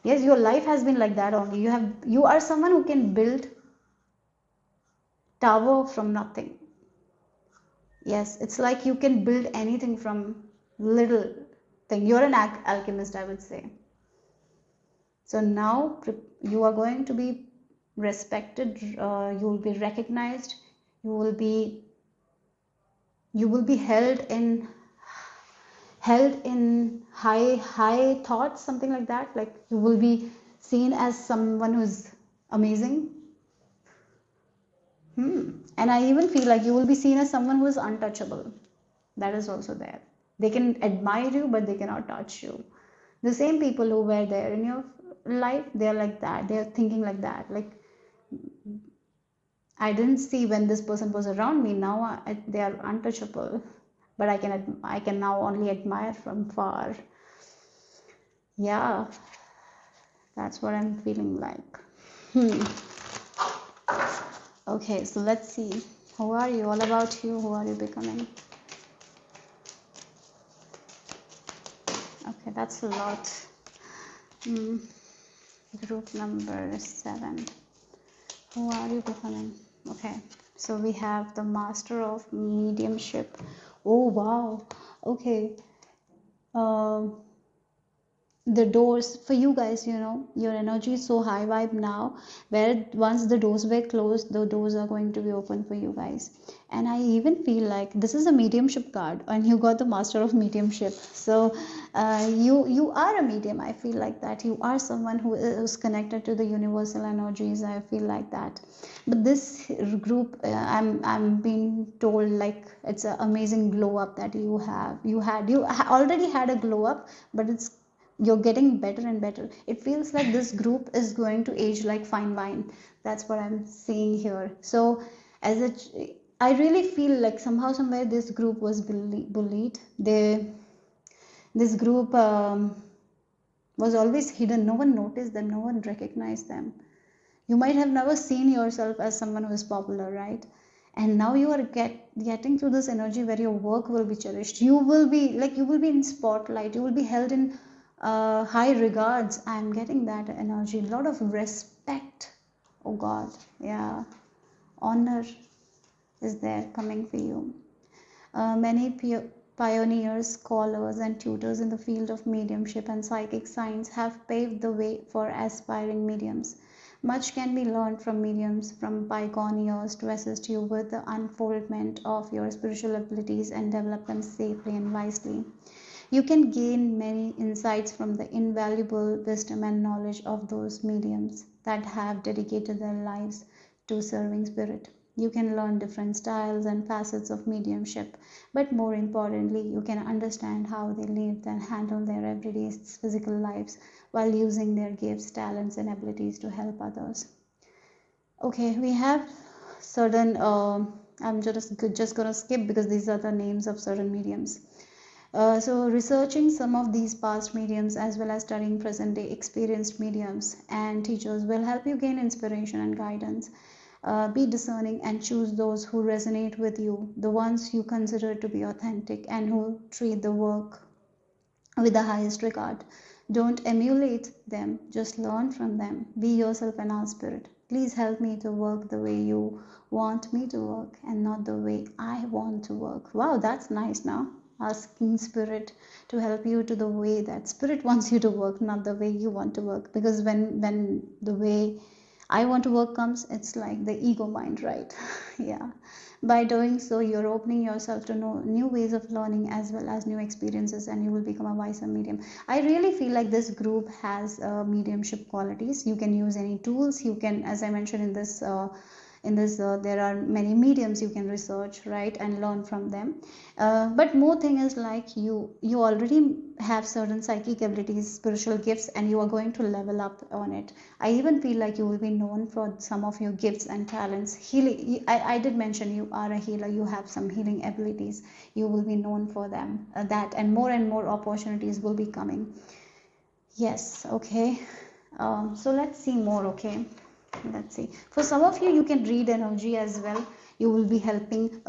Yes, your life has been like that only. You are someone who can build tower from nothing. Yes, it's like you can build anything from little thing. You're an alchemist, I would say. So now you are going to be respected. You will be recognized. You will be held in high thoughts, something like that. Like you will be seen as someone who's amazing. And I even feel like you will be seen as someone who is untouchable. That is also there. They can admire you, but they cannot touch you. The same people who were there in your life, they're like that. They're thinking like that. Like, I didn't see when this person was around me. Now they are untouchable, but I can now only admire from far. Yeah, that's what I'm feeling like. Okay, so let's see. Who are you? All about you. Who are you becoming? Okay, that's a lot. Group number 7. Who are you becoming? Okay, so we have the Master of Mediumship. Oh wow. Okay. The doors for you guys, your energy is so high vibe now, where once the doors were closed, the doors are going to be open for you guys. And I even feel like this is a mediumship card, and you got the Master of Mediumship. So you are a medium. I feel like that you are someone who is connected to the universal energies. I feel like that. But this group, I'm being told like it's an amazing glow up that you have. You already had a glow up, but you're getting better and better. It feels like this group is going to age like fine wine. That's what I'm seeing here. So I really feel like somehow somewhere this group was bullied. This group was always hidden. No one noticed them. No one recognized them. You might have never seen yourself as someone who is popular, right? And now you are getting through this energy where your work will be cherished. You will be in spotlight. You will be held in high regards. I'm getting that energy. A lot of respect. Oh God, yeah. Honor is there coming for you. Many pioneers, scholars, and tutors in the field of mediumship and psychic science have paved the way for aspiring mediums. Much can be learned from mediums from bygone years to assist you with the unfoldment of your spiritual abilities and develop them safely and wisely. You can gain many insights from the invaluable wisdom and knowledge of those mediums that have dedicated their lives to serving spirit. You can learn different styles and facets of mediumship, but more importantly, you can understand how they lived and handled their everyday physical lives while using their gifts, talents, and abilities to help others. Okay, we have certain, I'm just gonna skip because these are the names of certain mediums. So researching some of these past mediums as well as studying present day experienced mediums and teachers will help you gain inspiration and guidance. Be discerning and choose those who resonate with you, the ones you consider to be authentic and who treat the work with the highest regard. Don't emulate them, just learn from them. Be yourself and our spirit. Please help me to work the way you want me to work and not the way I want to work. Wow, that's nice now. Asking spirit to help you to the way that spirit wants you to work, not the way you want to work. Because when the way I want to work comes, it's like the ego mind, right? Yeah. By doing so, you're opening yourself to know new ways of learning as well as new experiences, and you will become a wiser medium. I really feel like this group has mediumship qualities. You can use any tools. You can, as I mentioned in this there are many mediums you can research, right, and learn from them. But more thing is like you already have certain psychic abilities, spiritual gifts, and you are going to level up on it. I even feel like you will be known for some of your gifts and talents. Healing, I did mention you are a healer, you have some healing abilities, you will be known for them, that, and more opportunities will be coming. Yes, okay. So let's see more, okay. Let's see. For some of you, you can read energy as well. You will be helping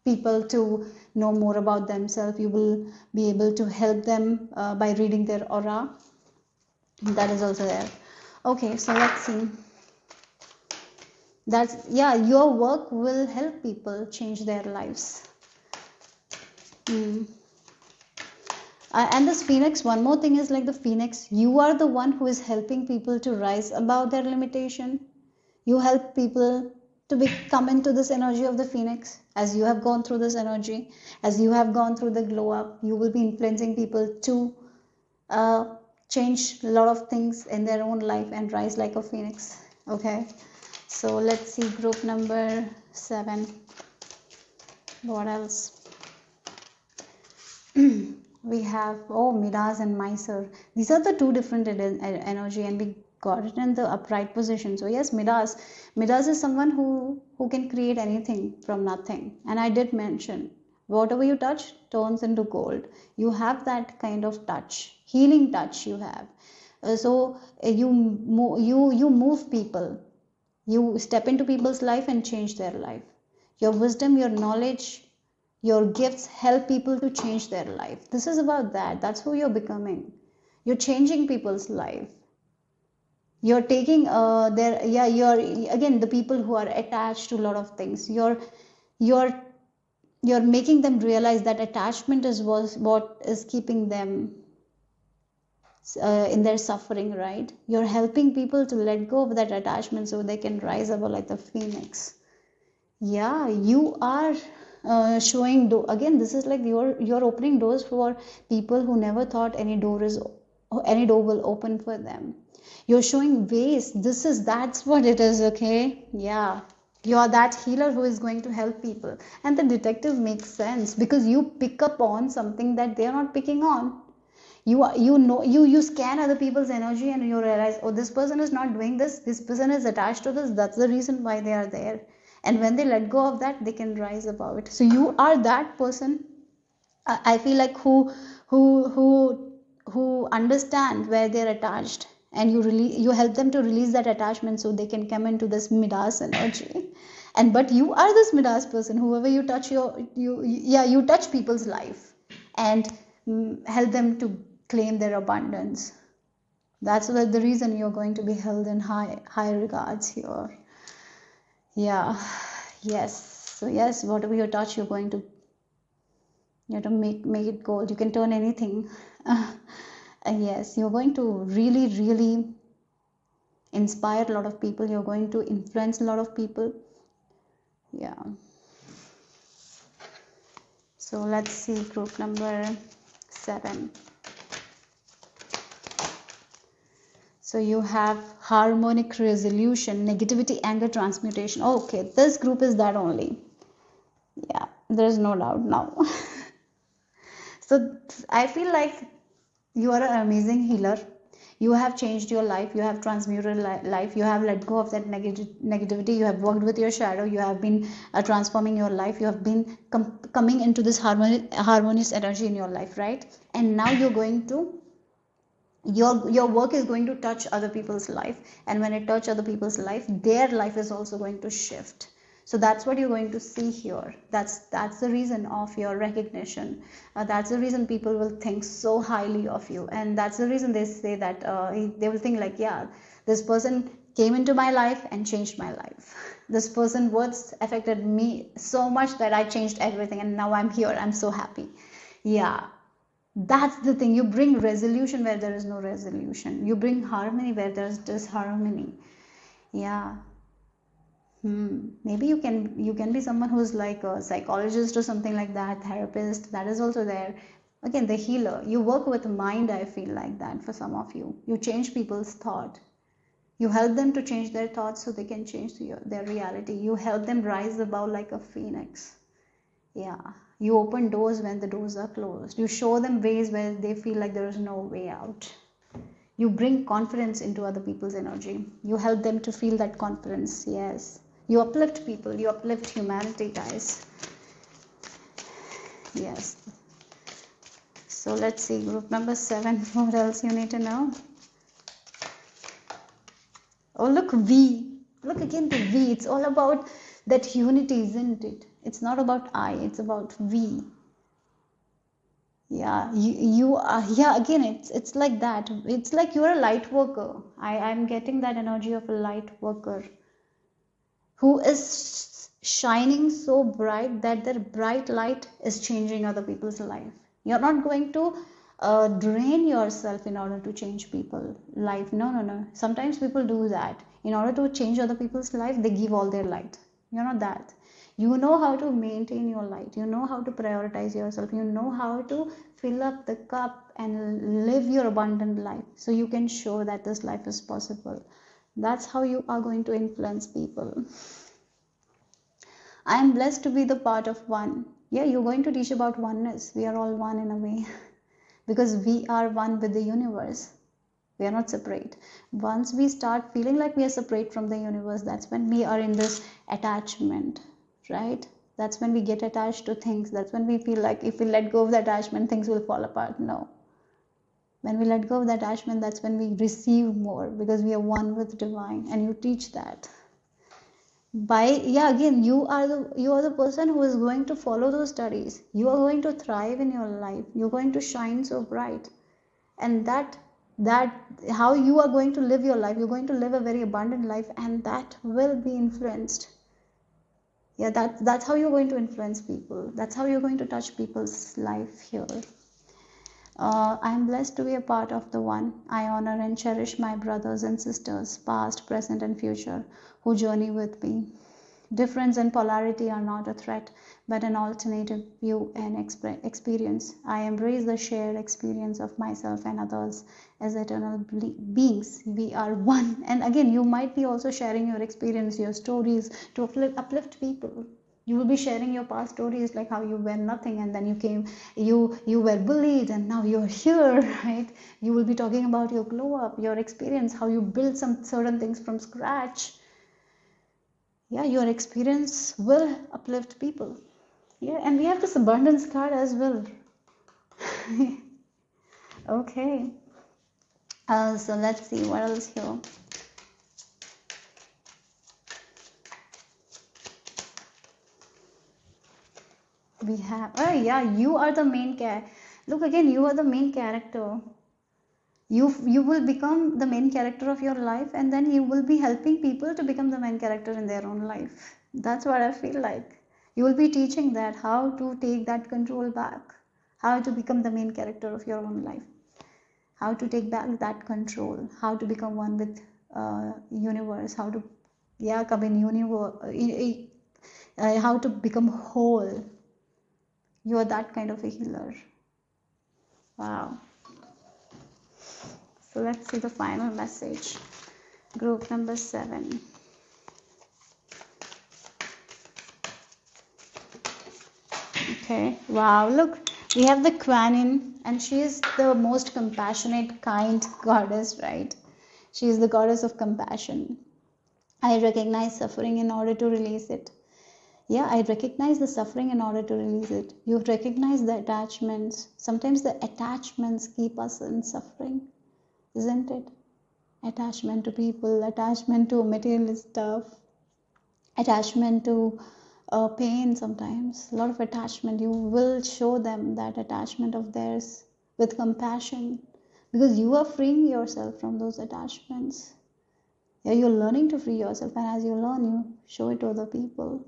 people to know more about themselves. You will be able to help them by reading their aura. That is also there. Okay, so let's see. That's, yeah, your work will help people change their lives. And this phoenix, one more thing is like the phoenix, you are the one who is helping people to rise above their limitation. You help people to come into this energy of the phoenix. As you have gone through this energy, as you have gone through the glow up, you will be influencing people to change a lot of things in their own life and rise like a phoenix. Okay, so let's see group number 7. What else? We have, oh, Midas and Mysore. These are the two different energy, and we got it in the upright position. So yes, Midas is someone who can create anything from nothing. And I did mention, whatever you touch turns into gold. You have that kind of touch, healing touch you have. You move people. You step into people's life and change their life. Your wisdom, your knowledge, your gifts help people to change their life. This is about that. That's who you're becoming. You're changing people's life. You're taking you're again the people who are attached to a lot of things. You're making them realize that attachment is what is keeping them in their suffering, right? You're helping people to let go of that attachment so they can rise above like the phoenix. Yeah, you are showing again, this is like you're opening doors for people who never thought any door will open for them. You're showing ways. That's what it is, okay? Yeah, you're that healer who is going to help people. And the detective makes sense because you pick up on something that they're not picking on. You scan other people's energy and you realize, oh, this person is not doing this person is attached to this, that's the reason why they are there. And when they let go of that, they can rise above it. So you are that person, I feel like, who understand where they're attached, and you help them to release that attachment so they can come into this Midas energy. And but you are this Midas person, whoever you touch, you touch people's life and help them to claim their abundance. That's the reason you're going to be held in high regards here. Yeah, yes. So yes, whatever you touch, you have to make it gold. You can turn anything. Yes, you're going to really inspire a lot of people. You're going to influence a lot of people. Yeah. So let's see group number 7. So you have harmonic resolution, negativity, anger transmutation. Okay, this group is that only. Yeah, there's no doubt now. So I feel like you are an amazing healer. You have changed your life. You have transmuted life. You have let go of that negativity. You have worked with your shadow. You have been transforming your life. You have been coming into this harmonious energy in your life, right? And now you're going to your work is going to touch other people's life, and when it touches other people's life, their life is also going to shift. So that's what you're going to see here. That's the reason of your recognition. That's the reason people will think so highly of you, and that's the reason they say that they will think like, yeah, this person came into my life and changed my life. This person words affected me so much that I changed everything, and now I'm here, I'm so happy. Yeah, that's the thing. You bring resolution where there is no resolution. You bring harmony where there is disharmony. Yeah. Maybe you can be someone who's like a psychologist or something like that, therapist. That is also there. Again, the healer. You work with mind. I feel like that for some of you. You change people's thought. You help them to change their thoughts so they can change their reality. You help them rise above like a phoenix. Yeah. You open doors when the doors are closed. You show them ways where they feel like there is no way out. You bring confidence into other people's energy. You help them to feel that confidence. Yes. You uplift people. You uplift humanity, guys. Yes. So let's see. Group number 7. What else you need to know? Oh, look, V. Look again, the V. It's all about that unity, isn't it? It's not about I. It's about V. Yeah, you are. Yeah, again, it's like that. It's like you're a light worker. I'm getting that energy of a light worker who is shining so bright that their bright light is changing other people's life. You're not going to drain yourself in order to change people's life. No, no, no. Sometimes people do that. In order to change other people's life, they give all their light. You're not that. You know how to maintain your light. You know how to prioritize yourself. You know how to fill up the cup and live your abundant life so you can show that this life is possible. That's how you are going to influence people. I am blessed to be the part of one. Yeah, you're going to teach about oneness. We are all one in a way because we are one with the universe. We are not separate. Once we start feeling like we are separate from the universe, that's when we are in this attachment, right? That's when we get attached to things. That's when we feel like if we let go of the attachment, things will fall apart. No. When we let go of the attachment, that's when we receive more because we are one with divine, and you teach that. Again, you are the person who is going to follow those studies. You are going to thrive in your life. You're going to shine so bright, and that how you are going to live your life. You're going to live a very abundant life, and that will be influenced. Yeah, that's how you're going to influence people. That's how you're going to touch people's life here. I am blessed to be a part of the one. I honor and cherish my brothers and sisters, past, present, and future, who journey with me. Difference and polarity are not a threat, but an alternative view and experience. I embrace the shared experience of myself and others as eternal beings. We are one. And again, you might be also sharing your experience, your stories to uplift people. You will be sharing your past stories, like how you were nothing and then you were bullied and now you're here, right? You will be talking about your glow up, your experience, how you built some certain things from scratch. Yeah, your experience will uplift people. Yeah, and we have this abundance card as well. Okay. So let's see what else here. We have, oh yeah, you are the main character. Look again, you are the main character. You will become the main character of your life, and then you will be helping people to become the main character in their own life. That's what I feel like. You will be teaching that how to take that control back, how to become the main character of your own life, how to take back that control, how to become one with universe, how to come in universe, how to become whole. You are that kind of a healer. Wow. So let's see the final message. Group number 7. Okay. Wow. Look, we have the Quanin, and she is the most compassionate, kind goddess, right? She is the goddess of compassion. I recognize suffering in order to release it. Yeah, I recognize the suffering in order to release it. You recognize the attachments. Sometimes the attachments keep us in suffering, isn't it? Attachment to people, attachment to material stuff, attachment to pain sometimes. A lot of attachment. You will show them that attachment of theirs with compassion because you are freeing yourself from those attachments. Yeah, you're learning to free yourself, and as you learn, you show it to other people.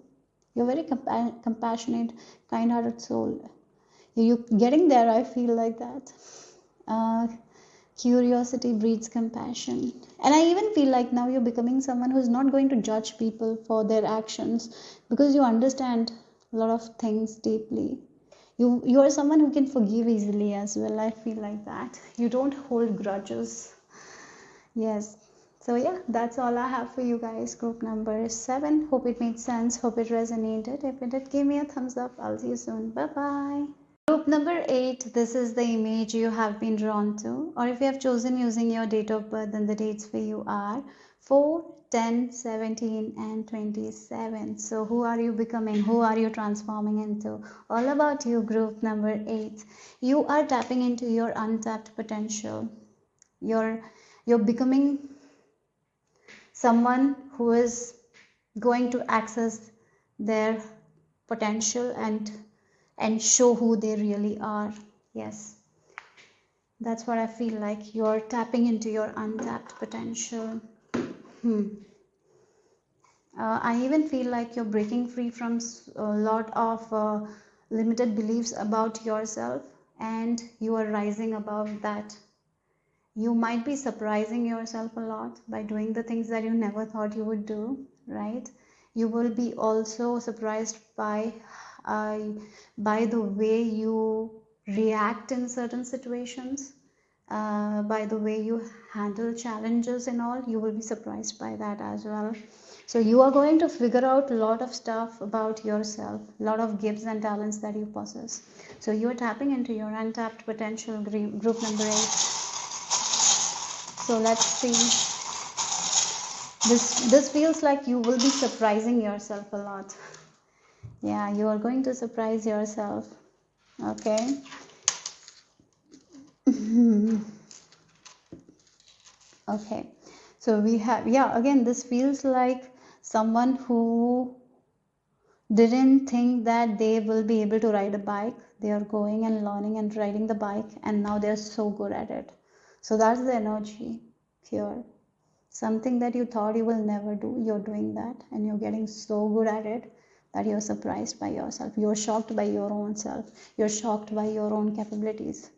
You're very compassionate, kind-hearted soul. You're getting there, I feel like that. Curiosity breeds compassion. And I even feel like now you're becoming someone who's not going to judge people for their actions, because you understand a lot of things deeply. You are someone who can forgive easily as well. I feel like that. You don't hold grudges. Yes. So yeah, that's all I have for you guys. Group number 7. Hope it made sense. Hope it resonated. If it did, give me a thumbs up. I'll see you soon. Bye bye. Group number 8, this is the image you have been drawn to, or if you have chosen using your date of birth, then the dates for you are 4, 10, 17 and 27. So who are you becoming? Who are you transforming into? All about you, group number 8. You are tapping into your untapped potential. You're becoming someone who is going to access their potential and show who they really are. Yes, that's what I feel like. You're tapping into your untapped potential. I even feel like you're breaking free from a lot of limited beliefs about yourself, and you are rising above that. You might be surprising yourself a lot by doing the things that you never thought you would do, right? You will be also surprised by the way you react in certain situations, by the way you handle challenges and all. You will be surprised by that as well. So you are going to figure out a lot of stuff about yourself, a lot of gifts and talents that you possess. So you are tapping into your untapped potential, group number 8. So let's see. This feels like you will be surprising yourself a lot. Yeah, you are going to surprise yourself. Okay. Okay. So we have, yeah, again, this feels like someone who didn't think that they will be able to ride a bike. They are going and learning and riding the bike, and now they're so good at it. So that's the energy here. Something that you thought you will never do, you're doing that, and you're getting so good at it that you're surprised by yourself. You're shocked by your own self. You're shocked by your own capabilities.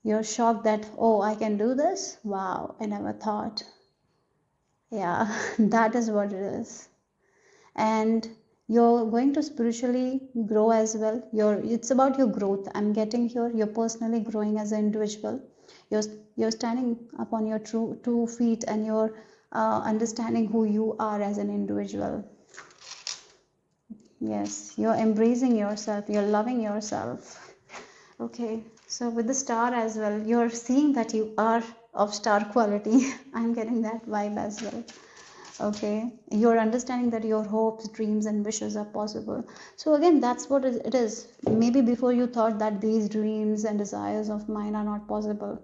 You're shocked that, oh, I can do this? Wow, I never thought. Yeah, that is what it is. And you're going to spiritually grow as well. It's about your growth. I'm getting here. You're personally growing as an individual. You're standing upon your two feet, and you're understanding who you are as an individual. Yes, you're embracing yourself. You're loving yourself. Okay, so with the star as well, you're seeing that you are of star quality. I'm getting that vibe as well. Okay, you're understanding that your hopes, dreams and wishes are possible. So again, that's what it is. Maybe before you thought that these dreams and desires of mine are not possible.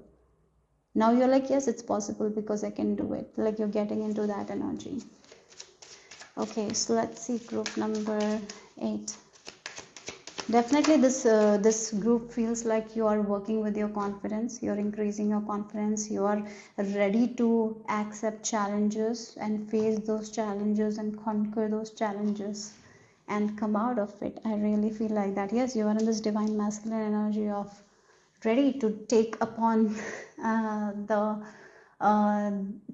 Now you're like, yes, it's possible because I can do it. Like you're getting into that energy. Okay, so let's see group number 8. Definitely this group feels like you are working with your confidence. You're increasing your confidence. You are ready to accept challenges and face those challenges and conquer those challenges and come out of it. I really feel like that. Yes, you are in this divine masculine energy of ready to take upon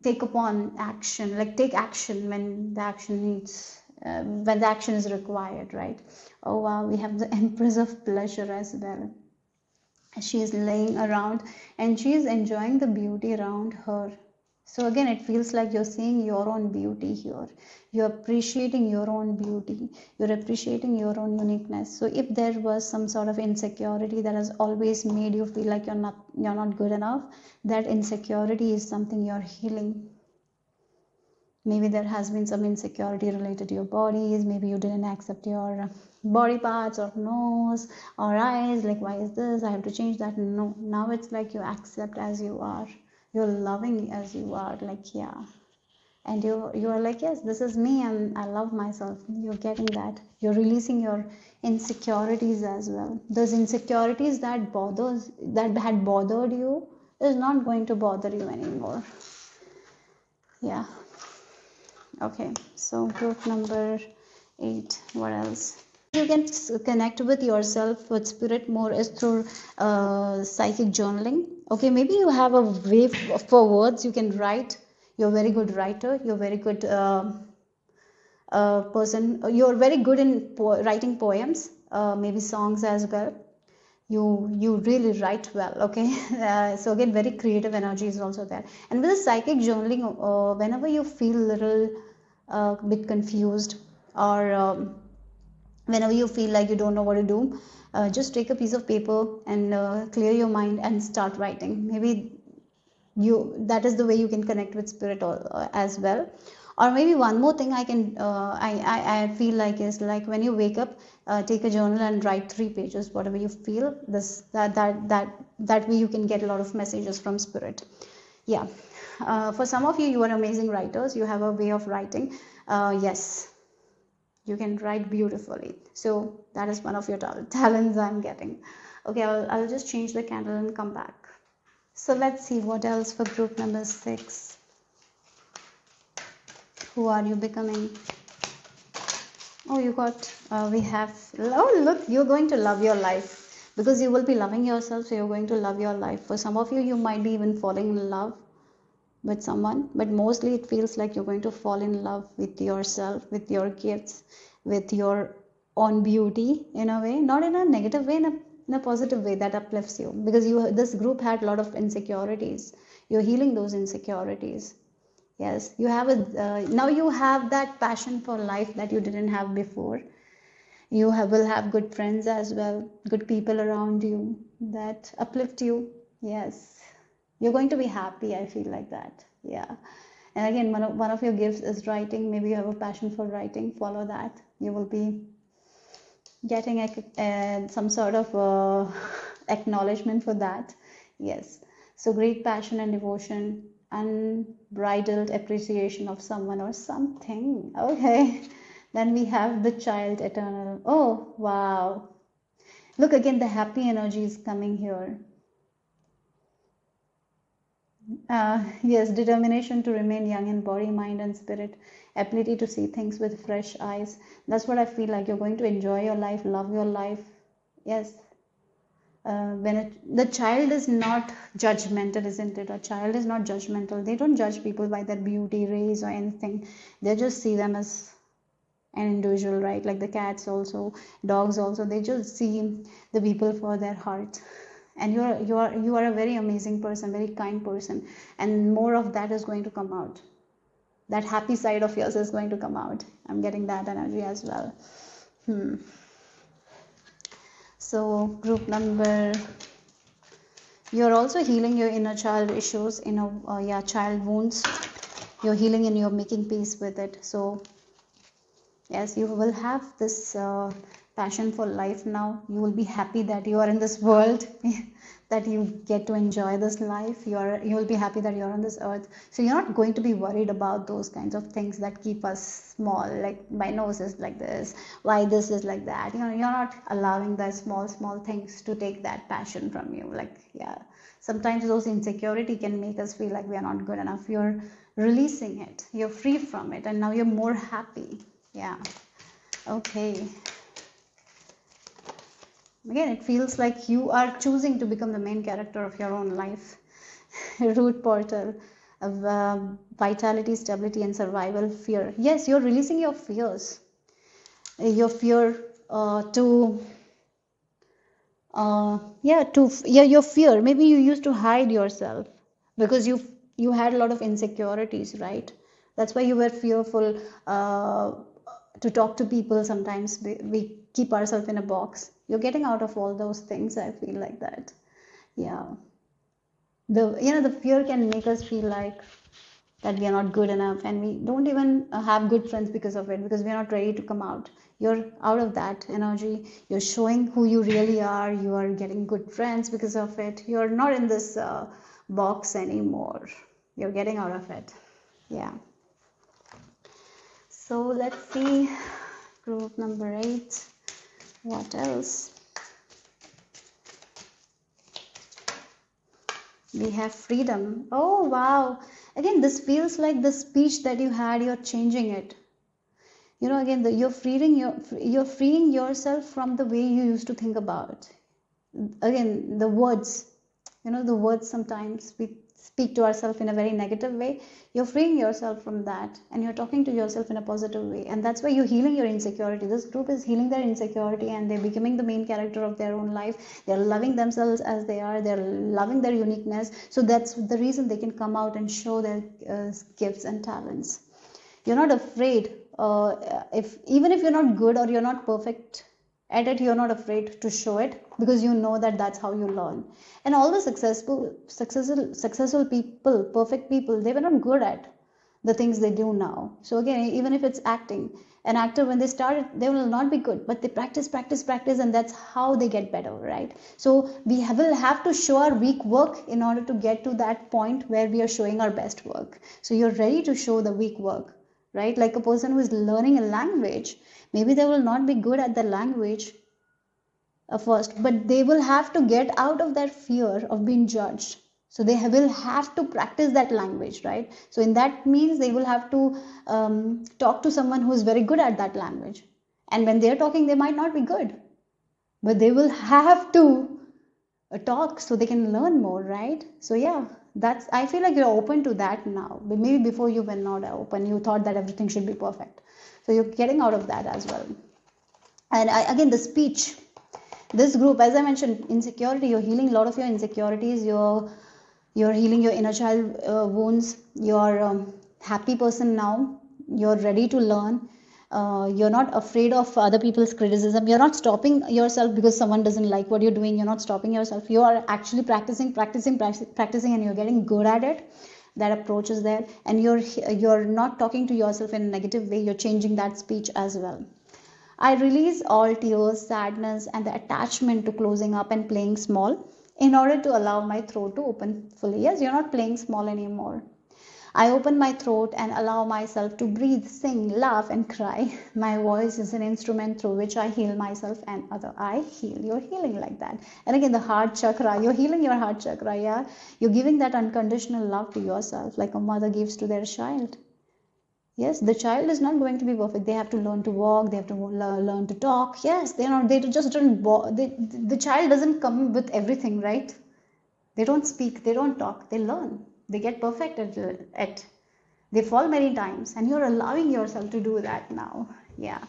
take upon action, like take action when the action needs, when the action is required, right? Oh wow, we have the Empress of Pleasure as well. She is laying around and she is enjoying the beauty around her. So again, it feels like you're seeing your own beauty here. You're appreciating your own beauty. You're appreciating your own uniqueness. So if there was some sort of insecurity that has always made you feel like you're not good enough, that insecurity is something you're healing. Maybe there has been some insecurity related to your bodies. Maybe you didn't accept your body parts or nose or eyes. Like, why is this? I have to change that. No, now it's like you accept as you are. You're loving as you are. Like, yeah. And you are like, yes, this is me and I love myself. You're getting that. You're releasing your insecurities as well. Those insecurities that had bothered you is not going to bother you anymore. Yeah. Okay, so group number 8. What else? You can connect with yourself, with spirit more, is through psychic journaling. Okay, maybe you have a way for words. You can write. You're a very good writer. You're very good person. You're very good in writing poems, maybe songs as well. You really write well. Okay, so again, very creative energy is also there. And with the psychic journaling, whenever you feel a little bit confused, or whenever you feel like you don't know what to do, just take a piece of paper and clear your mind and start writing. Maybe that is the way you can connect with spirit as well. Or maybe one more thing I can I feel like is like when you wake up, take a journal and write 3 pages whatever you feel. That way you can get a lot of messages from spirit. Yeah. For some of you, you are amazing writers. You have a way of writing. Yes, you can write beautifully. So that is one of your talents I'm getting. Okay, I'll just change the candle and come back. So let's see what else for group number 6. Who are you becoming? Oh, you got, we have, oh, look, you're going to love your life because you will be loving yourself. So you're going to love your life. For some of you, you might be even falling in love with someone, but mostly it feels like you're going to fall in love with yourself, with your gifts, with your own beauty in a way, not in a negative way, in a positive way that uplifts you, because this group had a lot of insecurities. You're healing those insecurities. Yes, you have now you have that passion for life that you didn't have before. You will have good friends as well, good people around you that uplift you. Yes, you're going to be happy. I feel like that. Yeah. And again, one of your gifts is writing. Maybe you have a passion for writing. Follow that. You will be getting some sort of acknowledgement for that. Yes. So great passion and devotion, unbridled appreciation of someone or something. Okay. Then we have the child eternal. Oh, wow. Look, again, the happy energy is coming here. Yes, determination to remain young in body, mind, and spirit, ability to see things with fresh eyes. That's what I feel like. You're going to enjoy your life, love your life. Yes. The child is not judgmental, isn't it? A child is not judgmental. They don't judge people by their beauty, race, or anything. They just see them as an individual, right? Like the cats also, dogs also. They just see the people for their heart. And you are a very amazing person, very kind person, and more of that is going to come out. That happy side of yours is going to come out. I'm getting that energy as well. So group number, you're also healing your inner child issues, child wounds. You're healing and you're making peace with it. So yes, you will have this passion for life now. You will be happy that you are in this world, that you get to enjoy this life. You will be happy that you're on this earth. So you're not going to be worried about those kinds of things that keep us small, like my nose is like this, why this is like that. You're not allowing the small things to take that passion from you. Like, yeah, sometimes those insecurity can make us feel like we are not good enough. You're releasing it. You're free from it, and now you're more happy. Yeah. Okay. Again, it feels like you are choosing to become the main character of your own life. Root portal of vitality, stability, and survival. Fear. Yes, you're releasing your fears. Your fear your fear. Maybe you used to hide yourself because you had a lot of insecurities, right? That's why you were fearful to talk to people. Sometimes we keep ourselves in a box. You're getting out of all those things. I feel like that. Yeah. The fear can make us feel like that we are not good enough, and we don't even have good friends because of it, because we are not ready to come out. You're out of that energy. You're showing who you really are. You are getting good friends because of it. You're not in this box anymore. You're getting out of it. Yeah. So let's see group number 8. What else? We have freedom. Oh, wow. Again, this feels like the speech that you had, you're changing it. Again, you're freeing yourself from the way you used to think about. Again, the words. The words sometimes we speak to ourselves in a very negative way. You're freeing yourself from that, and you're talking to yourself in a positive way, and that's why you're healing your insecurity. This group is healing their insecurity, and they're becoming the main character of their own life. They're loving themselves as they are. They're loving their uniqueness. So that's the reason they can come out and show their gifts and talents. You're not afraid, even if you're not good or you're not perfect at it, you're not afraid to show it, because you know that that's how you learn. And all the successful people, perfect people, they were not good at the things they do now. So again, even if it's acting, an actor, when they start, they will not be good, but they practice, and that's how they get better, right? So we will have to show our weak work in order to get to that point where we are showing our best work. So you're ready to show the weak work, right? Like a person who is learning a language, maybe they will not be good at the language first, but they will have to get out of that fear of being judged. So they will have to practice that language, right? So in that means they will have to talk to someone who is very good at that language. And when they're talking, they might not be good, but they will have to talk so they can learn more, right? So yeah, I feel like you're open to that now. But maybe before you were not open, you thought that everything should be perfect. So you're getting out of that as well. And again, the speech, this group, as I mentioned, insecurity, you're healing a lot of your insecurities. You're healing your inner child wounds. You're a happy person now. You're ready to learn. You're not afraid of other people's criticism. You're not stopping yourself because someone doesn't like what you're doing. You're not stopping yourself. You are actually practicing, and you're getting good at it. That approach is there, and you're not talking to yourself in a negative way. You're changing that speech as well. I release all tears, sadness, and the attachment to closing up and playing small in order to allow my throat to open fully. Yes, you're not playing small anymore. I open my throat and allow myself to breathe, sing, laugh, and cry. My voice is an instrument through which I heal myself and other. I heal. You're healing like that. And again, the heart chakra. You're healing your heart chakra. Yeah, you're giving that unconditional love to yourself, like a mother gives to their child. Yes, the child is not going to be perfect. They have to learn to walk. They have to learn to talk. Yes, they not. They just don't. The child doesn't come with everything, right? They don't speak. They don't talk. They learn. They get perfect at it. They fall many times, and you're allowing yourself to do that now. Yeah,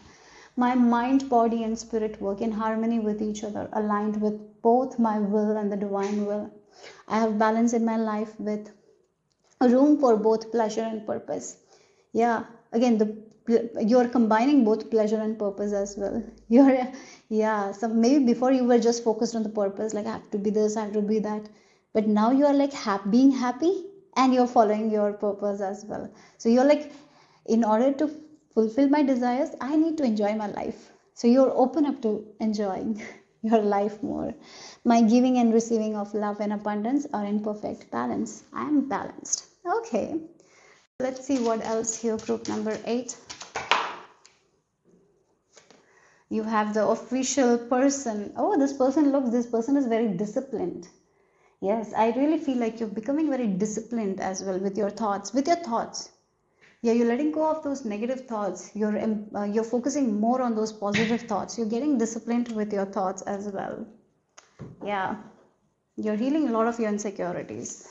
my mind, body, and spirit work in harmony with each other, aligned with both my will and the divine will. I have balance in my life with room for both pleasure and purpose. Yeah, again, you're combining both pleasure and purpose as well. So maybe before you were just focused on the purpose, like I have to be this, I have to be that, but now you are like being happy, and you're following your purpose as well. So you're like, in order to fulfill my desires, I need to enjoy my life. So you're open up to enjoying your life more. My giving and receiving of love and abundance are in perfect balance. I am balanced. Okay. Let's see what else here. Group number 8. You have the official person. Oh, this person is very disciplined. Yes, I really feel like you're becoming very disciplined as well with your thoughts. Yeah, you're letting go of those negative thoughts. You're focusing more on those positive thoughts. You're getting disciplined with your thoughts as well. Yeah, you're healing a lot of your insecurities.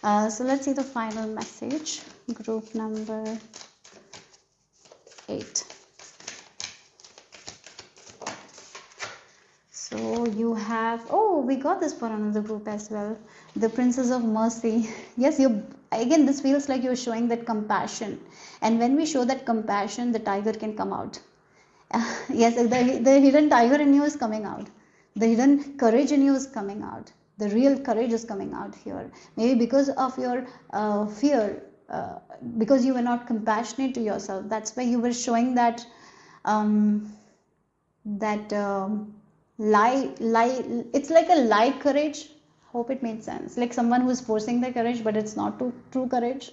So let's see the final message. Group number 8. So you have, we got this for another group as well. The Princess of Mercy. Yes, again, this feels like you're showing that compassion. And when we show that compassion, the tiger can come out. Yes, the hidden tiger in you is coming out. The hidden courage in you is coming out. The real courage is coming out here. Maybe because of your fear, because you were not compassionate to yourself. That's why you were showing that lie. It's like a lie courage. Hope it made sense. Like someone who's forcing their courage, but it's not true courage.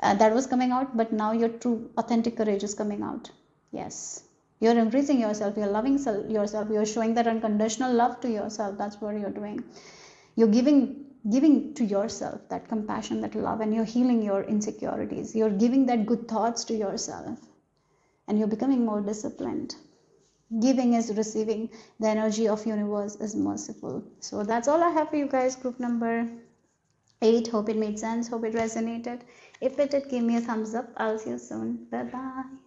That was coming out, but now your true, authentic courage is coming out. Yes. You're embracing yourself. You're loving yourself. You're showing that unconditional love to yourself. That's what you're doing. You're giving to yourself that compassion, that love, and you're healing your insecurities. You're giving that good thoughts to yourself, and you're becoming more disciplined. Giving is receiving. The energy of universe is merciful. So that's all I have for you guys. Group number 8. Hope it made sense. Hope it resonated. If it did, give me a thumbs up. I'll see you soon. Bye bye.